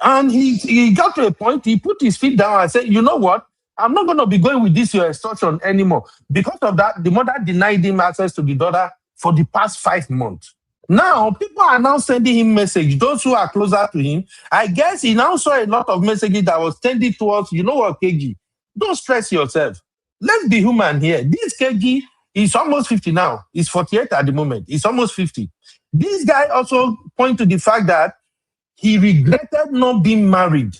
And he got to a point, he put his feet down and said, you know what? I'm not going to be going with this your extortion anymore. Because of that, the mother denied him access to the daughter for the past 5 months. Now, people are now sending him messages, those who are closer to him. I guess he now saw a lot of messages that was tending towards, you know what, KG? Don't stress yourself. Let's be human here. This KG is almost 50 now. He's 48 at the moment. He's almost 50. This guy also point to the fact that he regretted not being married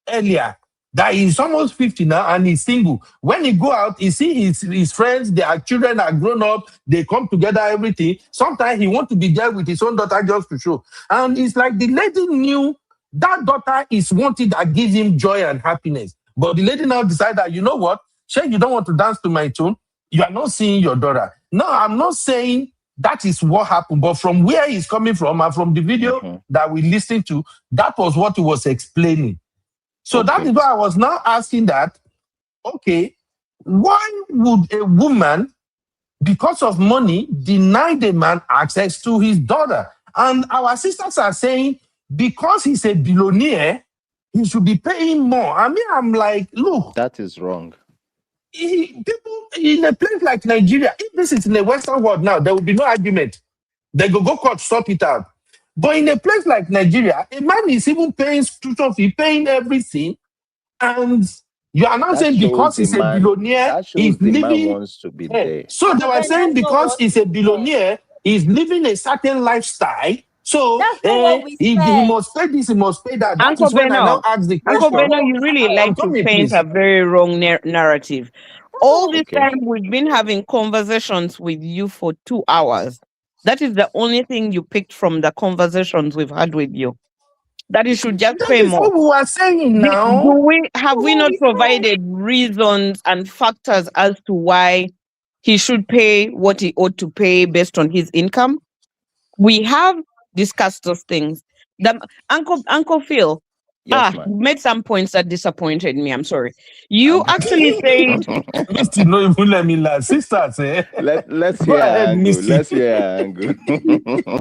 earlier. That he's almost 50 now and he's single. When he go out, he see his friends, their children are grown up, they come together, everything. Sometimes he want to be there with his own daughter just to show. And it's like the lady knew that daughter is wanted that gives him joy and happiness. But the lady now decided that, you know what? Shay, you don't want to dance to my tune. You are not seeing your daughter. No, I'm not saying that is what happened, but from where he's coming from and from the video that we listened to, that was what he was explaining. So that is why I was now asking that, okay, why would a woman, because of money, deny the man access to his daughter? And our sisters are saying, because he's a billionaire, he should be paying more. I mean, I'm like, look. That is wrong. People in a place like Nigeria, if this is in the Western world now, there will be no argument. They go court, sort it out. But in a place like Nigeria, a man is even paying tuition fee, paying everything, and you are not saying because he's a billionaire, he's living. Wants to be there. So they were saying because he's a billionaire, he's living a certain lifestyle. So he must pay this, he must pay that. That Uncle is when I now ask the question. Uncle Beno, you really like to paint a very wrong narrative. All this time we've been having conversations with you for 2 hours. That is the only thing you picked from the conversations we've had with you. That you should just pay more. What we are saying now. Have we not provided reasons and factors as to why he should pay what he ought to pay based on his income? We have discussed those things. Uncle Phil, made some points that disappointed me. I'm sorry. You actually said, Misty, no, even let me laugh. Sisters, eh? Let's hear Angle. Let's hear Angle.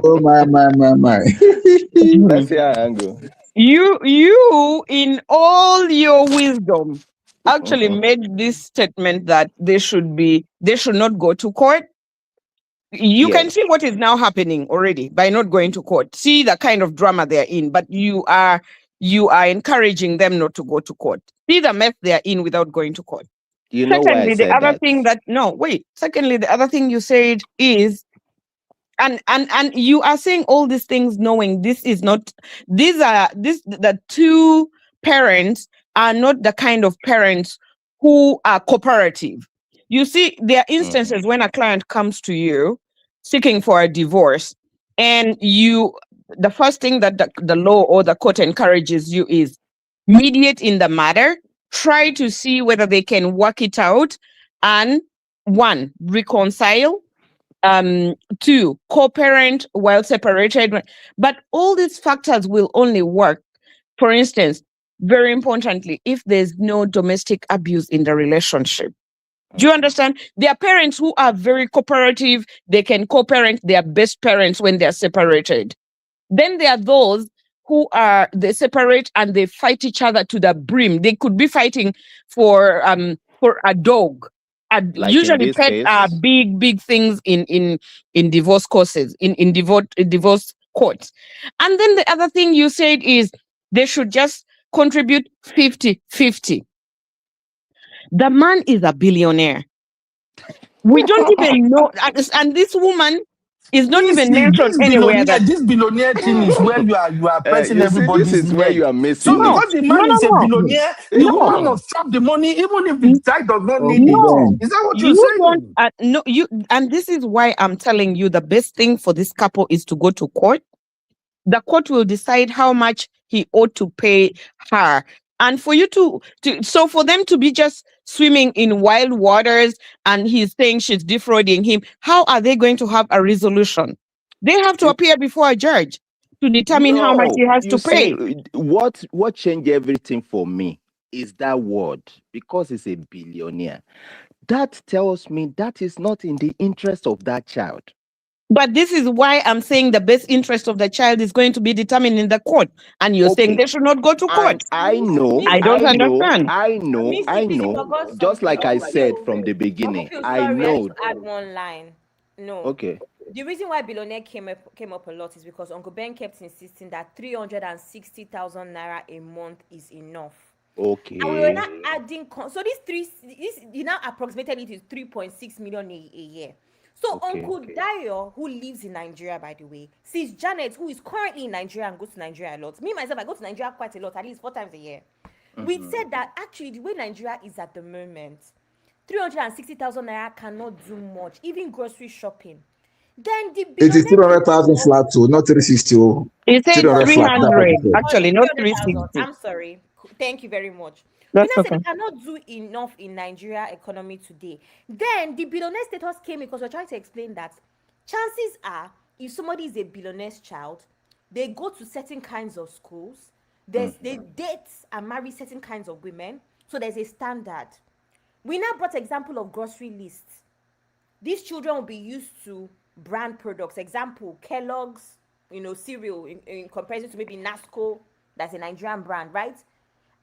Oh my. Let's hear Angle. You, in all your wisdom, actually made this statement that they should not go to court. You can see what is now happening already by not going to court. See the kind of drama they're in, but you are encouraging them not to go to court. See the mess they're in without going to court. You know why I Secondly, the said other that? thing that no, wait. Secondly, the other thing you said is, and you are saying all these things knowing the two parents are not the kind of parents who are cooperative. You see, there are instances when a client comes to you seeking for a divorce, and the first thing that the law or the court encourages you is mediate in the matter, try to see whether they can work it out, and one, reconcile, two, co-parent while separated. But all these factors will only work, for instance, very importantly, if there's no domestic abuse in the relationship. Do you understand? There are parents who are very cooperative. They can co-parent their best parents when they're separated. Then there are those who they separate and they fight each other to the brim. They could be fighting for a dog. Like Usually pets are big things in divorce courses, in divorce courts. And then the other thing you said is they should just contribute 50-50. The man is a billionaire. We don't even know, and this woman is not even mentioned anywhere. This billionaire thing is where you are pressing everybody's this is where you are missing So because the man is a billionaire, the woman must chop the money, even if the guy does not need it. Is that what you're saying? No, and this is why I'm telling you the best thing for this couple is to go to court. The court will decide how much he ought to pay her. And for you so for them to be just swimming in wild waters and he's saying she's defrauding him, how are they going to have a resolution? They have to appear before a judge to determine how much he has to pay. What changed everything for me is that word, because he's a billionaire. That tells me that is not in the interest of that child. But this is why I'm saying the best interest of the child is going to be determined in the court. And you're saying they should not go to court. I know. I don't understand. I know. Just like I said from the beginning, I know. To add one line. No. Okay. The reason why billionaire came up a lot is because Uncle Ben kept insisting that 360,000 naira a month is enough. Okay. And we were not adding. So this you now approximated it is 3.6 million a year. So Uncle Dayo, who lives in Nigeria, by the way, sees Janet, who is currently in Nigeria and goes to Nigeria a lot. Me, myself, I go to Nigeria quite a lot, at least 4 times a year. We said that actually the way Nigeria is at the moment, 360,000 naira cannot do much, even grocery shopping. Then the it is 300,000 flat too, not 360. It said 300, actually, not 360. I'm sorry. Thank you very much. That's Said okay. they cannot do enough in Nigeria economy today. Then the billionaire status came because we're trying to explain that chances are, if somebody is a billionaire's child, they go to certain kinds of schools. They date and marry certain kinds of women. So there's a standard. We now brought example of grocery lists. These children will be used to brand products. Example, Kellogg's, cereal in comparison to maybe Nasco, that's a Nigerian brand, right?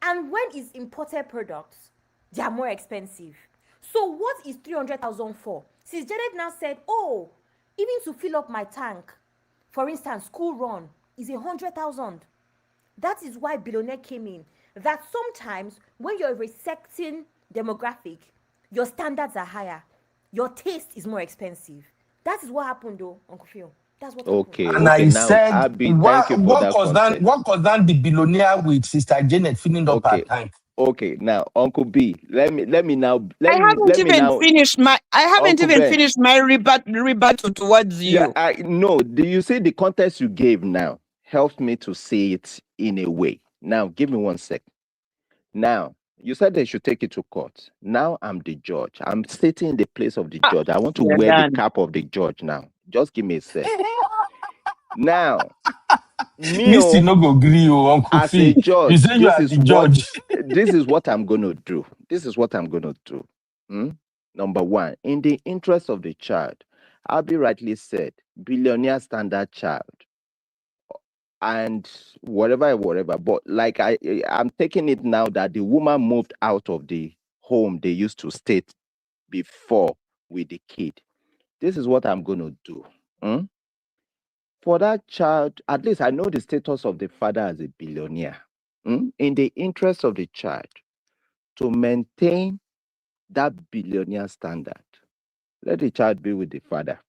And when it's imported products, they are more expensive. So what is 300,000 for? Since Janet now said, even to fill up my tank, for instance, school run is 100,000. That is why billionaire came in. That sometimes when you're a certain demographic, your standards are higher. Your taste is more expensive. That is what happened though, Uncle Phil. That's what happened. And I now, said, Abby, what what concerned the billionaire with Sister Janet filling up her tank? Okay, now Uncle B, let me I haven't even finished my rebuttal towards you. Yeah, no. Do you see the context you gave now helps me to see it in a way. Now, give me 1 sec. Now, you said they should take it to court. Now I'm the judge. I'm sitting in the place of the judge. I want to wear the cap of the judge now. Just give me a sec. Now, Missy no go agree, Uncle as a judge, you say you are the judge. This is what I'm going to do. This is what I'm going to do. Number one, in the interest of the child, Abby rightly said, billionaire standard child. and whatever. But like I'm taking it now that the woman moved out of the home they used to stay before with the kid. This is what I'm going to do. For that child, at least I know the status of the father as a billionaire. In the interest of the child, to maintain that billionaire standard, let the child be with the father.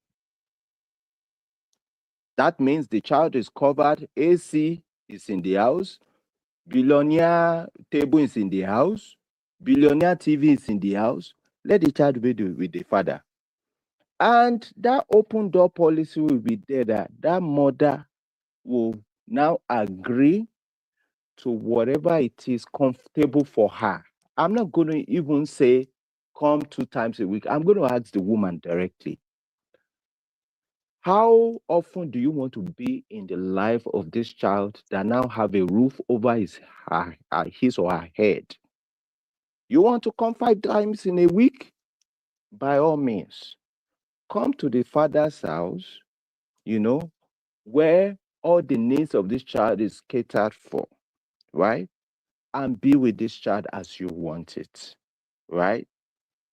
That means the child is covered, AC is in the house, billionaire table is in the house, billionaire TV is in the house. Let the child be with the father. And that open door policy will be there that mother will now agree to whatever it is comfortable for her. I'm not going to even say come 2 times a week. I'm going to ask the woman directly, how often do you want to be in the life of this child that now have a roof over his or her head? You want to come 5 times in a week? By all means, come to the father's house, where all the needs of this child is catered for, right? And be with this child as you want it, right?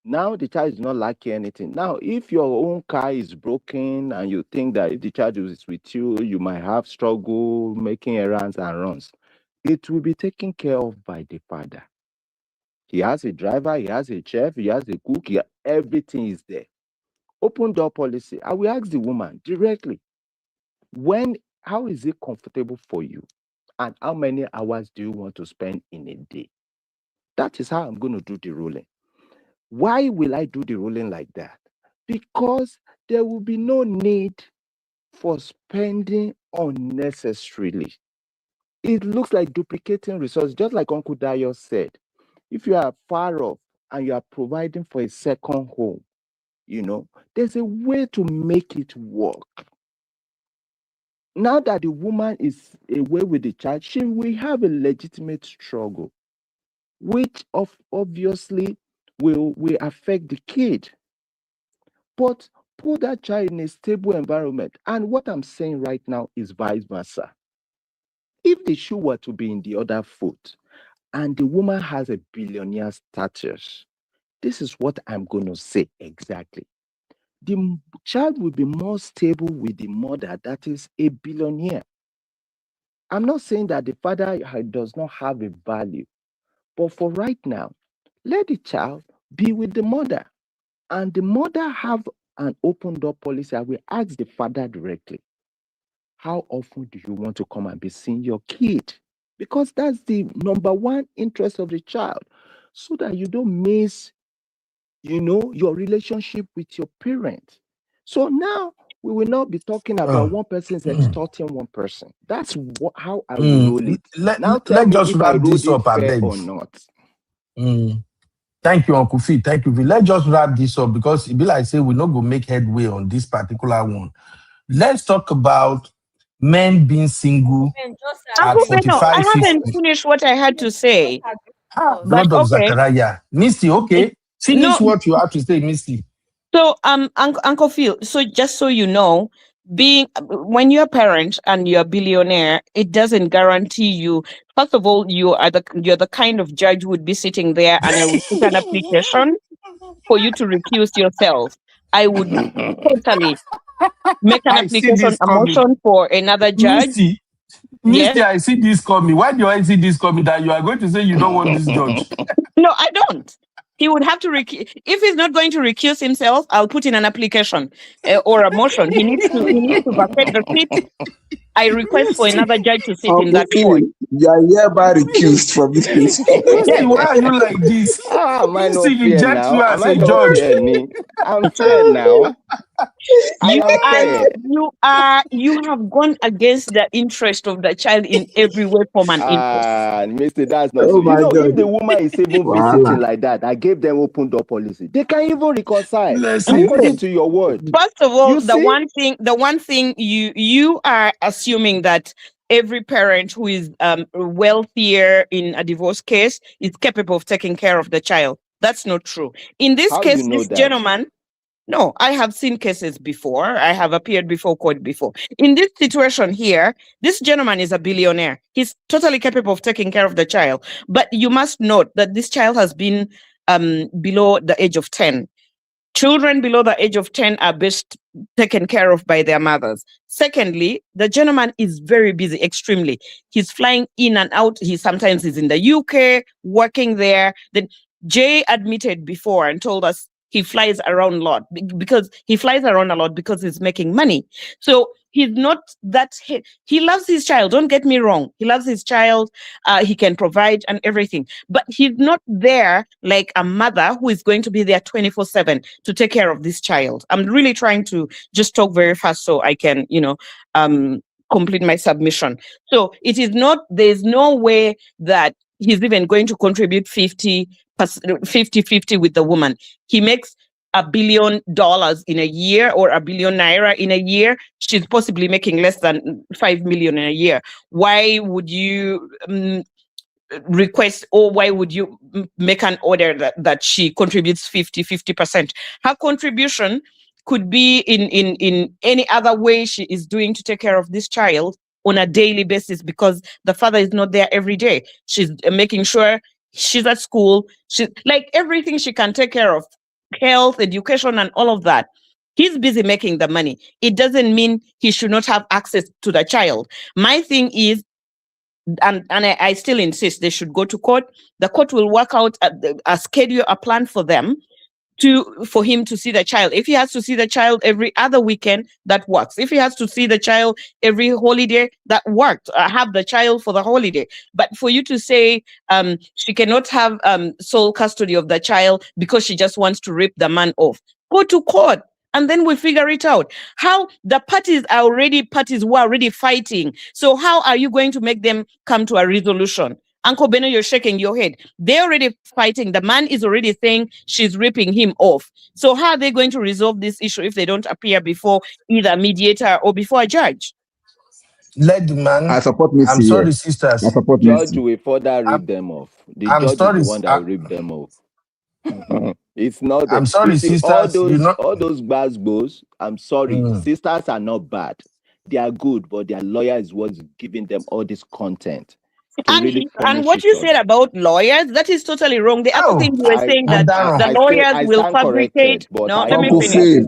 Now the child is not lacking anything. Now, if your own car is broken and you think that if the child is with you, you might have struggle making errands and runs, it will be taken care of by the father. He has a driver, he has a chef, he has a cook, everything is there. Open door policy. I will ask the woman directly, how is it comfortable for you? And how many hours do you want to spend in a day? That is how I'm going to do the ruling. Why will I do the ruling like that? Because there will be no need for spending unnecessarily. It looks like duplicating resources, just like Uncle Dayo said. If you are far off and you are providing for a second home, there's a way to make it work. Now that the woman is away with the child, she will have a legitimate struggle, which obviously will affect the kid. But put that child in a stable environment. And what I'm saying right now is vice versa. If the shoe were to be in the other foot and the woman has a billionaire status, this is what I'm going to say exactly. The child will be more stable with the mother that is a billionaire. I'm not saying that the father does not have a value, but for right now, let the child be with the mother, and the mother have an open door policy. I will ask the father directly, how often do you want to come and be seeing your kid? Because that's the number one interest of the child, so that you don't miss, your relationship with your parents. So now we will not be talking about one person is extorting one person. That's how I will roll it. Now tell me just if I wrap rolled this it up, I fair beg. or not. Thank you, Uncle Fee. Thank you. Let's just wrap this up because it be like say we not go make headway on this particular one. Let's talk about men being single And just at Uncle agree with Beno, us. I 45, haven't 50. finished what I had to Just say. agree with us. But Blood of okay. Zachariah. Misty, okay. Finish No, what you have to say, Misty. so Uncle Phil, so just so you know, when you're a parent and you're a billionaire, it doesn't guarantee you. First of all, you're the kind of judge who would be sitting there and I would put an application for you to recuse yourself. I would totally make an I see application, this a coming. motion for another judge. Misty, Yes. I see this coming. Why do I see this coming that you are going to say you don't want this judge? No, I don't. He would have to if he's not going to recuse himself, I'll put in an application or a motion. He needs to vacate the seat. I request for Misty, another judge to sit in Uncle that court. Phil, you are hereby recused from this place. Misty, why are you like this? Am I Misty not fair rejects you now? as Am I a not judge. fair, Ni? I'm fair now. I You am fair. you have gone against the interest of the child in every way, form, and interest. Mister, that's not so. Oh my If the God. woman is even Voila. visiting like that, I gave them open door policy. They can even reconcile Listen, according Listen, to your word. first of all, You the see? one thing you are assuming that every parent who is wealthier in a divorce case is capable of taking care of the child. That's not true. In this How you case, know this that? gentleman, No, I have seen cases before. I have appeared before court before. In this situation here, this gentleman is a billionaire. He's totally capable of taking care of the child. But you must note that this child has been below the age of 10. Children below the age of 10 are best taken care of by their mothers. Secondly, the gentleman is very busy, extremely. He's flying in and out. He sometimes is in the UK, working there. Then Jay admitted before and told us he flies around a lot because he's making money. So he's not that he loves his child. Don't get me wrong. He loves his child. He can provide and everything, but he's not there like a mother who is going to be there 24/7 to take care of this child. I'm really trying to just talk very fast so I can, complete my submission. So it is not, there's no way that he's even going to contribute 50-50 with the woman. He makes $1 billion in a year or $1 billion naira in a year. She's possibly making less than 5 million in a year. Why would you request, or why would you make an order that she contributes 50%? Her contribution could be in any other way she is doing to take care of this child on a daily basis, because the father is not there every day. She's making sure she's at school. She's like everything she can take care of, health, education, and all of that. He's busy making the money. It doesn't mean he should not have access to the child. My thing is, and I still insist they should go to court. The court will work out a schedule, a plan for them for him to see the child. If he has to see the child every other weekend, that works. If he has to see the child every holiday, that works. Have the child for the holiday. But for you to say she cannot have sole custody of the child because she just wants to rip the man off, go to court. And then we figure it out. How the parties who are already fighting. So how are you going to make them come to a resolution? Uncle Beno, you're shaking your head. They're already fighting. The man is already saying she's ripping him off. So how are they going to resolve this issue if they don't appear before either a mediator or before a judge? Let the man. I support Missy. I'm sorry, sisters. I support Judge Missy. will further rip them off. The I'm judge sorry, is the one that will rip them off. It's not. I'm sorry, you see, sisters. all those gbas. I'm sorry, sisters are not bad. They are good, but their lawyer is what's giving them all this content. And what you said about lawyers, that is totally wrong. The other thing you were saying that the lawyers will fabricate. No, let me finish.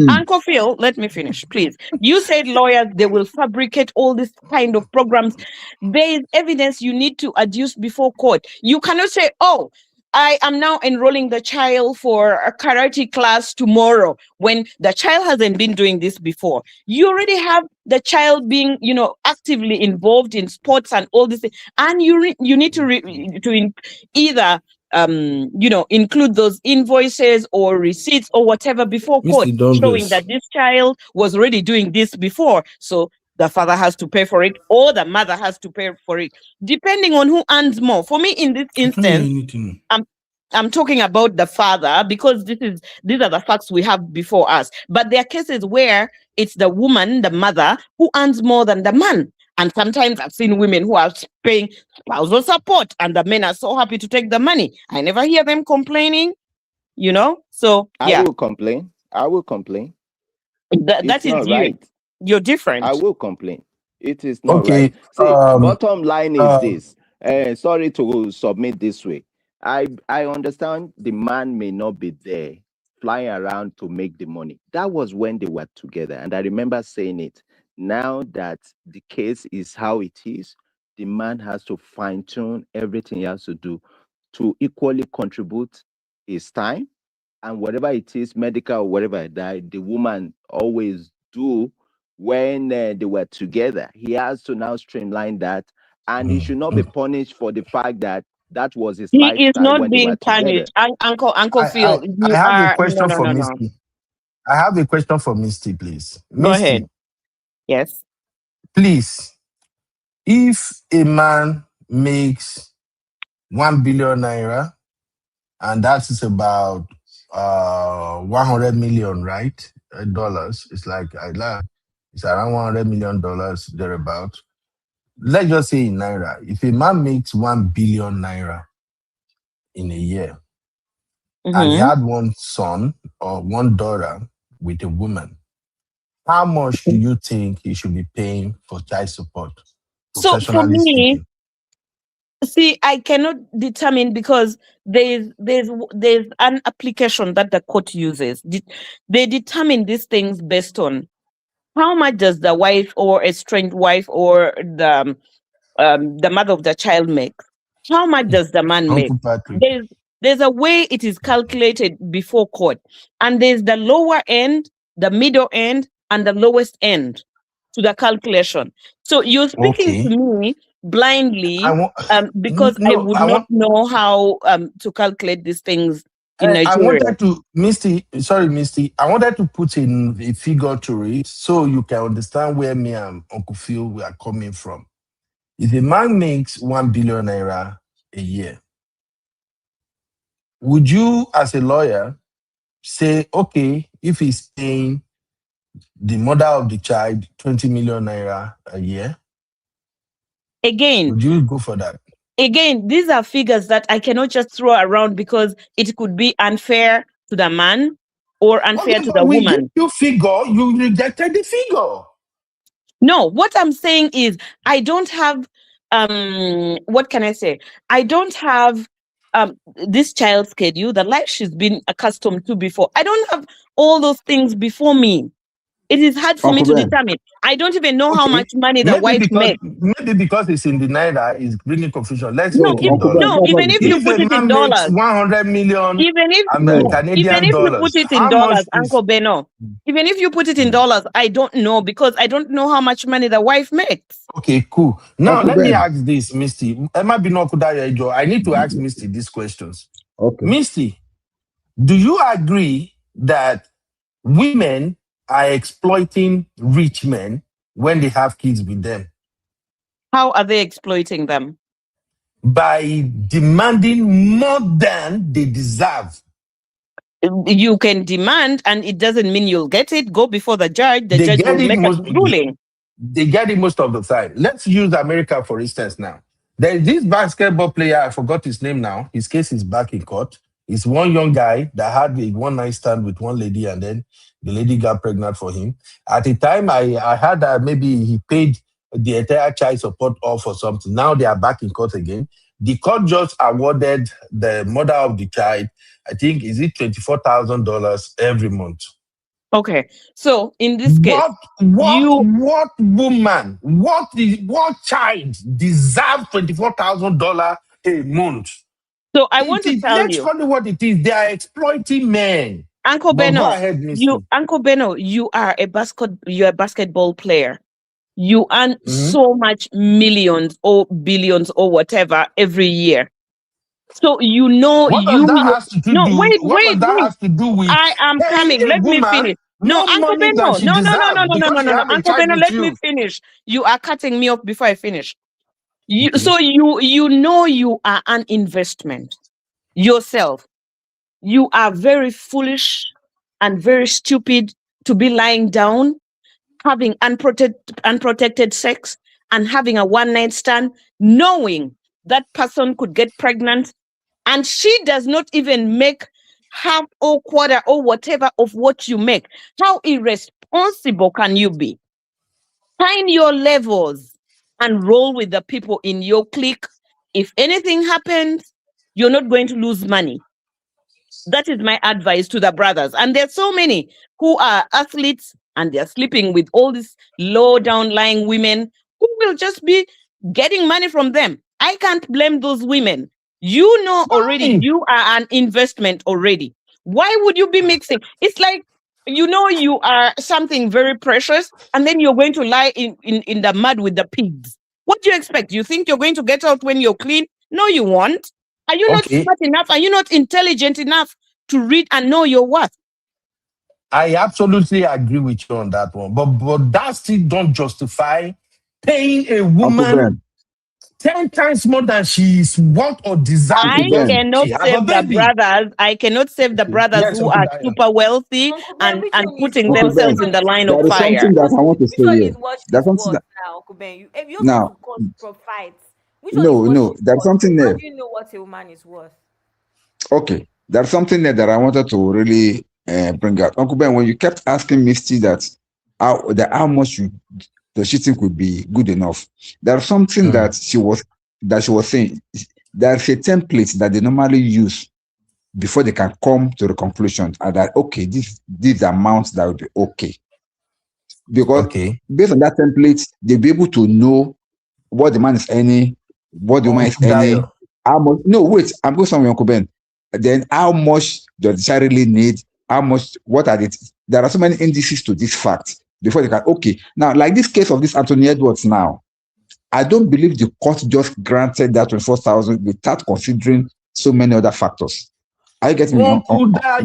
Uncle Phil, let me finish, please. You said lawyers, they will fabricate all this kind of programs. There is evidence you need to adduce before court. You cannot say, oh, I am now enrolling the child for a karate class tomorrow, when the child hasn't been doing this before. You already have the child being, actively involved in sports and all this, and you need to either include those invoices or receipts or whatever before court, showing that this child was already doing this before. So the father has to pay for it, or the mother has to pay for it, depending on who earns more. For me, in this instance, I'm talking about the father, because these are the facts we have before us. But there are cases where it's the woman, the mother, who earns more than the man. And sometimes I've seen women who are paying spousal support, and the men are so happy to take the money. I never hear them complaining, So yeah, I will complain. That is you. Right. You're different. I will complain. It is not right. See, bottom line is this. Sorry to submit this way. I understand the man may not be there flying around to make the money. That was when they were together. And I remember saying it. Now that the case is how it is, the man has to fine-tune everything he has to do to equally contribute his time, and whatever it is, medical or whatever, that the woman always do when they were together. He has to now streamline that, and he should not be punished for the fact that was his lifestyle. He is not when being they were punished. Uncle Phil, I have a question for Misty. I have a question for Misty, please. Go ahead. Yes. Please, if a man makes 1 billion naira, and that is about 100 million, right? Dollars. It's around $100 million thereabout. Let's just say in naira. If a man makes 1 billion naira in a year, and he Mm-hmm. had one son or one daughter with a woman, how much do you think he should be paying for child support, So for professionally me, speaking? see, I cannot determine because there's an application that the court uses. They determine these things based on how much does the wife or estranged wife or the mother of the child make? How much does the man make? Uncle Patrick. There's a way it is calculated before court, and there's the lower end, the middle end, and the lowest end to the calculation. So you're speaking to Okay. me blindly, I want because I no, would I not want know how to calculate these things in I Nigeria. wanted to Misty, I wanted to put in a figure to it so you can understand where me and Uncle Phil we are coming from. If a man makes 1 billion naira a year, would you, as a lawyer, say, okay, if he's paying the mother of the child 20 million naira a year, Again, would you go for that? these are figures that I cannot just throw around because it could be unfair to the man or unfair Okay, to but the we give woman. you figure, you rejected the figure. No, what I'm saying is I don't have what can I say? I don't have this child's schedule, the life she's been accustomed to before. I don't have all those things before me. It is hard for me Uncle to Ben. determine. I don't even know how Okay, much money the wife makes. maybe because it's in the naira is bringing confusion. Let's No, speak in Uncle Ben, dollars. that's not even the if you case. put If it a in man makes dollars, 100 million even if No. even Canadian if you dollars, put it in how much dollars, is Uncle Beno, even if you put it in dollars, I don't know because I don't know how much money the wife makes. okay? Cool. Now Uncle let me Ben. ask this, Misty. Emma Binokudayo, I need to ask Misty these questions. Okay. Misty, do you agree that women are exploiting rich men when they have kids with them How are they exploiting them? by demanding more than they deserve? You can demand, and it doesn't mean you'll get it. Go before the judge. The They judge get will it make a most. ruling. They get it most of the time. Let's use America for instance. Now, there is this basketball player. I forgot his name now. His case is back in court. It's one young guy that had a one night stand with one lady, and then the lady got pregnant for him. At the time, I heard that maybe he paid the entire child support off or something. Now they are back in court again. The court just awarded the mother of the child, I think, is it $24,000 every month. Okay, so in this case, What woman, what child deserves $24,000 a month? So I want to tell Let's you, call it what it is. They are exploiting men. Uncle But go Beno, ahead, Misty. you are you're a basketball player. You earn Mhm. so much millions or billions or whatever every year. So you know What does that has to no, do? wait, What does that wait. has to do with I am paying coming. a Let me woman finish. No, more Uncle money than Beno. she No, no, no, deserves no, no, no, because no, she no, no. have a Uncle child Beno, with let me you? finish. You are cutting me off before I finish. Okay. So you know you are an investment yourself. You are very foolish and very stupid to be lying down, having unprotected sex, and having a one night stand, knowing that person could get pregnant, and she does not even make half or quarter or whatever of what you make. How irresponsible can you be? Find your levels and roll with the people in your clique. If anything happens, you're not going to lose money. That is my advice to the brothers. And there's so many who are athletes and they're sleeping with all these low down lying women who will just be getting money from them. I can't blame those women. You know already you are an investment already. Why would you be mixing? It's like you know you are something very precious and then you're going to lie in the mud with the pigs. What do you expect? You think you're going to get out when you're clean? No, you won't. Are you not Okay. smart enough? Are you not intelligent enough to read and know your worth? I absolutely agree with you on that one. But that still don't justify paying a Uncle woman Ben. 10 times more than she is worth or deserves I because cannot she has a save the baby. brothers. I cannot save the brothers Yes, who Uncle are Daya. super wealthy Uncle Ben, which and one is putting Uncle worse? Which themselves Ben. in one the is line of There is fire. something that I want to which say one here. is what There's is something worse that now, Uncle Ben? You also want now to cause profit. Which one is no, what no, is there's worse? something How there. do you know what a woman is worth? Okay. there's something there that I wanted to really bring out. Uncle Ben, when you kept asking Misty that how much does she think would be good enough, there's something that she was saying. There's a template that they normally use before they can come to the conclusion that okay, this amount that would be okay. Because based on that template, they'll be able to know what the man is earning, what the woman is earning, how much. No, wait, I'm going somewhere, Uncle Ben. Then how much does the child really need? How much? What are the? There are so many indices to this fact before they can. Okay, now like this case of this Anthony Edwards. Now, I don't believe the court just granted that 24,000 without considering so many other factors. Are you getting me? No, that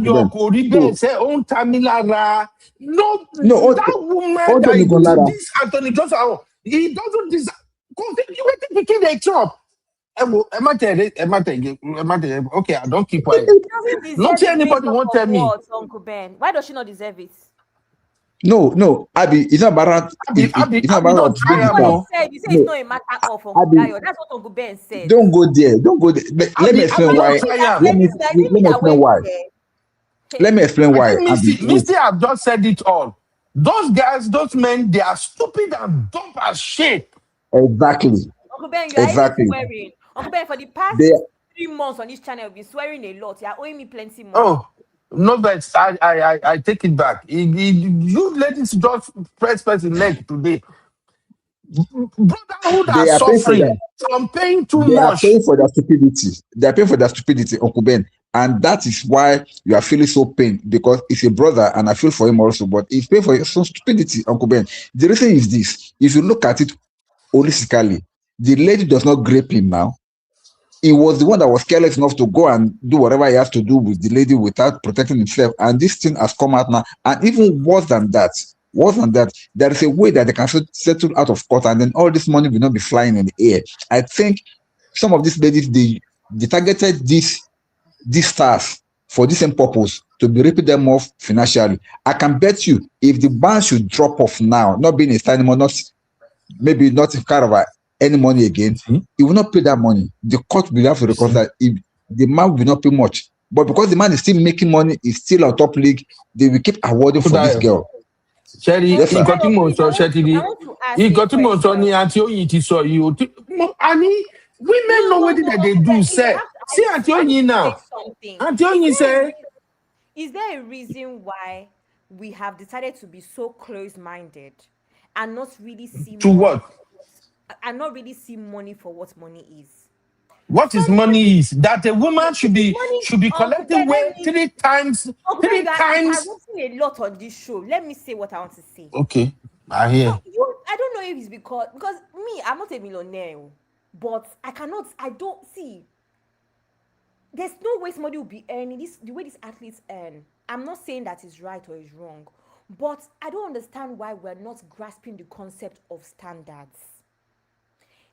woman that this Anthony Johnson, he doesn't deserve. You wait to begin a job. Okay, I don't keep quiet. Not anybody won't tell me. Uncle Ben, why does she not deserve it? No, Abby, it's not about it's not about you say it's not a matter of Uncle Dayo. That's what Uncle Ben said. Don't go there. Let me explain why. Let me explain why. Let me explain why. Misty have just said it all. Those guys, those men, they are stupid and dumb as shit. Exactly. Uncle Ben, you are swearing. Uncle Ben, for the past 3 months on this channel, you've been swearing a lot. You are owing me plenty money. Oh. No, but I take it back. You ladies just press person leg today. Brotherhood are suffering. So I'm paying too much. They are paying for their stupidity. They are paying for their stupidity, Uncle Ben. And that is why you are feeling so pain, because it's a brother and I feel for him also, but he's paying for some stupidity, Uncle Ben. The reason is this: if you look at it holistically, the lady does not grape him now. He was the one that was careless enough to go and do whatever he has to do with the lady without protecting himself. And this thing has come out now. And even worse than that, there is a way that they can settle out of court, and then all this money will not be flying in the air. I think some of these ladies, they targeted these stars for the same purpose, to be ripping them off financially. I can bet you, if the ban should drop off now, not being a star anymore, maybe not in Carava, any money again, he will not pay that money. The court will have to record that the man will not pay much. But because the man is still making money, he's still on top league, they will keep awarding for this girl. Sherry, he got him on women know what they do, sir. See Auntie Onyi now. Auntie Onyi say, is there a reason why we have decided to be so close-minded and not really see money for what money is? What is money is that a woman should be collecting way 3 times. Okay, 3 times. I'm a lot on this show. Let me say what I want to say. Okay, I hear. I don't know if it's because me, I'm not a millionaire, but I don't see. There's no way somebody will be earning this the way these athletes earn. I'm not saying that is right or is wrong, but I don't understand why we're not grasping the concept of standards.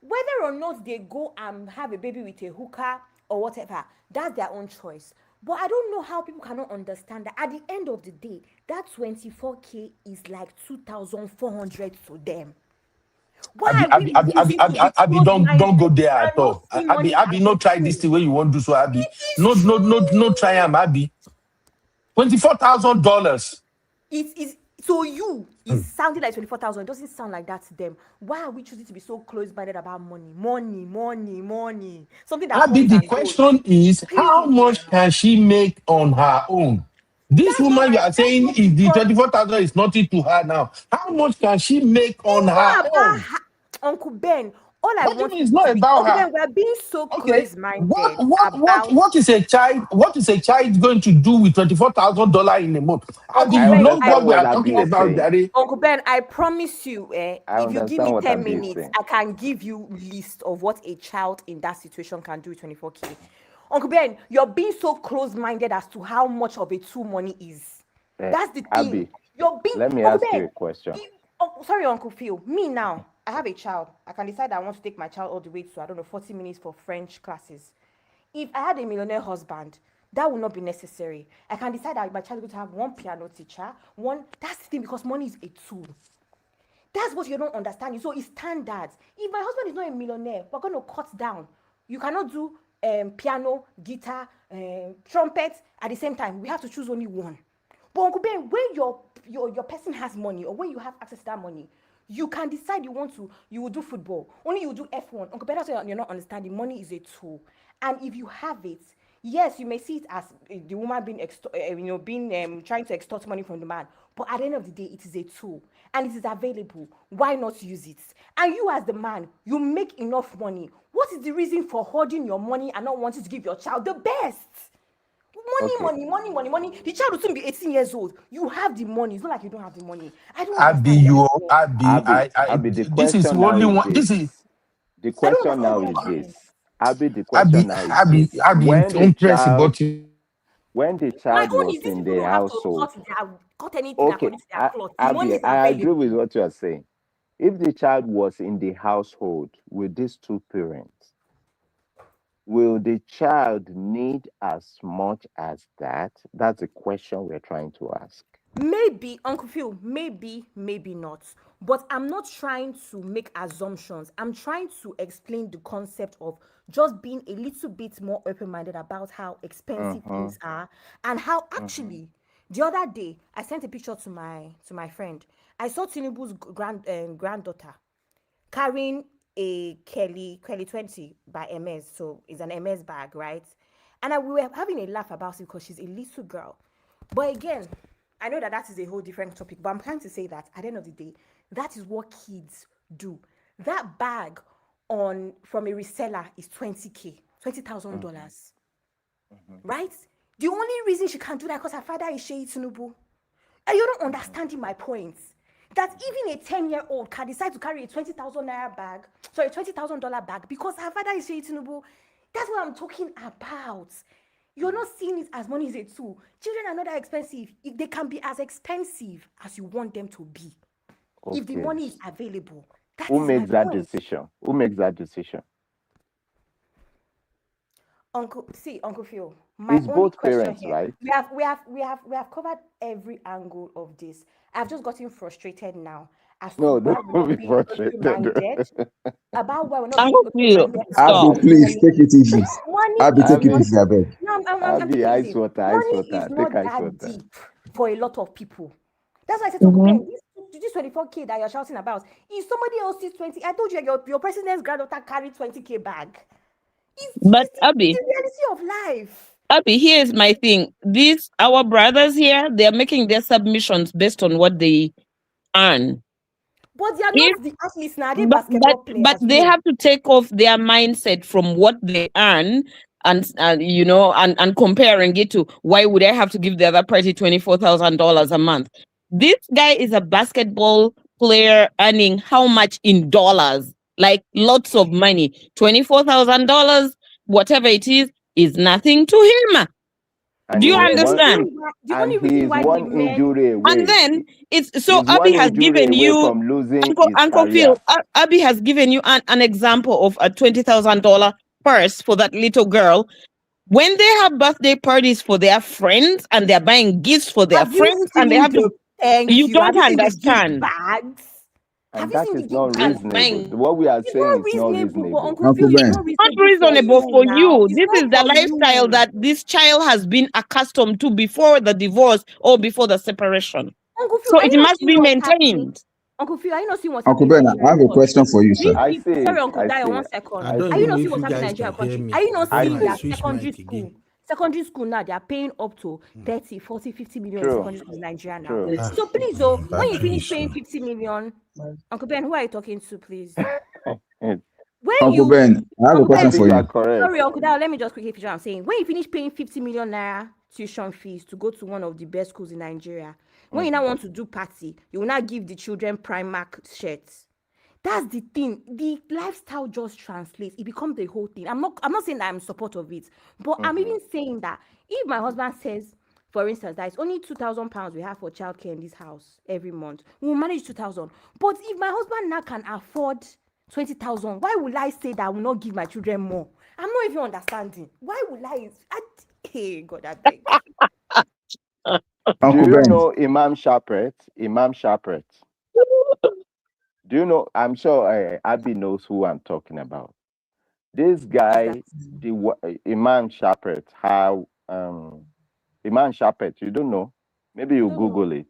Whether or not they go and have a baby with a hooker or whatever, that's their own choice. But I don't know how people cannot understand that at the end of the day, that 24K is like 2,400 to them. Abby, don't go there at all. Abby, no try this the way you want to do so, Abby. No try him, Abby. $24,000. It's so you is sounding like 24,000. It doesn't sound like that to them. Why are we choosing to be so close-minded about money? Something that Abby, the question is, how much can she make on her own? This woman you are saying is the 24,000 is nothing to her now. How much can she make on her own? Uncle Ben, all I want is not about her. We're being so close-minded. What is a child going to do with $24,000 in a month? Abby, you know what we are talking about, Daddy. Uncle Ben, I promise you, if you give me 10 minutes, I can give you a list of what a child in that situation can do with 24K. Uncle Ben, you're being so close-minded as to how much of a true money is. That's the thing. Abby, let me ask you a question. Sorry, Uncle Phil. Me now, I have a child. I can decide I want to take my child all the way to, 40 minutes for French classes. If I had a millionaire husband, that would not be necessary. I can decide that my child is going to have one piano teacher, that's the thing, because money is a tool. That's what you don't understand. So it's standards. If my husband is not a millionaire, we're going to cut down. You cannot do piano, guitar, trumpet at the same time. We have to choose only one. But Uncle Ben, when your person has money, or when you have access to that money, you can decide you will do football. Only you will do F1. Uncle Ben, that's why you're not understanding. Money is a tool. And if you have it, yes, you may see it as the woman being trying to extort money from the man. But at the end of the day, it is a tool and it is available. Why not use it? And you as the man, you make enough money. What is the reason for hoarding your money and not wanting to give your child the best? Money. The child will soon be 18 years old. You have the money. It's not like you don't have the money. I don't Abi, understand. The this is question now only is one. This this. is The question now is this. The Abi, question now is this. don't press about you. When the My child own was is these in people the don't have to household, cut anything okay, according to their cloth. The money is I agree available. with what you are saying. If the child was in the household with these two parents, will the child need as much as that? That's the question we're trying to ask. Maybe, Uncle Phil, maybe not. But I'm not trying to make assumptions. I'm trying to explain the concept of just being a little bit more open-minded about how expensive things are, and how actually the other day I sent a picture to my friend. I saw Tinubu's granddaughter carrying a Kelly 20 by MS. So it's an MS bag, right? And we were having a laugh about it because she's a little girl. But again, I know that is a whole different topic, but I'm trying to say that at the end of the day, that is what kids do. That bag from a reseller is 20K, $20,000, right? The only reason she can do that because her father is Sheyi Tinubu. And you're not understanding my point. That even a 10-year-old can decide to carry a $20,000 bag because her father is Sheyi Tinubu. That's what I'm talking about. You're not seeing it as money is a tool. Children are not that expensive. They can be as expensive as you want them to be. Okay. If the money is available. Who makes that decision? Who makes that decision? Uncle Phil, it's both parents, here, right? We have covered every angle of this. I've just gotten frustrated now as to why we're not being open-minded. About why we're not being open-minded. Abi, please take it easy. Abi, take it easy, Abeg. No, I'm taking it easy. Money is not that deep for a lot of people. That's why I said to Uncle Ben, this 24K that you're shouting about, if somebody else sees 20, I told you your president's granddaughter carried 20K bag. But Abby, the reality of life. Abby, here's my thing. Our brothers here, they are making their submissions based on what they earn. But they are not the athletes now. They're basketball players. But they have to take off their mindset from what they earn and comparing it to why would I have to give the other party $24,000 a month? This guy is a basketball player earning how much in dollars? Like lots of money. $24,000, whatever it is nothing to him. And do you understand? The only reason why one injury away. And then Abby has given you from losing Uncle Phil. Abby has given you an example of a $20,000 purse for that little girl. When they have birthday parties for their friends and they're buying gifts for their friends and they have to, you don't understand. Bags. And that is not reasonable. What we are saying is not reasonable. Uncle Phil, it's not reasonable for you. This is the lifestyle that this child has been accustomed to before the divorce or before the separation. Uncle Phil, so it must be maintained. Uncle Phil, are you not seeing what's Uncle happening? Ben, I have a question for you, sir. Sorry, Uncle Dio, 1 second. Are you not seeing what's happening in Nigeria country? Are you not seeing that secondary school now, they are paying up to 30, 40, 50 million in secondary school in Nigeria now. So please, when you finish paying 50 million, Uncle Ben, who are you talking to, please? Uncle Ben, I have a question for you. Sorry, Uncle Dad, let me just quickly finish what I'm saying. When you finish paying 50 million naira tuition fees to go to one of the best schools in Nigeria, when you now want to do party, you will not give the children Primark shirts. That's the thing. The lifestyle just translates. It becomes the whole thing. I'm not saying that I'm in support of it, but I'm even saying that if my husband says, for instance, that it's only £2,000 we have for childcare in this house every month, we'll manage 2,000. But if my husband now can afford 20,000, why would I say that I will not give my children more? I'm not even understanding. Why would hey, God, I beg. Do you know Imam Shapret? Do you know? I'm sure Abby knows who I'm talking about. This guy, Iman Shapet, Iman Shapet, you don't know? Maybe you Google it.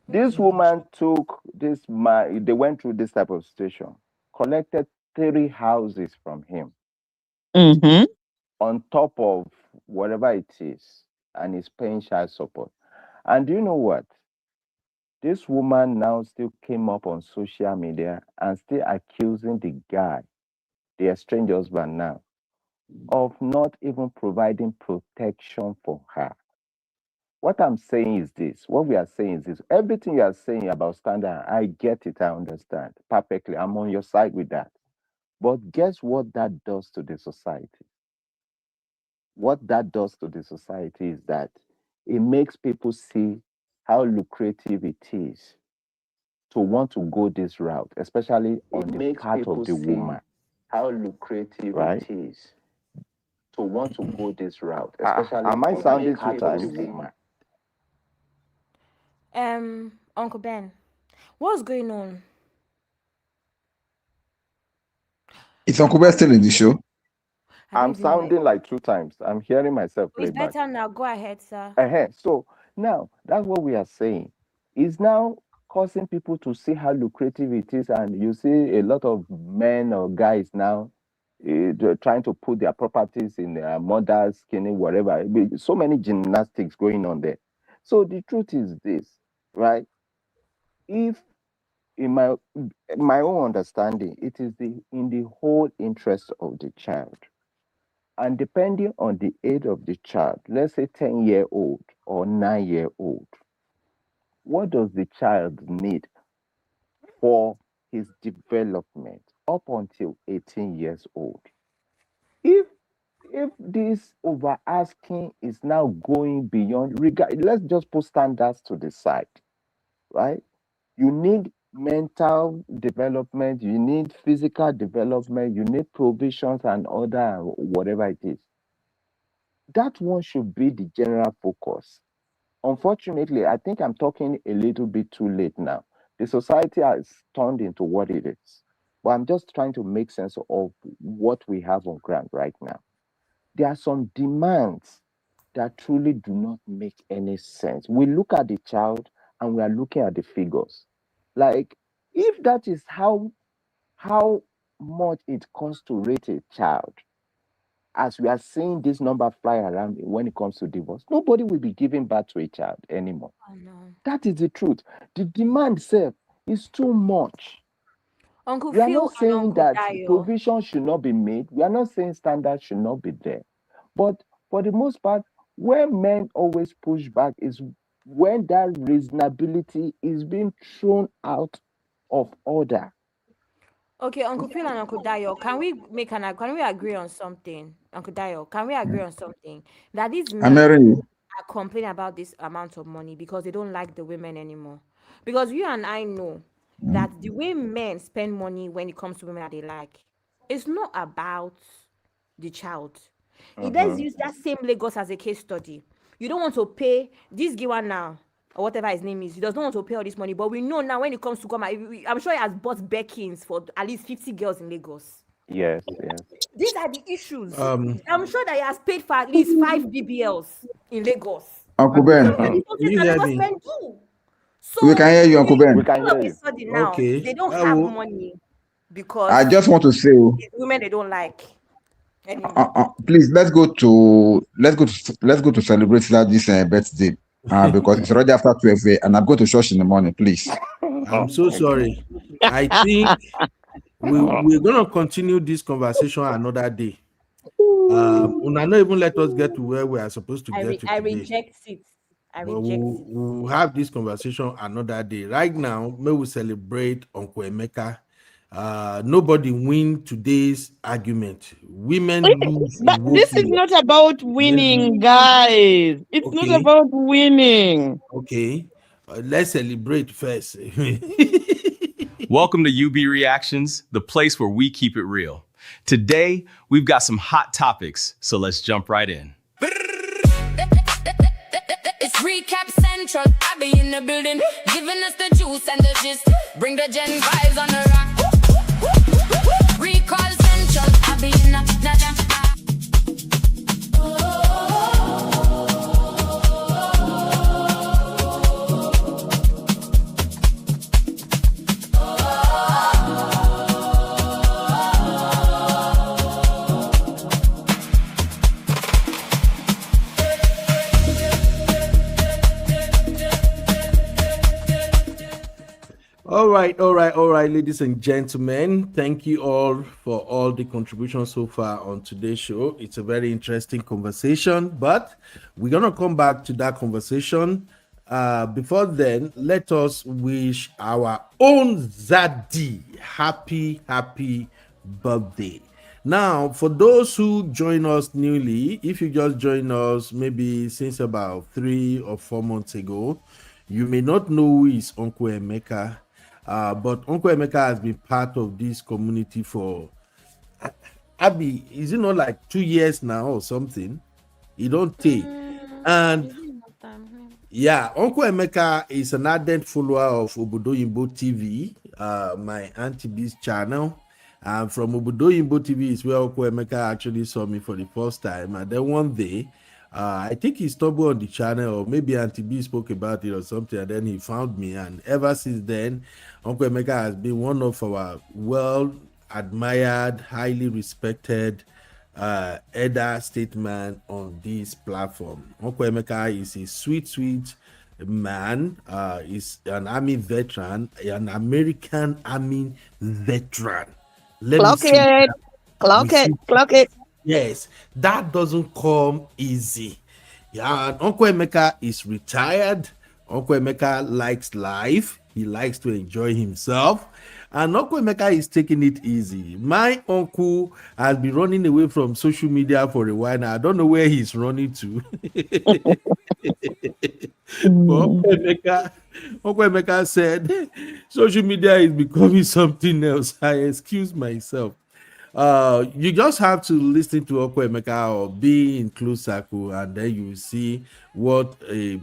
This woman took this man, they went through this type of situation, collected 3 houses from him on top of whatever it is, and is paying child support. And do you know what? This woman now still came up on social media and still accusing the guy, the estranged husband now, of not even providing protection for her. What I'm saying is this. What we are saying is this. Everything you are saying about standard, I get it, I understand perfectly. I'm on your side with that. But guess what that does to the society? What that does to the society is that it makes people see how lucrative it is to want to go this route, especially on the part of the woman. How lucrative it is to want to go this route, especially am I sounding too tired? Uncle Ben, what's going on? Is Uncle Ben still in the show? I'm sounding like 2 times. I'm hearing myself play It's back. better now. Go ahead, sir. So now that's what we are saying. It's now causing people to see how lucrative it is, and you see a lot of men or guys now they're trying to put their properties in their mother's skinny, whatever. So many gymnastics going on there. So the truth is this, right? If in my own understanding, it is in the whole interest of the child. And depending on the age of the child, let's say 10-year-old or 9-year-old, what does the child need for his development up until 18 years old? If this over asking is now going beyond, let's just put standards to the side, right? You need mental development, you need physical development, you need provisions and other whatever it is. That one should be the general focus. Unfortunately, I think I'm talking a little bit too late now. The society has turned into what it is. But I'm just trying to make sense of what we have on ground right now. There are some demands that truly do not make any sense. We look at the child and we are looking at the figures. Like, if that is how much it costs to rate a child, as we are seeing this number fly around when it comes to divorce, nobody will be giving birth to a child anymore. Oh, no. That is the truth. The demand itself is too much. Uncle We are Phil not and saying Uncle that Dayo. provision should not be made. We are not saying standards should not be there. But for the most part, where men always push back is when that reasonability is being thrown out of order. Okay, Uncle Phil and Uncle Dayo, can we agree on something? Uncle Dayo, can we agree on something? That these I'm men hearing you. are complaining about this amount of money because they don't like the women anymore. Because you and I know that the way men spend money when it comes to women that they like, it's not about the child. Let's use that same Lagos as a case study. You don't want to pay this Giwa now, or whatever his name is. He does not want to pay all this money. But we know now when it comes to come, I'm sure he has bought Beckins for at least 50 girls in Lagos. Yes. These are the issues. I'm sure that he has paid for at least 5 BBLs in Lagos. Uncle Ben, Can you hear me? So we can hear you, Uncle Ben. We can all hear of a you. sudden now, Okay. they don't have money because I just want to say, it's women they don't like anymore. please let's go to celebrate this birthday because it's already after 12 and I'm going to church in the morning. Please. I'm so sorry. I think we're going to continue this conversation another day. Una not even let us get to where we are supposed to get to. I today. reject it. We'll have this conversation another day. Right now, may we celebrate Uncle Emeka. Nobody win today's argument. Women lose. But this is not about winning, guys. It's not about winning. Okay. Let's celebrate first. Welcome to UB Reactions, the place where we keep it real. Today, we've got some hot topics, so let's jump right in. It's recap central. I be in the building, giving us the juice and the gist. Bring the gen vibes on the rock. Recall central. I be in the All right, ladies and gentlemen. Thank you all for all the contributions so far on today's show. It's a very interesting conversation, but we're gonna come back to that conversation. Before then, let us wish our own Zadie happy birthday. Now, for those who join us newly, if you just joined us maybe since about 3 or 4 months ago, you may not know who is Uncle Emeka. But Uncle Emeka has been part of this community for Abby, is it not like 2 years now or something? He don't take. And yeah, Uncle Emeka is an ardent follower of Obodo Yimbo TV, my Auntie B's channel. And from Obodo Yimbo TV is where Uncle Emeka actually saw me for the first time. And then one day, I think he stumbled on the channel, or maybe Auntie B spoke about it or something, and then he found me. And ever since then, Uncle Emeka has been one of our well admired, highly respected elder statesman on this platform. Uncle Emeka is a sweet man. Is an army veteran, an American army veteran. Let me Clock say it. that Clock we it. see. Clock it. Yes, that doesn't come easy. Yeah, and Uncle Emeka is retired. Uncle Emeka likes life. He likes to enjoy himself. And Uncle Emeka is taking it easy. My uncle has been running away from social media for a while now. I don't know where he's running to. But Uncle Emeka said, social media is becoming something else. I excuse myself. You just have to listen to Uncle Emeka or be in close circle, and then you will see what a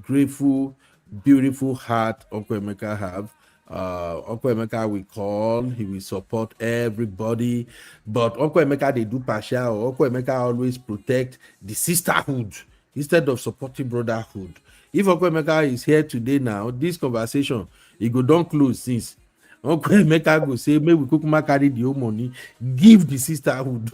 grateful, beautiful heart Uncle Emeka have. Uncle Emeka will call, he will support everybody, but Uncle Emeka they do partial. Uncle Emeka always protect the sisterhood instead of supporting brotherhood. If Uncle Emeka is here today now, this conversation it go don close since. Uncle Emeka go say, "May we kukuma carry the whole money, give the sisterhood."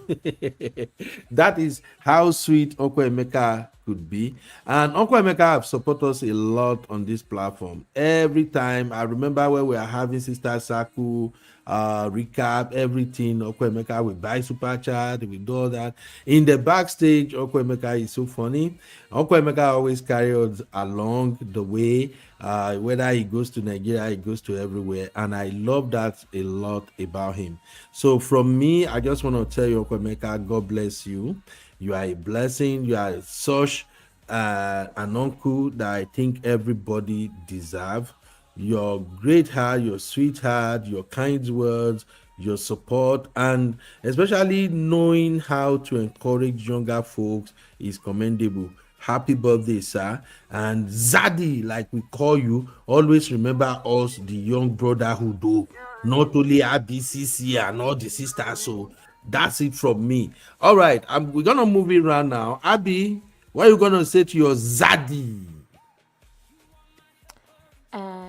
That is how sweet Uncle Emeka could be. And Uncle Emeka have supported us a lot on this platform. Every time I remember when we are having Sister Saku recap, everything, Uncle Emeka will buy super chat, we do all that. In the backstage, Uncle Emeka is so funny. Uncle Emeka always carry us along the way. Whether he goes to Nigeria, he goes to everywhere, and I love that a lot about him. So from me, I just want to tell you, Uncle Emeka, God bless you. You are a blessing. You are such an uncle that I think everybody deserve. Your great heart, your sweetheart, your kind words, your support, and especially knowing how to encourage younger folks is commendable. Happy birthday, sir. And Zadie, like we call you, always remember us, the young brotherhood, though. Not only RBCC and all the sisters. So that's it from me. All right, we're going to move it around now. Abby, what are you going to say to your Zadie?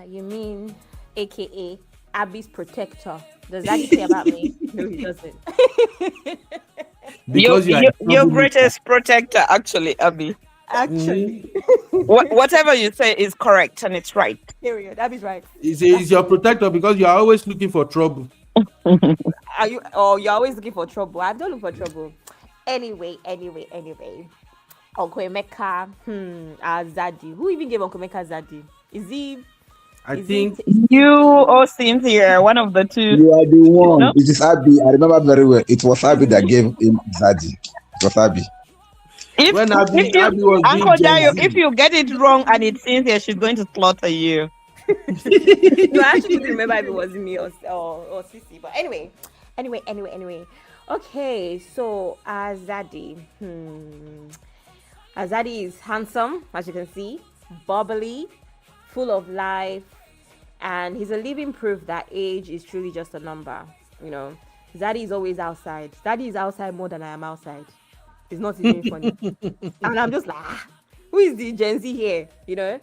You mean AKA Abby's protector? Does that care about me? No, he doesn't. Because your greatest protector, actually, Abby. Actually, whatever you say is correct and it's right. Period. Abby's right. He's your protector because you are always looking for trouble. Are you? Oh, you're always looking for trouble. I don't look for trouble. Anyway. Uncle Emeka, Zadie. Who even gave Uncle Emeka Zadie? Is he? I think you or Cynthia, one of the two. You are the one. No? It is Abby. I remember very well. It was Abby that gave him Zadie. It was Abby. If you get it wrong and it's Cynthia, she's going to slaughter you. No, I actually didn't remember if it was me or Sissy. But anyway. Okay, so Zadie. Zadie is handsome, as you can see, bubbly, full of life, and he's a living proof that age is truly just a number. You know, Zadie is always outside. Zadie is outside more than I am outside. It's not even funny. And I'm just like, who is the Gen Z here? You know?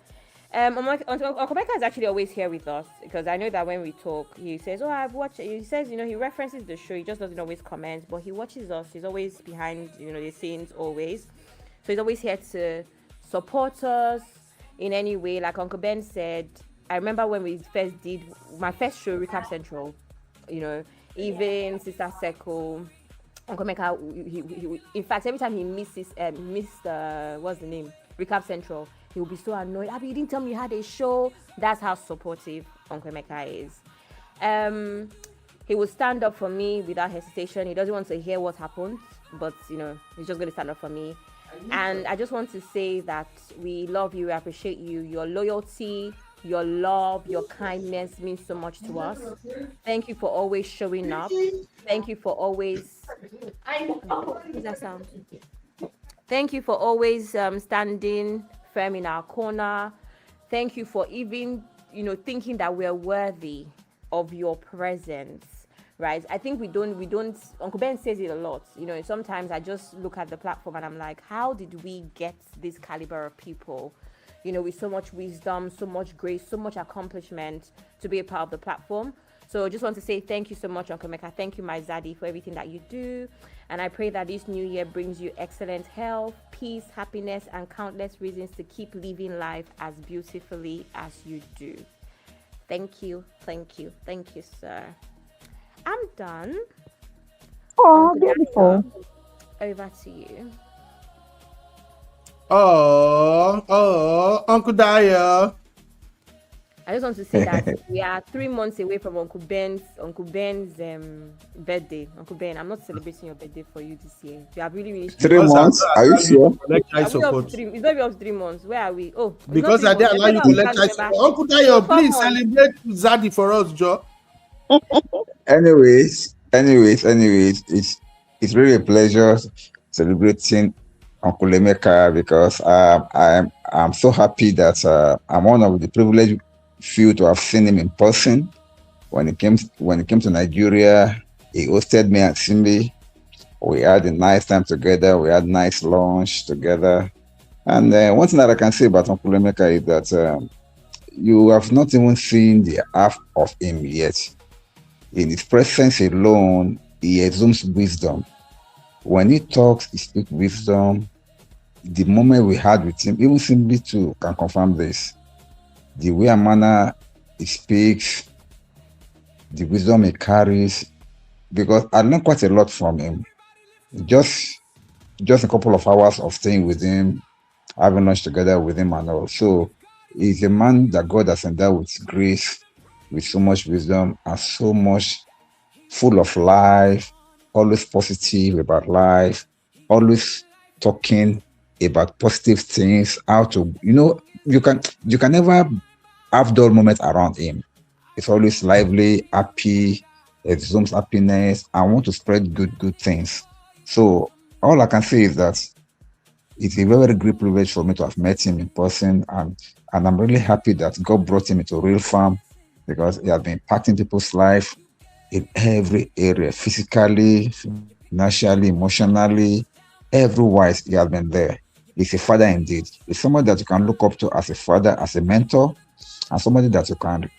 Uncle Becca is actually always here with us because I know that when we talk, he says, "Oh, I've watched it." He says, he references the show. He just doesn't always comment, but he watches us. He's always behind, the scenes always. So he's always here to support us in any way. Like Uncle Ben said, I remember when we first did my first show, Recap Central, even Sister Circle, Uncle Mecca, in fact, every time he missed what's the name? Recap Central, he will be so annoyed. Abby, you didn't tell me you had a show. That's how supportive Uncle Mecca is. He will stand up for me without hesitation. He doesn't want to hear what happened, but he's just going to stand up for me. And I just want to say that we love you, we appreciate you. Your loyalty, your love, your kindness means so much to us. Thank you for always showing up. Thank you for always. What is that sound? Thank you for always standing firm in our corner. Thank you for even thinking that we're worthy of your presence. Right, I think we don't. Uncle Ben says it a lot. Sometimes I just look at the platform and I'm like, how did we get this caliber of people? With so much wisdom, so much grace, so much accomplishment to be a part of the platform. So I just want to say thank you so much, Uncle Mecca. Thank you, my Zaddy, for everything that you do. And I pray that this new year brings you excellent health, peace, happiness, and countless reasons to keep living life as beautifully as you do. Thank you, sir. I'm done. Oh, beautiful. Over to you. Oh, Uncle Daya. I just want to say that we are 3 months away from Uncle Ben's birthday. Uncle Ben, I'm not celebrating your birthday for you this year. We are really 3 months? Are you sure? It's not up 3 months. Where are we? Oh, because I didn't allow you to let us. Uncle Daya, please celebrate Zaddy for us, Joe. Anyways, it's really a pleasure celebrating Uncle Emeka because I'm so happy that I'm one of the privileged few to have seen him in person. When he came to Nigeria, he hosted me and Simbi. We had a nice time together. We had nice lunch together. And one thing that I can say about Uncle Emeka is that you have not even seen the half of him yet. In his presence alone, he assumes wisdom. When he talks, he speaks wisdom. The moment we had with him, even Simbi too can confirm this. The way and manner he speaks, the wisdom he carries, because I learned quite a lot from him. Just a couple of hours of staying with him, having lunch together with him and all. So he's a man that God has endowed with grace, with so much wisdom and so much full of life, always positive about life, always talking about positive things, how to, you can never have dull moments around him. It's always lively, happy, exudes happiness, and want to spread good things. So all I can say is that it's a very great privilege for me to have met him in person, and I'm really happy that God brought him into Real Farm, because he has been impacting people's life in every area, physically, financially, emotionally, everywhere he has been there. He's a father indeed. He's someone that you can look up to as a father, as a mentor, and somebody that you can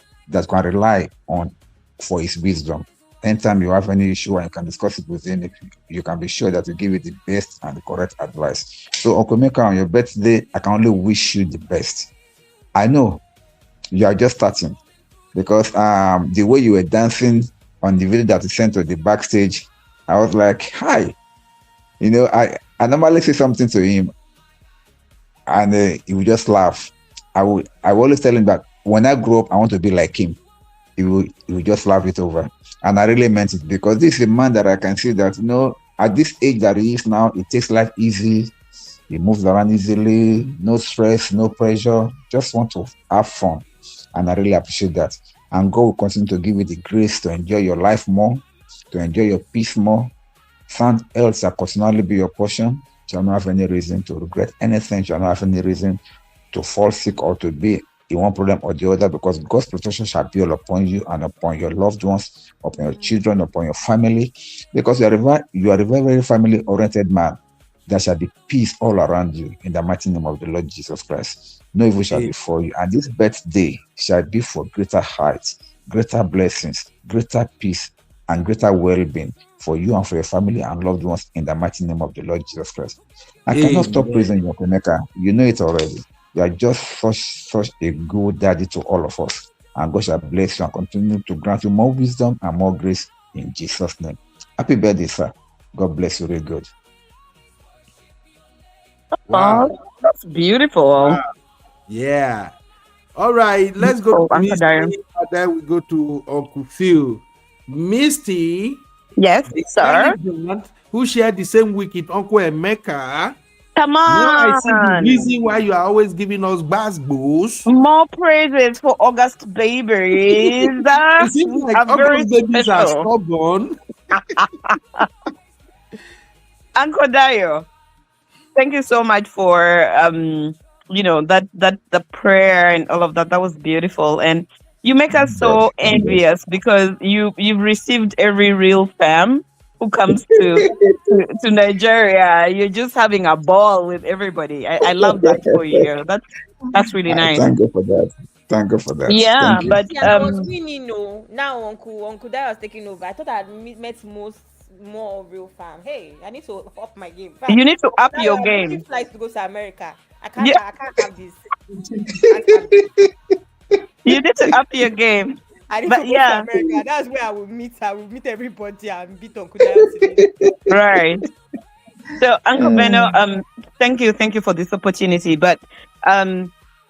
rely on for his wisdom. Anytime you have any issue and you can discuss it with him, you can be sure that you give you the best and the correct advice. So Uncle Mecca, on your birthday, I can only wish you the best. I know you are just starting, because the way you were dancing on the video that you sent to the backstage, I was like, hi. I normally say something to him and he would just laugh. I will always tell him that when I grow up, I want to be like him. He will just laugh it over. And I really meant it, because this is a man that I can see that, at this age that he is now, he takes life easy. He moves around easily, no stress, no pressure, just want to have fun. And I really appreciate that. And God will continue to give you the grace to enjoy your life more, to enjoy your peace more. Sound else shall continually be your portion. You shall not have any reason to regret anything. You shall not have any reason to fall sick or to be in one problem or the other, because God's protection shall be all upon you and upon your loved ones, upon your children, upon your family, because you are a very, very family-oriented man. There shall be peace all around you in the mighty name of the Lord Jesus Christ. No evil shall befall you. And this birthday shall be for greater heights, greater blessings, greater peace, and greater well-being for you and for your family and loved ones in the mighty name of the Lord Jesus Christ. I cannot stop praising you, Uncle Mecca. You know it already. You are just such a good daddy to all of us. And God shall bless you and continue to grant you more wisdom and more grace in Jesus' name. Happy birthday, sir. God bless you real good. Wow. Oh, that's beautiful. Wow. Yeah. All right. Let's go Oh, to Uncle Misty, Darren. and then we go to Uncle Phil. Misty, Yes, the sir. elegant, who shared the same week with Uncle Emeka. Come Now I see the on. reason why you are always giving us basketballs. More praises for August babies. It seems like Are very August babies are special. stubborn. Uncle Dayo, thank you so much for that the prayer and all of that. That was beautiful. And you make us so envious because you've received every real fam who comes to Nigeria. You're just having a ball with everybody. I love that for you. That's really nice. Thank you for that. Thank you for that. Yeah, Thank you. but Yeah, I was winning. No, now Uncle Dai was taking over. I thought I'd met more real fam. Hey, I need to up my game. In fact, you need to up now your I'm booking game. flights to go to America. Yeah, I can't have this. Can't have this. you need to up your game. I need to But go to yeah, America. That's where I will meet. I will meet everybody and beat Uncle Dai today. right. So, Uncle Beno, thank you for this opportunity. But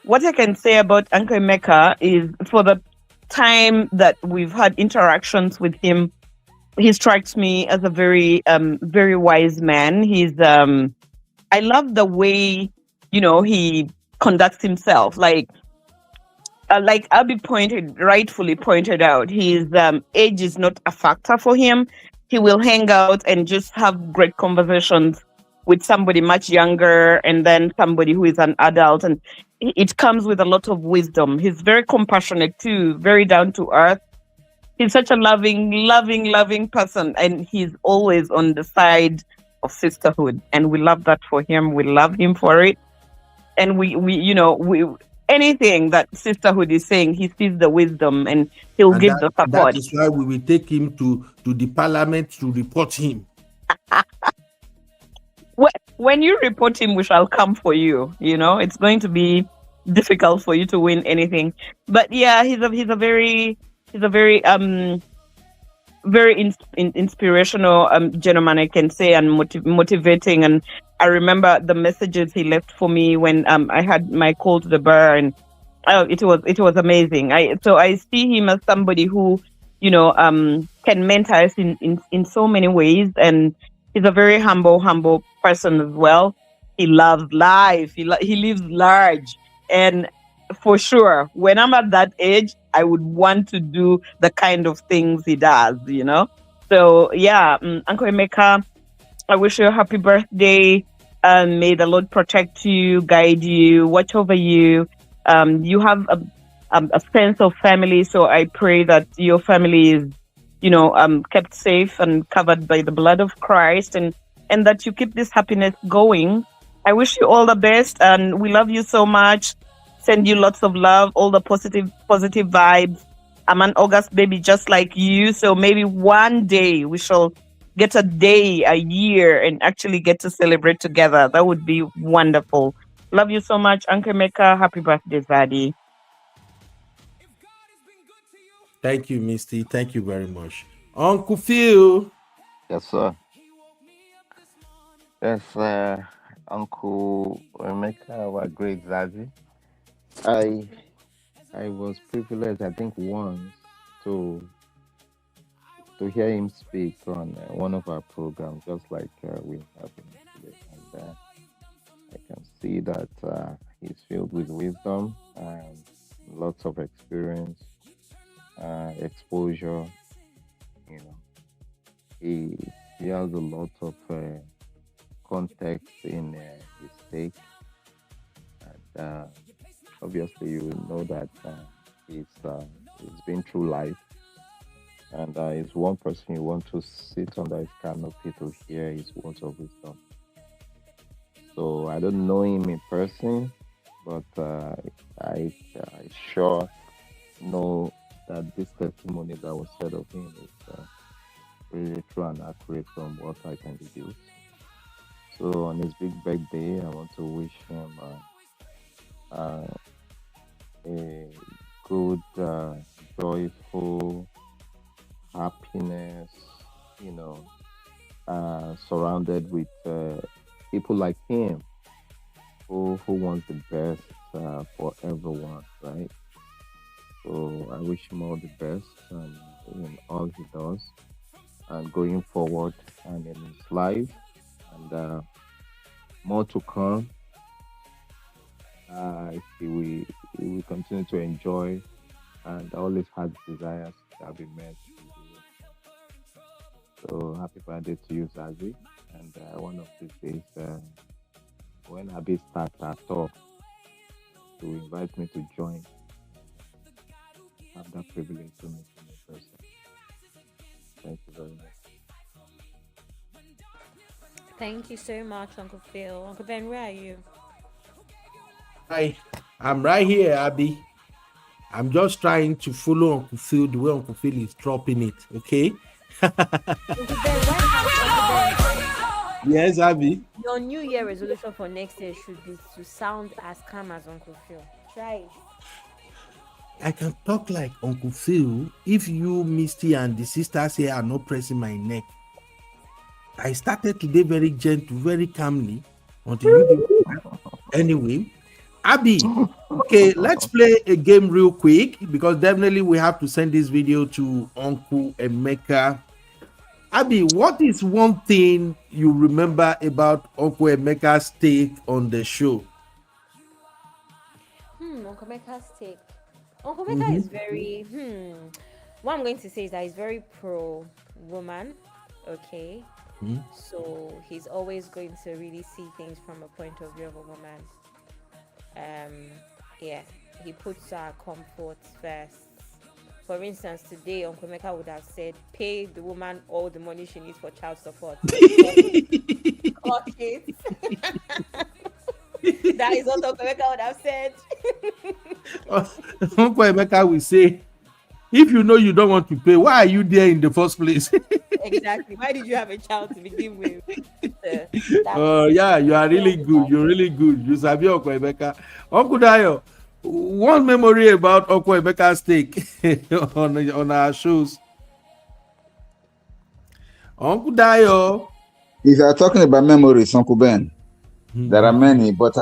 what I can say about Uncle Emeka is, for the time that we've had interactions with him, he strikes me as a very wise man. I love the way he conducts himself. Like Abby rightfully pointed out, his age is not a factor for him. He will hang out and just have great conversations with somebody much younger and then somebody who is an adult. And it comes with a lot of wisdom. He's very compassionate too, very down to earth. He's such a loving person. And he's always on the side of sisterhood. And we love that for him. We love him for it. And we anything that sisterhood is saying, he sees the wisdom and he'll And give the that support. is why we will take him to the parliament to report him. When you report him, we shall come for you. It's going to be difficult for you to win anything. But yeah, he's a very inspirational gentleman, I can say, and motivating. And I remember the messages he left for me when I had my call to the bar, and it was amazing. I see him as somebody who can mentor us in so many ways, and he's a very humble person as well. He loves life. He lives large, and for sure, when I'm at that age, I would want to do the kind of things he does. So yeah, Uncle Emeka, I wish you a happy birthday. May the Lord protect you, guide you, watch over you. You have a sense of family, so I pray that your family is, kept safe and covered by the blood of Christ, and that you keep this happiness going. I wish you all the best, and we love you so much. Send you lots of love, all the positive vibes. I'm an August baby just like you, so maybe one day we shall get a day, a year, and actually get to celebrate together. That would be wonderful. Love you so much, Uncle Mecca. Happy birthday, Zaddy. Thank you, Misty. Thank you very much. Uncle Phil. Yes, sir. Yes, Uncle Emeka, our great Zazie. I was privileged, I think, once to hear him speak on one of our programs, just like we have him today. And I can see that he's filled with wisdom and lots of experience, exposure. You know, he has a lot of context in his take, and obviously you know that he's been through life, and he's one person you want to sit under his canopy to hear his words of wisdom. So I don't know him in person, but I sure know that this testimony that was said of him is really true and accurate from what I can deduce. So on his big birthday, I want to wish him a good, joyful happiness, you know, surrounded with people like him who wants the best for everyone, right? So I wish him all the best in all he does and going forward and in his life and more to come. He will continue to enjoy and always had desires that be met. So happy birthday to you, Zazie. And one of these days, when Abby starts our talk, to invite me to join. Have that privilege to meet him in person. Thank you very much. Thank you so much, Uncle Phil. Uncle Ben, where are you? Hi, I'm right here, Abby. I'm just trying to follow Uncle Phil the way Uncle Phil is dropping it, okay? Yes, Abby. Your New Year resolution for next year should be to sound as calm as Uncle Phil. Try it. I can talk like Uncle Phil if you, Misty, and the sisters here are not pressing my neck. I started today very gentle, very calmly. Until you do. Anyway, Abby, okay, let's play a game real quick because definitely we have to send this video to Uncle Emeka. Abby, what is one thing you remember about Uncle Emeka's take on the show? Uncle Emeka's take. Uncle Emeka is very, what I'm going to say is that he's very pro-woman, okay? So he's always going to really see things from a point of view of a woman. Yeah, he puts our comforts first. For instance, today Uncle Emeka would have said, pay the woman all the money she needs for child support. Clock it. That is what Uncle Emeka would have said. Uncle Emeka will say, if you know you don't want to pay, why are you there in the first place? Exactly. Why did you have a child to begin with? Yeah, you are really good. You're really good. You sabi Uncle Emeka. Uncle Dayo, one memory about Uncle Emeka's take on our shows. Uncle Dayo. If you are talking about memories, Uncle Ben, there are many, but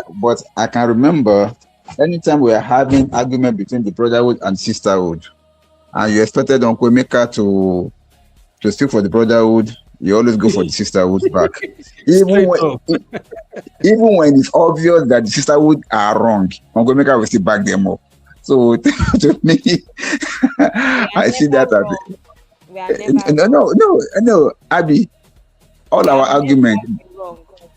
I can remember anytime we are having argument between the brotherhood and sisterhood, and you expected Uncle Emeka to speak for the brotherhood, you always go for the sisterhood back. Even when it's obvious that the sisterhood are wrong, Uncle Emeka will still back them up. So to me, I see that as no, Abby. All our argument,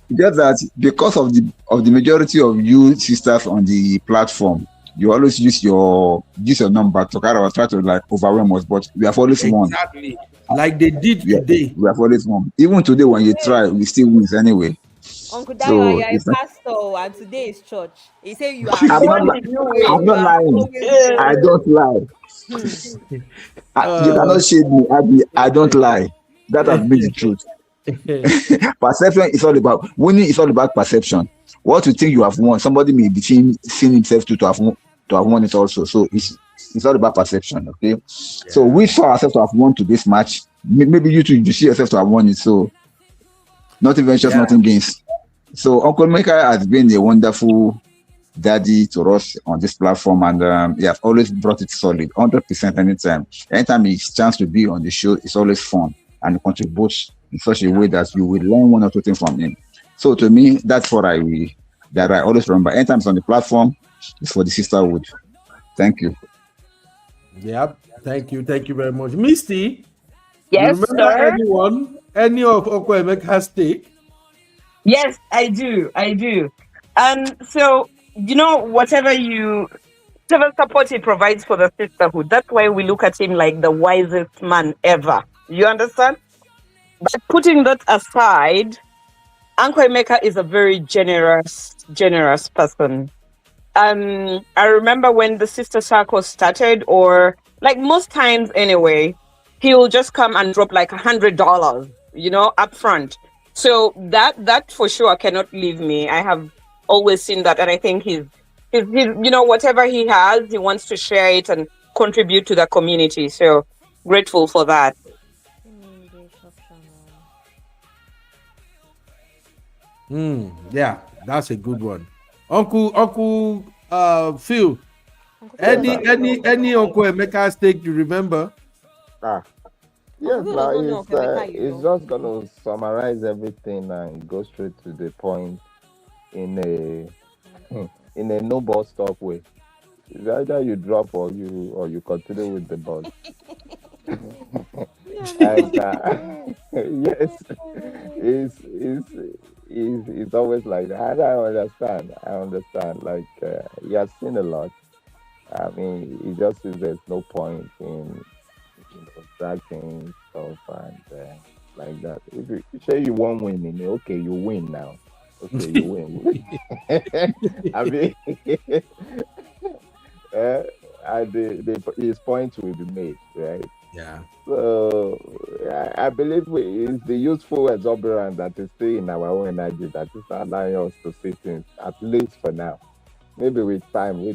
just that because of the majority of you sisters on the platform, you always use your number to kind of try to like overwhelm us, but we have always won. Exactly, like they did today. We have always won. Even today, when you try, we still win anyway. Uncle Dayo, you're a pastor, and today is church. He said you are. I'm not lying. I don't lie. You cannot shade me, Abby. I don't lie. That has been the truth. Perception is all about winning. Is all about perception. What you think you have won, somebody may be seeing himself to have won it also. So it's all about perception. Okay. Yeah. So we saw ourselves to have won to this match. Maybe you too, you see yourself to have won it. So nothing ventures, nothing gains. So Uncle Emeka has been a wonderful daddy to us on this platform, and he has always brought it solid, 100% anytime. Anytime it's chance to be on the show, it's always fun and contributes in such a way that you will learn one or two things from him. So to me, that's what I always remember. Anytime it's on the platform, it's for the sisterhood. Thank you. Yep. Thank you very much. Misty, yes, you remember sir? any of Uncle Emeka's take? Yes, I do. So, whatever support he provides for the sisterhood, that's why we look at him like the wisest man ever. You understand? But putting that aside, Uncle Emeka is a very generous person. I remember when the sister circle started, or like most times anyway, he'll just come and drop like $100, up front. So that for sure cannot leave me. I have always seen that, and I think he's You know, whatever he has, he wants to share it and contribute to the community. So grateful for that. Yeah, that's a good one. Uncle Phil, Uncle Phil Yes, doesn't sir. even know any Emeka, Uncle Emeka steak you remember? Ah, Uncle yes. Phil Now does not know of Emeka, you it's know. just gonna summarize everything and go straight to the point in a in a no ball stop way. It's either you drop or you continue with the ball. Yeah, no And bus. yes, it's always like that. I understand. I understand. Like he has seen a lot. I mean, he just says there's no point in dragging stuff and like that. If you say you won't win, okay, you win now. Okay, you win. I mean, uh, his points will be made, right? Yeah. So I believe it's the useful exuberance that is still in our own energy that is allowing us to see things, at least for now. Maybe with time, we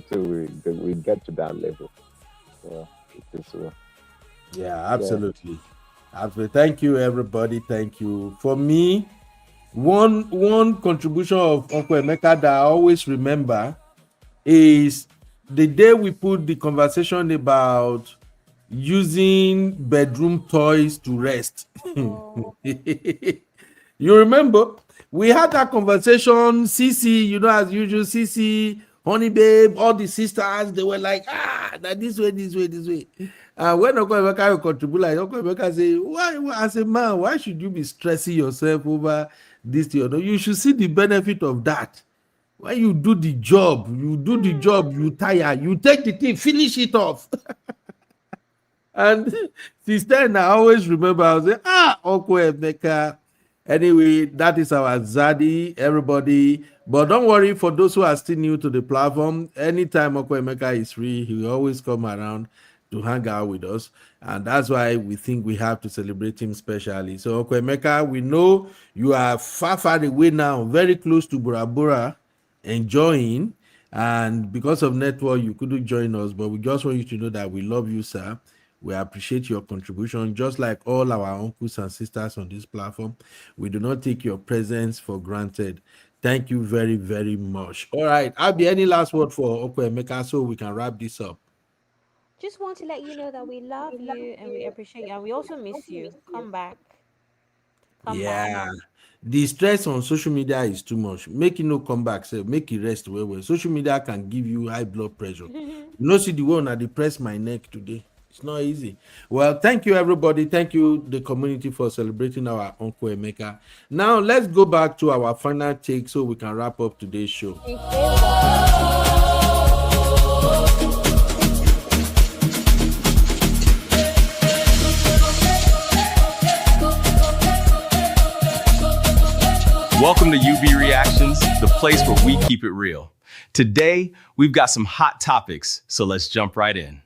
get to that level. So it is well. Yeah, Yeah. absolutely. Absolutely. Thank you, everybody. Thank you. For me, one contribution of Uncle Emeka that I always remember is the day we put the conversation about using bedroom toys to rest. Oh, You remember we had that conversation. Cece, you know, as usual, Cece, Honey Babe, all the sisters, they were like, that this way, this way, this way. And when Uncle Emeka will contribute, like Uncle Emeka say, why, as a man, why should you be stressing yourself over this thing? No, you should see the benefit of that. When you do the job, you tire, you take the thing, finish it off. And since then, I always remember, I was like, Uncle Emeka. Anyway, that is our Zaddy, everybody. But don't worry, for those who are still new to the platform, anytime Uncle Emeka is free, he will always come around to hang out with us. And that's why we think we have to celebrate him specially. So, Uncle Emeka, we know you are far, far away now, very close to Bora Bora, enjoying. And because of network, you couldn't join us. But we just want you to know that we love you, sir. We appreciate your contribution, just like all our uncles and sisters on this platform. We do not take your presence for granted. Thank you very, very much. All right. Abby, any last word for Uncle Emeka so we can wrap this up? just want to let you know that we love you and we appreciate you and we also miss you. Come back. Come back. Yeah. The stress on social media is too much. Make it no come back, sef. Make it rest well. Social media can give you high blood pressure. You know, see the one that depressed my neck today. It's not easy. Well, thank you, everybody. Thank you, the community, for celebrating our Uncle Emeka. Now, let's go back to our final take so we can wrap up today's show. Welcome to UB Reactions, the place where we keep it real. Today, we've got some hot topics, so let's jump right in.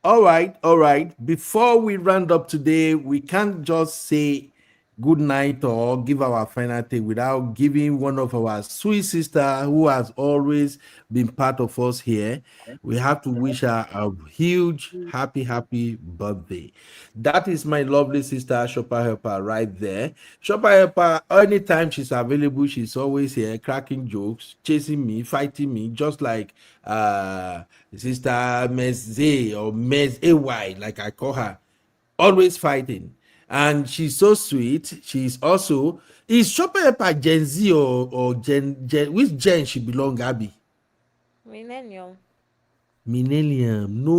All right. Before we round up today, we can't just say good night or give our final take without giving one of our sweet sister who has always been part of us here. We have to wish her a huge happy birthday. That is my lovely sister Shopper Helper right there. Shopper Helper, anytime she's available, she's always here cracking jokes, chasing me, fighting me, just like sister Mez or Mez AY, like I call her, always fighting. And she's so sweet. She's also, is Shopper Helper Gen Z or Gen, which Gen she belong, Abby? Millennium. Millennium. No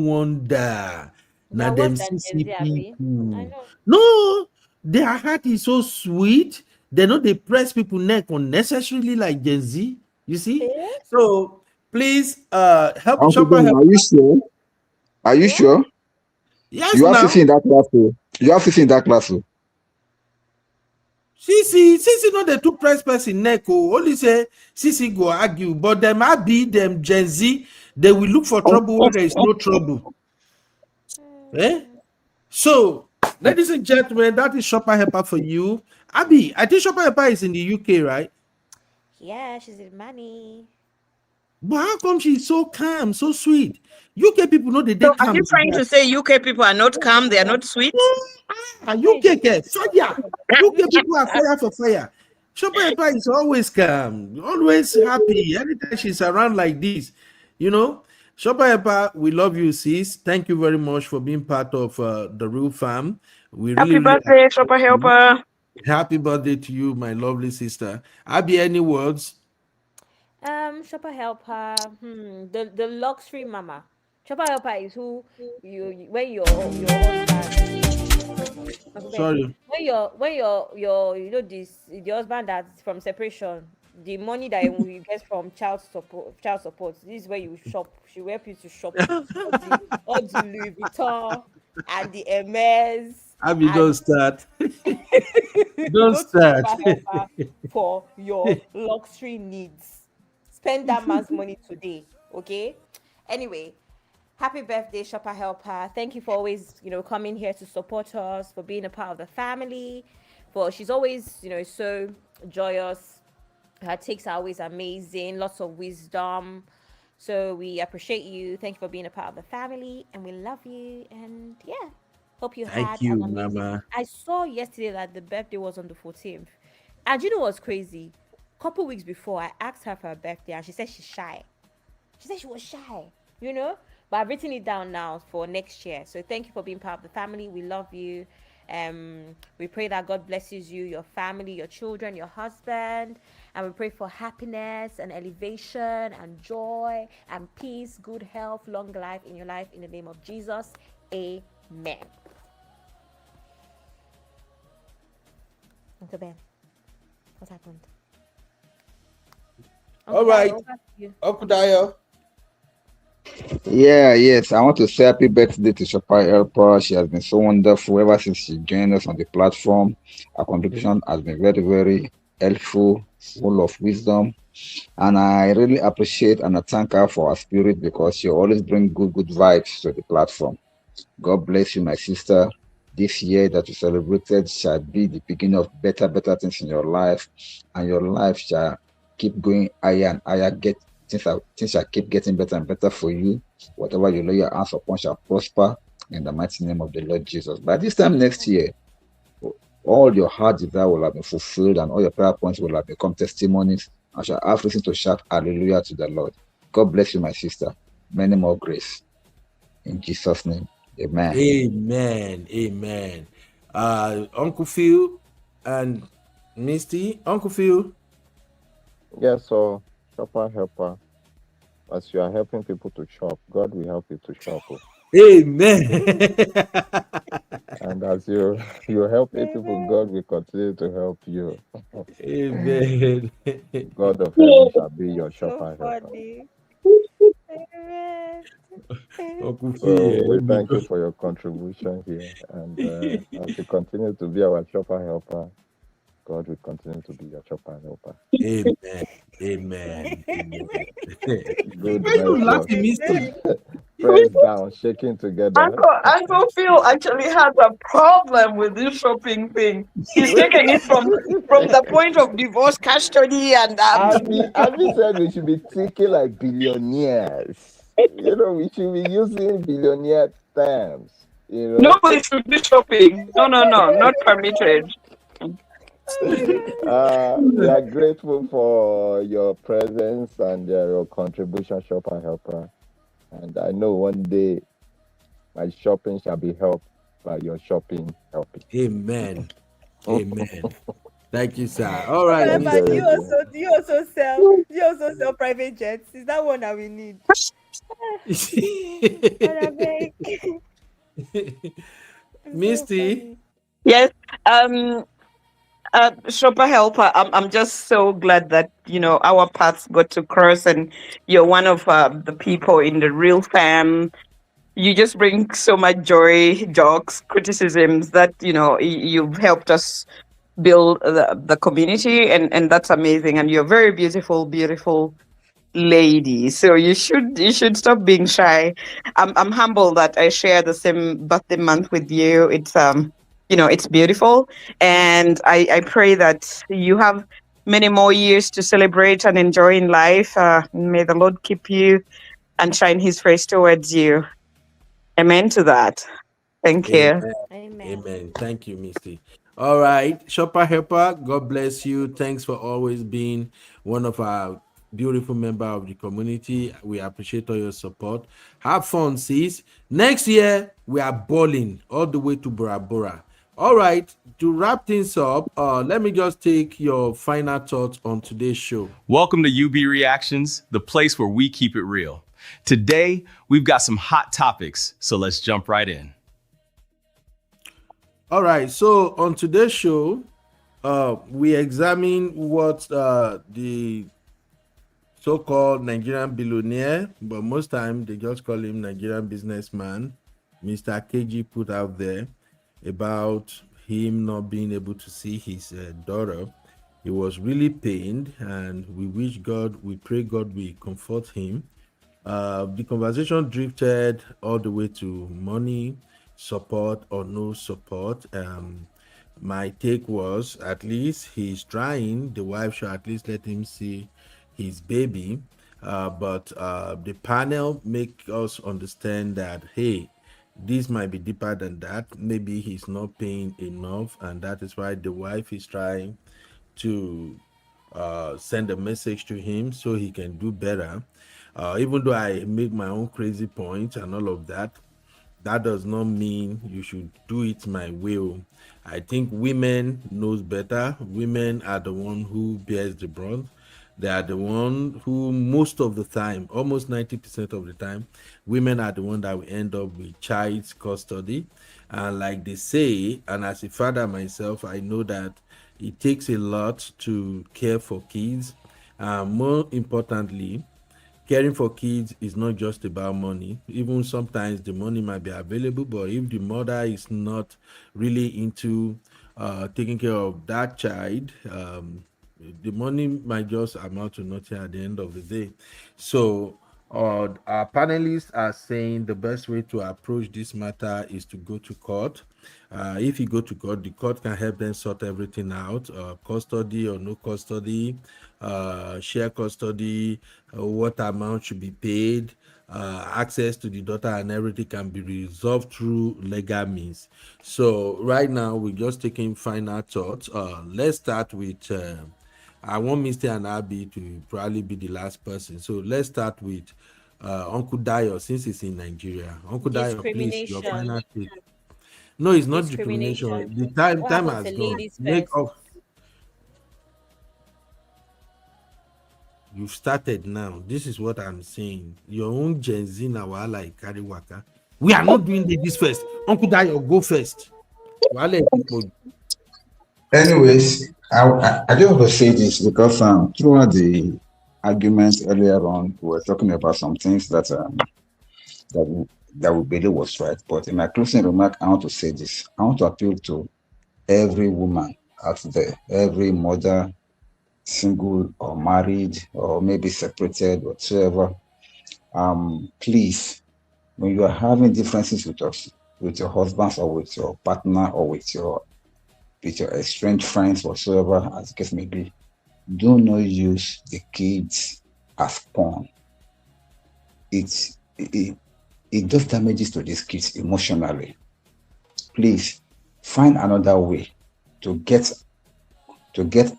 wonder. They Now are worse them than Gen CC Z, Abby. I people. know. No, their heart is so sweet. They know they press people neck unnecessarily like Gen Z. You see? Eh? So please help Uncle Shopper Ben, help. are you sure? Are you Yeah? sure? Yes, You have now. CC in that class. Oh. You have CC in that class. Oh. CC not the two press person neck. Oh, only say CC go argue, but them Abi, them Gen Z, they will look for trouble where there is no trouble. Eh? So, ladies and gentlemen, that is Shopper Helper for you. Abby, I think Shopper Helper is in the UK, right? Yeah, she's in money. But how come she's so calm, so sweet? UK people know they So are calm you like trying that. to say UK people are not calm? They are not sweet? UK fire. UK people are fire for fire. Shopper Epa is always calm, always happy. Anytime she's around like this, you know. Shopper Epa, we love you, sis. Thank you very much for being part of the Real Fam. We really, Happy really birthday, appreciate Shopper you. Helper. Happy birthday to you, my lovely sister. Abby, any words? Shopper helper. The luxury mama. Shopper helper is who when your husband. Uncle Ben, Sorry. when your this the husband that's from separation, the money that you get from child support, this is where you shop. She will help you to shop all the Louis Vuitton and the Hermes Abby, don't and start. Don't go to start. shopper helper for your luxury needs. Spend that man's money today, okay? Anyway, happy birthday, Shopper Helper. Thank you for always, coming here to support us, for being a part of the family. For she's always, so joyous. Her takes are always amazing, lots of wisdom. So we appreciate you. Thank you for being a part of the family, and we love you. And yeah, hope you Thank had an you, amazing. Mama. I saw yesterday that the birthday was on the 14th, and you know what's crazy? Couple weeks before, I asked her for her birthday, and she said she's shy. She said she was shy, you know? But I've written it down now for next year. So thank you for being part of the family. We love you. We pray that God blesses you, your family, your children, your husband. And we pray for happiness and elevation and joy and peace, good health, long life in your life in the name of Jesus. Amen. Uncle Ben, what happened? All right, Uncle Dio. Yes. I want to say happy birthday to Shopper Helper. She has been so wonderful ever since she joined us on the platform. Her contribution has been very, very helpful, full of wisdom. And I really appreciate and I thank her for her spirit because she always brings good vibes to the platform. God bless you, my sister. This year that you celebrated shall be the beginning of better things in your life, and your life shall keep going higher and higher. Things shall keep getting better and better for you. Whatever you lay your hands upon shall prosper in the mighty name of the Lord Jesus. By this time next year, all your heart desire will have been fulfilled, and all your prayer points will have become testimonies, and shall have reason to shout hallelujah to the Lord. God bless you, my sister. Many more grace. In Jesus' name. Amen. Amen. Uncle Phil and Misty. Uncle Phil. Yes, so Shopper Helper, as you are helping people to shop, God will help you to shop. Amen. And as you're helping people, God will continue to help you. Amen. God of heaven shall be your So shopper helper. funny. Amen. Uncle So Phil. we thank you for your contribution here. And as you continue to be our shopper helper, God will continue to be your shopper helper. Amen. Good Why you laughing, message. Misty? Press down, shaking together. Uncle Phil actually has a problem with this shopping thing. He's taking it from the point of divorce custody and Abby said we should be thinking like billionaires. We should be using billionaire terms. nobody should be shopping. No, not permitted. We are grateful for your presence and your contribution, shopper helper. And I know one day my shopping shall be helped by your shopping helping. Amen. Thank you, sir. All right. But do you also sell private jets? Is that one that we need? Misty. Yes. Shopper helper. I'm just so glad that our paths got to cross, and you're one of the people in the real fam. You just bring so much joy, jokes, criticisms that you've helped us build the community, and that's amazing. And you're very beautiful lady. So you should stop being shy. I'm humble that I share the same birthday month with you. It's it's beautiful, and I pray that you have many more years to celebrate and enjoy in life. May the Lord keep you and shine his face towards you. Amen to that. Thank you. Amen. Amen. Amen. Thank you, Misty. All right, Shopper Helper, God bless you. Thanks for always being one of our beautiful member of the community. We appreciate all your support. Have fun, sis. Next year, we are balling all the way to Bora Bora. All right, to wrap things up, let me just take your final thoughts on today's show. Welcome to UB Reactions, the place where we keep it real. Today, we've got some hot topics, so let's jump right in. All right, so on today's show, we examine what the so-called Nigerian billionaire, but most time they just call him Nigerian businessman, Mr. Keji, put out there about him not being able to see his daughter. He was really pained, and we pray God will comfort him. The conversation drifted all the way to money, support or no support. My take was, at least he's trying. The wife should at least let him see his baby. But the panel make us understand that, hey, this might be deeper than that. Maybe he's not paying enough, and that is why the wife is trying to send a message to him so he can do better. Even though I make my own crazy points and all of that, that does not mean you should do it my will. I think women knows better. Women are the one who bears the brunt. They are the one who, most of the time, almost 90% of the time, women are the one that will end up with child's custody. And like they say, and as a father myself, I know that it takes a lot to care for kids. More importantly, caring for kids is not just about money. Even sometimes the money might be available, but if the mother is not really into taking care of that child, the money might just amount to nothing at the end of the day. So our panelists are saying the best way to approach this matter is to go to court. If you go to court, the court can help them sort everything out, custody or no custody, share custody, what amount should be paid, access to the daughter, and everything can be resolved through legal means. So right now, we're just taking final thoughts. Let's start with, I want Mr. and Abby to probably be the last person. So let's start with Uncle Dayo, since he's in Nigeria. Uncle Dayo, please, your final take. No, it's not discrimination. The time has gone. Make up. You've started now. This is what I'm saying. Your own Gen Z now, like carry waka. We are not doing ladies first. Uncle Dayo, go first. Anyways, I just want to say this because throughout the arguments earlier on, we were talking about some things that we believe was right. But in my closing remark, I want to say this. I want to appeal to every woman out there, every mother, single or married or maybe separated, whatsoever. Please, when you are having differences with your husbands or with your partner or with your estranged friends, whatsoever, as the case may be, do not use the kids as pawn. It does damages to these kids emotionally. Please find another way to get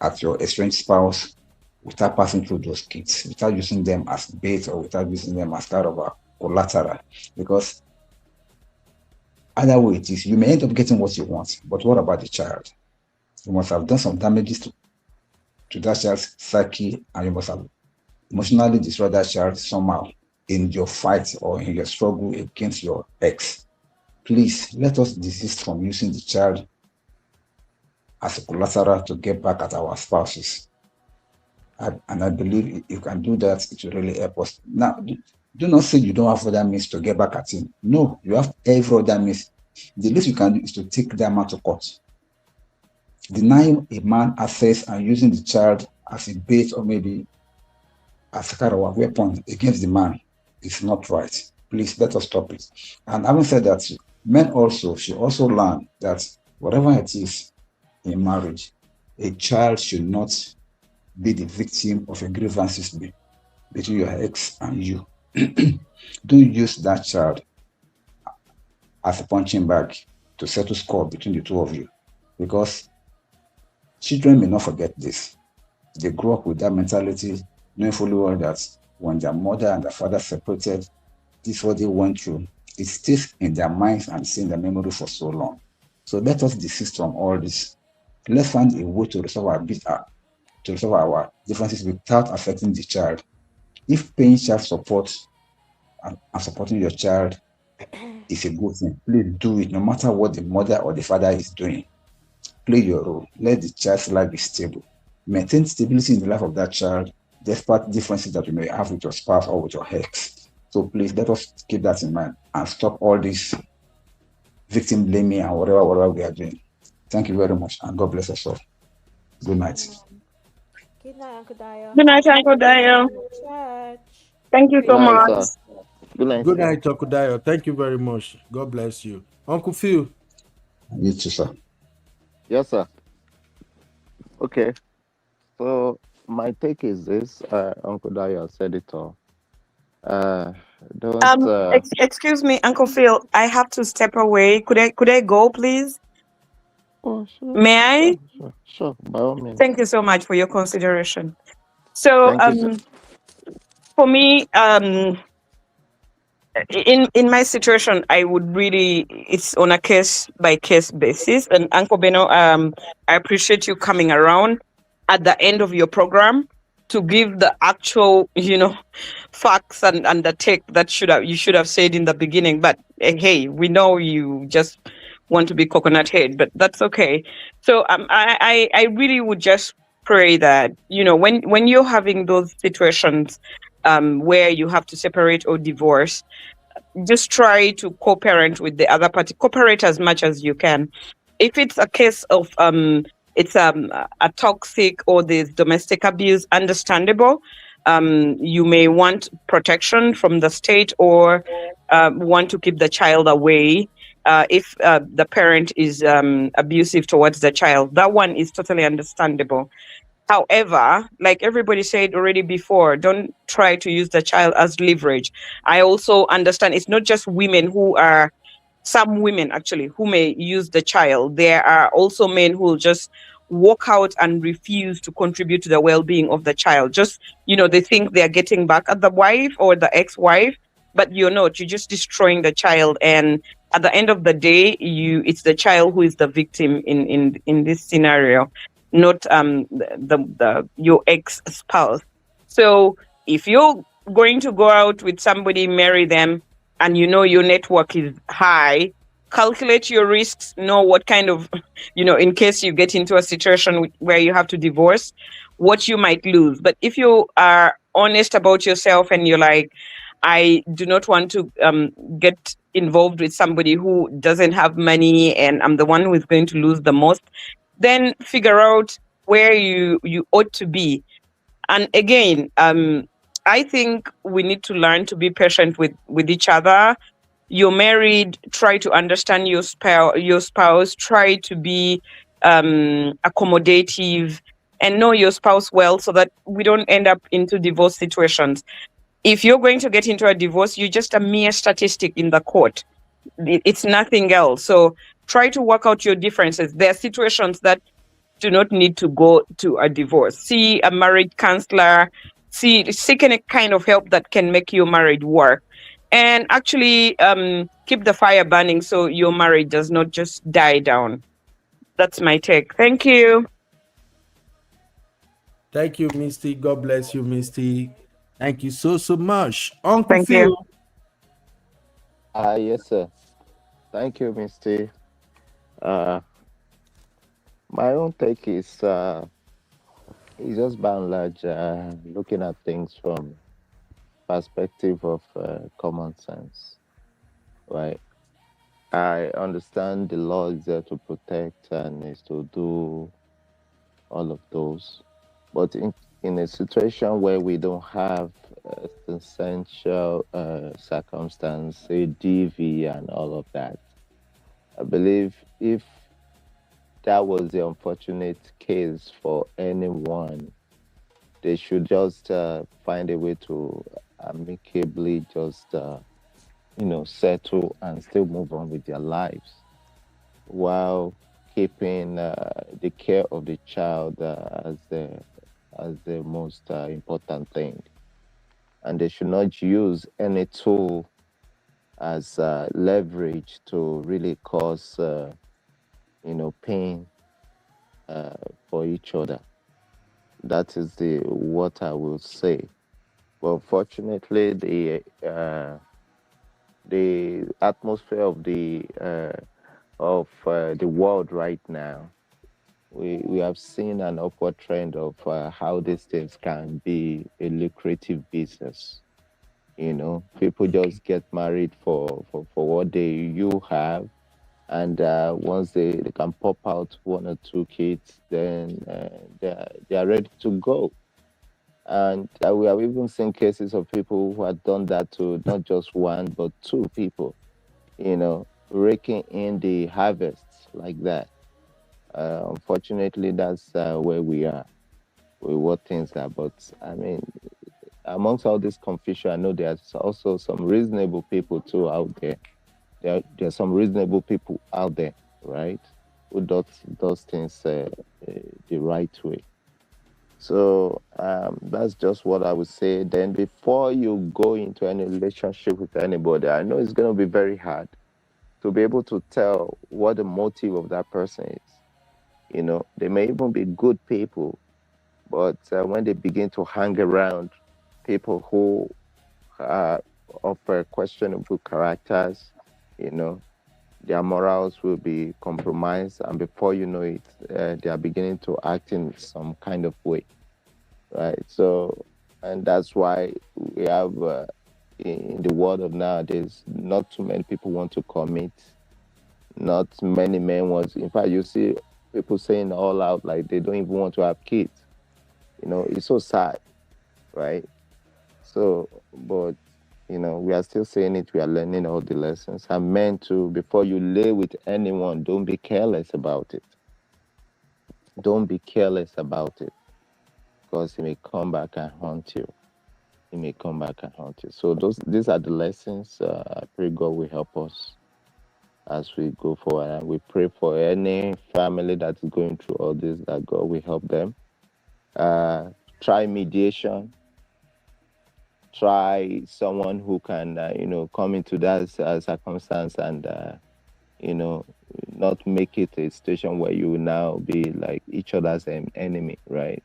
at your estranged spouse without passing through those kids, without using them as bait or without using them as kind of a collateral. Because either way it is, you may end up getting what you want, but what about the child? You must have done some damages to that child's psyche, and you must have emotionally destroyed that child somehow in your fight or in your struggle against your ex. Please, let us desist from using the child as a collateral to get back at our spouses. And I believe if you can do that, it will really help us. Now, do not say you don't have other means to get back at him. No, you have every other means. The least you can do is to take that man to court. Denying a man access and using the child as a bait or maybe as a kind of a weapon against the man is not right. Please, let us stop it. And having said that, men also should also learn that whatever it is in marriage, a child should not be the victim of your grievances between your ex and you. Don't use that child as a punching bag to settle score between the two of you, because children may not forget this. They grow up with that mentality, knowing fully well that when their mother and their father separated, this is what they went through. It stays in their minds and stays in their memory for so long. So let us desist from all this. Let's find a way to resolve our differences without affecting the child. If paying child support and supporting your child is a good thing, please do it, no matter what the mother or the father is doing. Play your role. Let the child's life be stable. Maintain stability in the life of that child, despite differences that you may have with your spouse or with your ex. So please let us keep that in mind and stop all this victim blaming and whatever we are doing. Thank you very much, and God bless us all. Good night. Good night, Uncle Dio. Good night, Uncle Dio. Church. Thank you Good so night, much. sir. Good night, Good sir. night, Okudayo. Thank you very much. God bless you. Uncle Phil. You too, sir. Yes, sir. Okay. So my take is this. Uncle Daya said it all. Don't. Excuse me, Uncle Phil. I have to step away. Could I go, please? Oh, sure, May I? sure. By all means. Thank you so much for your consideration. So, Thank you, sir. for me, in my situation, I would really, it's on a case by case basis. And Uncle Beno, I appreciate you coming around at the end of your program to give the actual, facts and the take that you should have said in the beginning. But hey, we know you just want to be coconut head, but that's okay. So I really would just pray that when you're having those situations where you have to separate or divorce, just try to co-parent with the other party. Cooperate as much as you can. If it's a case of it's a toxic or there's domestic abuse, understandable. You may want protection from the state or want to keep the child away. If the parent is abusive towards the child, that one is totally understandable. However, like everybody said already before, don't try to use the child as leverage. I also understand it's not just some women actually who may use the child. There are also men who will just walk out and refuse to contribute to the well-being of the child. Just, they think they're getting back at the wife or the ex-wife, but you're not. You're just destroying the child. And at the end of the day, it's the child who is the victim in this scenario, not your ex-spouse. So if you're going to go out with somebody, marry them, and your network is high, calculate your risks, know what kind of, in case you get into a situation where you have to divorce, what you might lose. But if you are honest about yourself and you're like, I do not want to get involved with somebody who doesn't have money and I'm the one who is going to lose the most, then figure out where you ought to be. And again, I think we need to learn to be patient with each other. You're married, try to understand your spouse, try to be accommodative and know your spouse well so that we don't end up into divorce situations. If you're going to get into a divorce, you're just a mere statistic in the court. It's nothing else. So try to work out your differences. There are situations that do not need to go to a divorce. See a marriage counselor, seek any kind of help that can make your marriage work. And actually keep the fire burning so your marriage does not just die down. That's my take. Thank you. Thank you, Misty. God bless you, Misty. Thank you so much. Uncle Thank Phil. you. Yes, sir. Thank you, Misty. My own take is just by and large looking at things from perspective of common sense, right? I understand the law is there to protect and is to do all of those, but in a situation where we don't have essential circumstance, say DV and all of that, I believe if that was the unfortunate case for anyone, They should just find a way to amicably just settle and still move on with their lives while keeping the care of the child as the most important thing. And they should not use any tool as leverage to really cause pain for each other. That is the what I will say. But fortunately, the atmosphere of the world right now, we have seen an upward trend of how these things can be a lucrative business. People just get married for what you have, and once they can pop out one or two kids, then they are ready to go. And we have even seen cases of people who had done that to not just one but two people, raking in the harvests like that. Unfortunately, that's where we are with what things are. But I mean, amongst all this confusion, I know there's also some reasonable people too out there. There's some reasonable people out there, right? Who does things the right way. So that's just what I would say. Then before you go into any relationship with anybody, I know it's going to be very hard to be able to tell what the motive of that person is. They may even be good people, but when they begin to hang around people who are of questionable characters, their morals will be compromised, and before you know it, they are beginning to act in some kind of way, right? So, and that's why we have in the world of nowadays, not too many people want to commit. Not many men want. In fact, you see people saying all out like they don't even want to have kids. It's so sad, right? So, but we are still saying it. We are learning all the lessons. And men too, before you lay with anyone, don't be careless about it. Don't be careless about it, because he may come back and haunt you. He may come back and haunt you. So these are the lessons. I pray God will help us as we go forward. And we pray for any family that is going through all this, that God will help them. Try mediation. Try someone who can, come into that circumstance and, not make it a situation where you will now be like each other's enemy, right?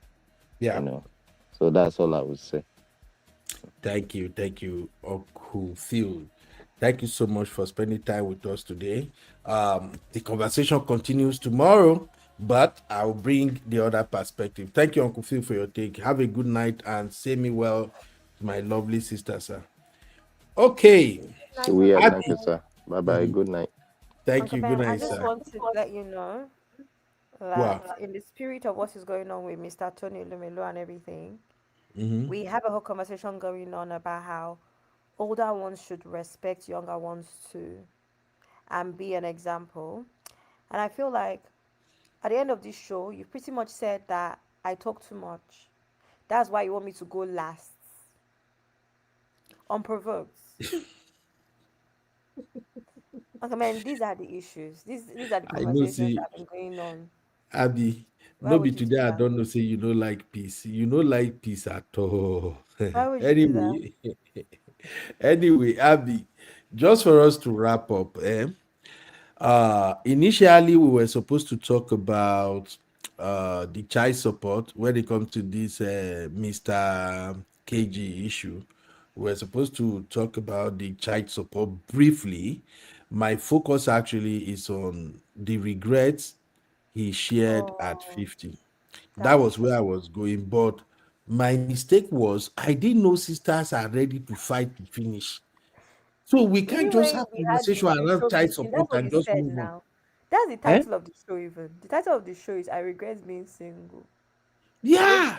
Yeah. So that's all I would say. Thank you, Uncle Phil. Thank you so much for spending time with us today. The conversation continues tomorrow, but I'll bring the other perspective. Thank you, Uncle Phil, for your take. Have a good night and say me well, my lovely sister, sir. Okay. Thank you, sir. Bye-bye. Good night. Thank you. Good night, I just sir. want to let you know that in the spirit of what is going on with Mr. Tony Lumelo and everything, we have a whole conversation going on about how older ones should respect younger ones too and be an example. And I feel like at the end of this show, you pretty much said that I talk too much. That's why you want me to go last. Unprovoked. Okay, man, these are the issues. These are the conversations that have been going on. Abby, Why no be would you do today. I that? don't know. Say you don't like peace. You don't like peace at all. Why would you do that? Anyway, Abby, just for us to wrap up, initially we were supposed to talk about the child support when it comes to this Mr. KG issue. We were supposed to talk about the child support briefly. My focus actually is on the regrets he shared at 50. That was where I was going, but my mistake was I didn't know sisters are ready to fight to finish. So we can't Even just when have we had conversation the around show child beginning, support that's what and you just said move on. now. That's the Eh? title of the show even. The title of the show is I regret being single. Yeah,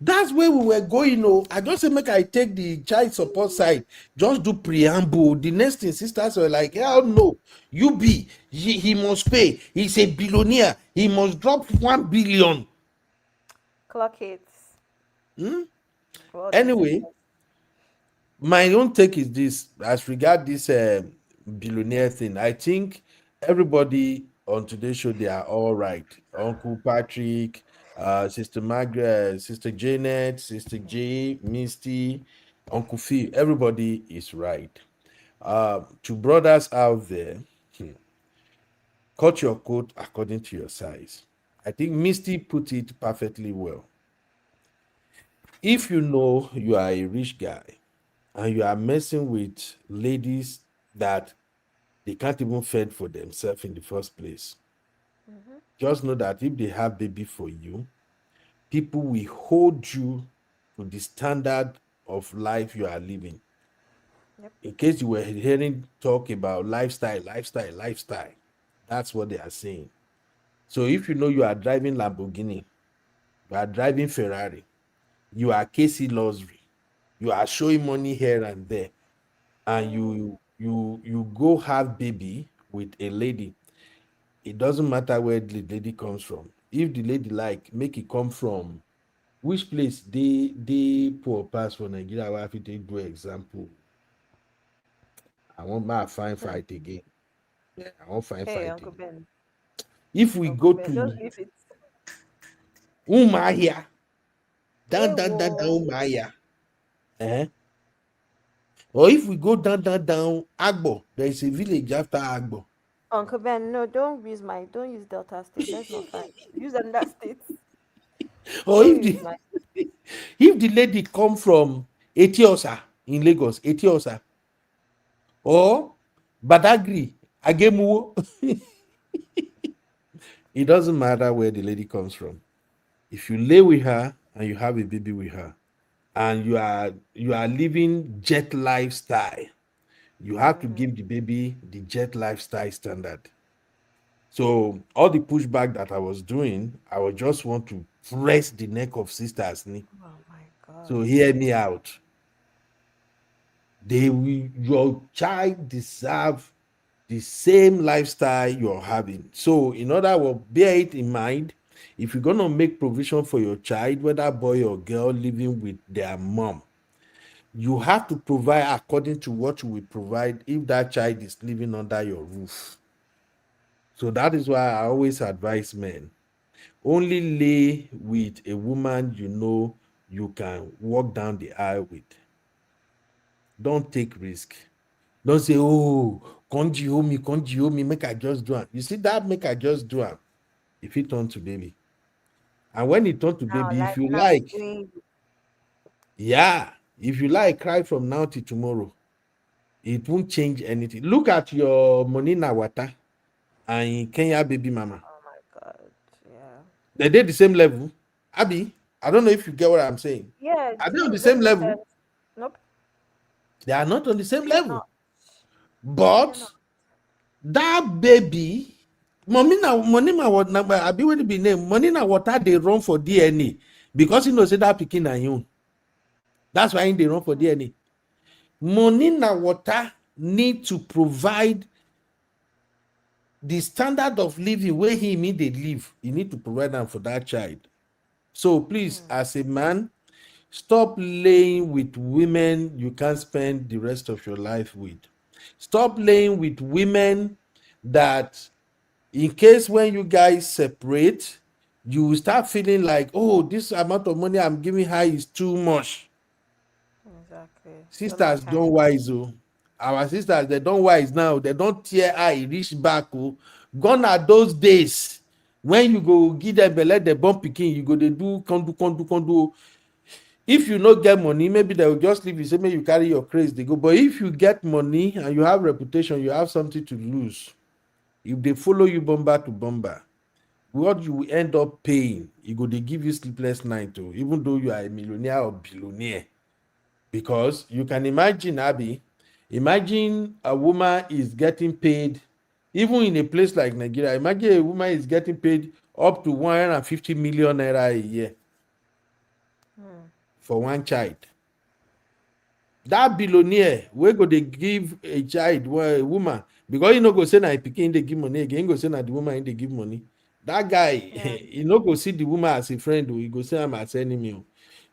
that's where we were going. Oh, I just say make I take the child support side, just do preamble. The next thing, sisters were like, hell no, he must pay. He's a billionaire. He must drop 1 billion. Clock it. Hmm? Well done, Anyway, success. my own take is this as regard this billionaire thing. I think everybody on today's show they are all right. Uncle Patrick, Sister Margaret, Sister Janet, Sister J, Misty, Uncle Phil. Everybody is right. To brothers out there, hmm, cut your coat according to your size. I think Misty put it perfectly well. If you know you are a rich guy and you are messing with ladies that they can't even fend for themselves in the first place, Mm-hmm. just know that if they have baby for you, people will hold you to the standard of life you are living. Yep. In case you were hearing talk about lifestyle, that's what they are saying. So if you know you are driving Lamborghini, you are driving Ferrari, you are Casey Luxury, you are showing money here and there, and you go have baby with a lady, it doesn't matter where the lady comes from. If the lady like make it come from which place they poor pass for Nigeria, where fit take do example. I want my fine Hmm. fight again. Yeah, I want fine Hey, fight Uncle again. Ben. If we Uncle go Ben, to just leave it. Umahia, Hey, down whoa. Umahia, eh? Or if we go down Agbo, there is a village after Agbo. Uncle Ben, no, don't use Delta State. Let's not fight. Use another state. Or Don't if use the my if the lady come from Etiosa in Lagos, Etiosa, or Badagry, Agemu, it doesn't matter where the lady comes from. If you lay with her and you have a baby with her, and you are living jet lifestyle, you have to mm-hmm. give the baby the jet lifestyle standard. So all the pushback that I was doing, I would just want to press the neck of sisters. Oh my So god. hear me out. Your child deserve the same lifestyle you're having. So in other words, bear it in mind. If you're gonna make provision for your child, whether boy or girl living with their mom, you have to provide according to what you will provide if that child is living under your roof. So that is why I always advise men only lay with a woman you know you can walk down the aisle with. Don't take risk. Don't say, oh, conji hold me, make I just do it. You see that make I just do it. If it turn to baby. And when it turn to baby, if you Now be like, doing yeah, if you like, cry from now till tomorrow. It won't change anything. Look at your Monina Wata and Kenya baby mama. oh my god. Yeah. They did the same level. Abby, I don't know if you get what I'm saying. Yeah, Are they on true. the Just same because level? nope, They are not on the same they're level. not. They're not. But that baby, Monina what number? Abi when it be name? Monina water they run for DNA because you know say that pikin na him. That's why they run for DNA. Monina water need to provide the standard of living where he mean they live. You need to provide them for that child. So please, Hmm. as a man, stop laying with women you can't spend the rest of your life with. Stop laying with women that, in case when you guys separate, you will start feeling like, oh, this amount of money I'm giving her is too much. Exactly. You're not Sisters don't kind. wise, oh. Our sisters, they don't wise now. They don't tear eye, reach back, oh. Gone are those days when you go give them let the bump picking, you go they do condu. If you not get money, maybe they will just leave you, say, maybe you carry your craze, they go. But if you get money and you have reputation, you have something to lose. If they follow you bomber to bomber, what you will end up paying, you go they give you sleepless night too, even though you are a millionaire or billionaire. Because you can imagine, Abby, imagine a woman is getting paid, even in a place like Nigeria, imagine a woman is getting paid up to 150 million naira a year Hmm. for one child. That billionaire, where go they give a child, well, a woman, because you know go say na pikin they give money again, go say na the woman they give money. That guy, Yeah. you know go see the woman as a friend, or you go say I'm as enemy.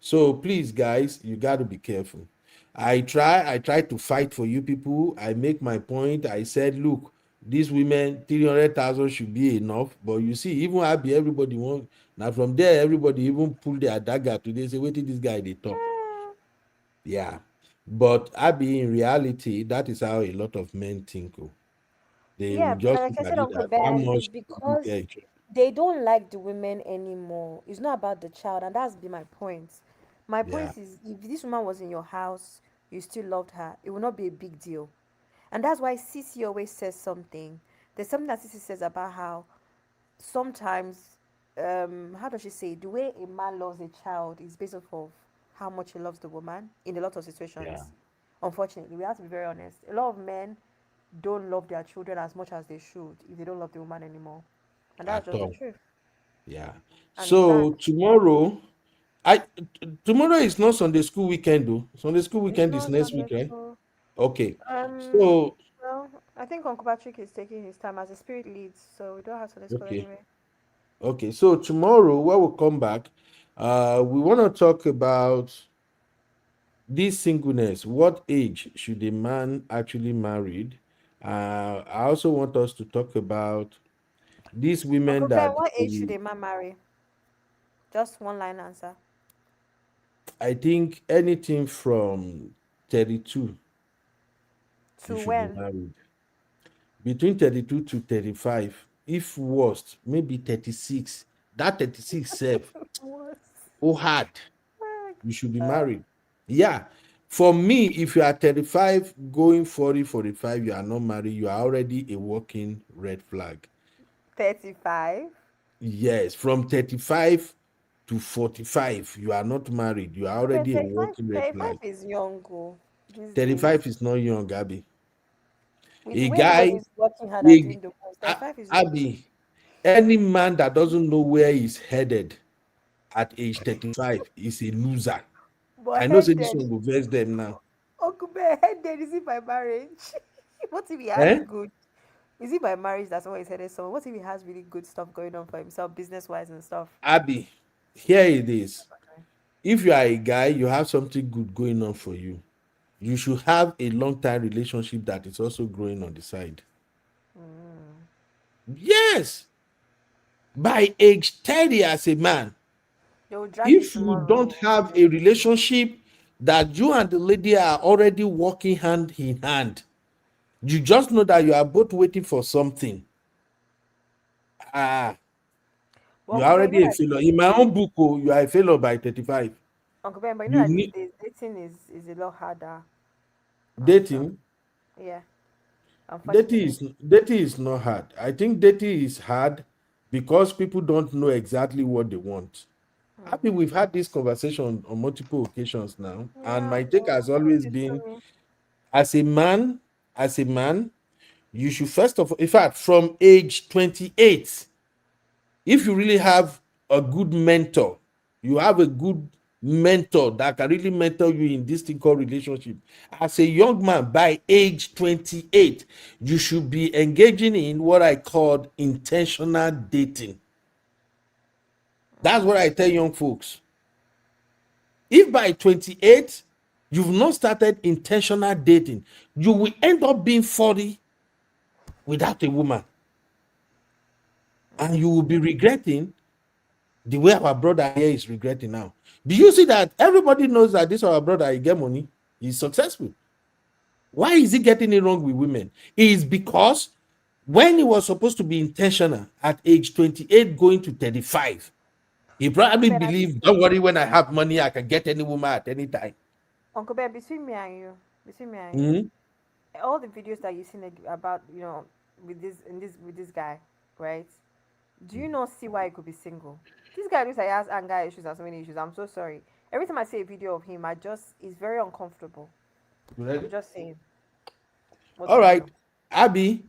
So please, guys, you got to be careful. I try to fight for you people. I make my point. I said, look, these women, 300,000 should be enough. But you see, even Abby, everybody want. Now from there, everybody even pull their dagger today. Say, wait till this guy they talk. Yeah. But Abby, in reality, that is how a lot of men think. Oh. They will Yeah, just like look I at said, it Uncle as how Ben, it's much you because get. they don't like the women anymore. It's not about the child, and that's be my point. My Yeah. point is, if this woman was in your house, you still loved her, it would not be a big deal. And that's why Cece always says something. There's something that Cece says about how sometimes, how does she say, the way a man loves a child is based off of how much he loves the woman in a lot of Yeah. situations. Unfortunately, we have to be very honest. A lot of men don't love their children as much as they should if they don't love the woman anymore. And that's At just the all. truth. Yeah. And it's So sad. tomorrow, tomorrow is not Sunday school weekend, though. Sunday school It's weekend is not next Sunday week, right? school. Okay. Um, So well, I think Uncle Patrick is taking his time as the spirit leads, so we don't have Sunday school okay. anyway. Okay. So tomorrow, when we come back, we want to talk about this singleness. What age should a man actually married? I also want us to talk about these women Uncle Ben, that what age should a man marry? Just one line answer. I think anything from 32 you To should be when? married. Between 32 to 35, if worst, maybe 36. That 36 self, What? oh hard, you should be Uh, married. Yeah. For me, if you are 35 going 40, 45, you are not married, you are already a walking red flag. 35? Yes, from 35 to 45, you are not married, you are Uncle Ben, already a 35, walking red 35 flag. is young, oh, these days. 35 is not young, Gabby. With the A way everybody guy, is working hard and a, doing the most, 35 is young. Abby, any man that doesn't know where he's headed at age 35 is a loser. But I know say this headed, one will vex them now. Uncle Ben, headed, is it by marriage? What if he has Eh? good? Is it by marriage that's why he's headed somewhere? What if he has really good stuff going on for himself, business wise and stuff? Abby, here it is. If you are a guy, you have something good going on for you. You should have a long-time relationship that is also growing on the side. Yes. By age 30 as a man, They will drag you if you don't tomorrow. have a relationship that you and the lady are already working hand in hand, you just know that you are both waiting for something. But You Uncle are Ben, you already know a that these failure. In days, my own book, oh, you are a failure by 35. Uncle Ben, but you know You that these need days dating is a lot harder and stuff. dating. Yeah, Dating unfortunately. is dating is not hard. I think dating is hard because people don't know exactly what they want. Happy we've had this conversation on multiple occasions now, and Yeah, my take but has some of always this been story. as a man, you should first of all, in fact, from age 28, if you really have a good mentor, you have a good mentor that can really mentor you in this thing called relationship. As a young man, by age 28, you should be engaging in what I call intentional dating. That's what I tell young folks. If by 28 you've not started intentional dating, you will end up being 40 without a woman. And you will be regretting the way our brother here is regretting now. Do you see that everybody knows that this our brother, he get money, he's successful? Why is he getting it wrong with women? It is because when he was supposed to be intentional at age 28 going to 35, he Uncle probably Ben, have you believed, don't seen worry, when I have money, I can get any woman at any time. Uncle Ben, between me and you, Mhm. all the videos that you've seen about, with this guy, right? Do you not see why he could be single? This guy looks like he has anger issues and so many issues. I'm so sorry. Every time I see a video of him, it's very uncomfortable. You ready? I'm just saying. What All do you right, feel? Abby,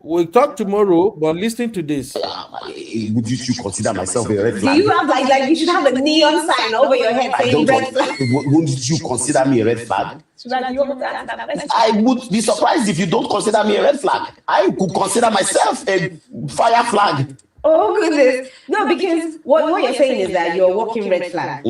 we'll talk Yes, Uncle Ben. tomorrow, but listen to this. Would you consider myself a red Do flag? you have like you should have a neon sign over your head I saying don't. red flag? Wouldn't you consider me a red flag? Sugar, do you want me to answer that question? I would be surprised if you don't consider me a red flag. I could consider myself a fire flag. Oh goodness. No, because what you're saying is that you're a walking red flag.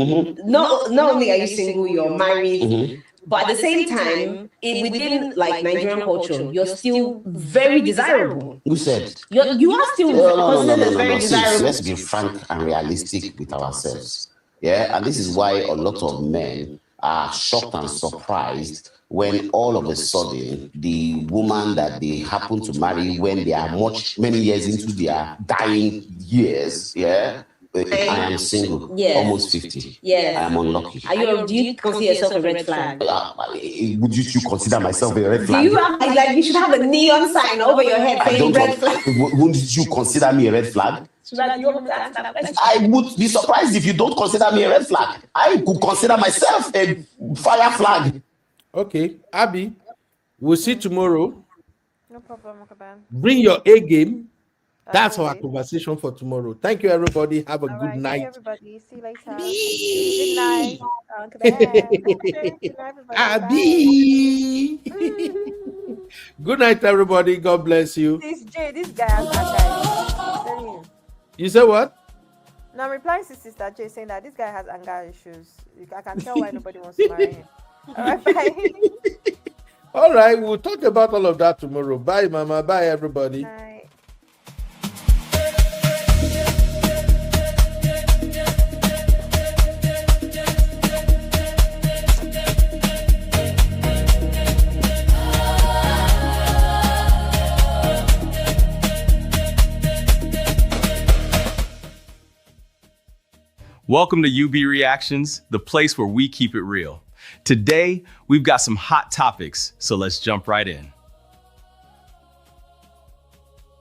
Not only are you single, you're married, but at the same time, within like Nigerian culture, you're still very desirable. Who said? You are still considered as very See, desirable. let's be frank and realistic with ourselves. Yeah, and this is why a lot of men are shocked and surprised when all of a sudden the woman that they happen to marry when they are many years into their dying years, I am single, almost 50. I am unlucky. Do you consider yourself a red flag? Would you consider myself a red Do flag? you have like you should have a neon sign over your head saying red flag? Wouldn't you consider me a red flag? I would be surprised if you don't consider me a red flag. I could consider myself a fire flag. Okay, Abby, we'll see tomorrow. No problem, Uncle Ben. Bring your A game. That's our conversation for tomorrow. Thank you, everybody. Have a good night. Everybody, see you later. Good night, Uncle Ben. Good night, everybody. Abby. Good night, everybody. God bless you. This guy has anger. You say what? No, I'm replying to Sister Jay saying that this guy has anger issues. I can tell why nobody wants to marry him. All right, bye. All right, we'll talk about all of that tomorrow. Bye, Mama. Bye, everybody. Bye. Welcome to UB Reactions, the place where we keep it real. Today, we've got some hot topics, so let's jump right in.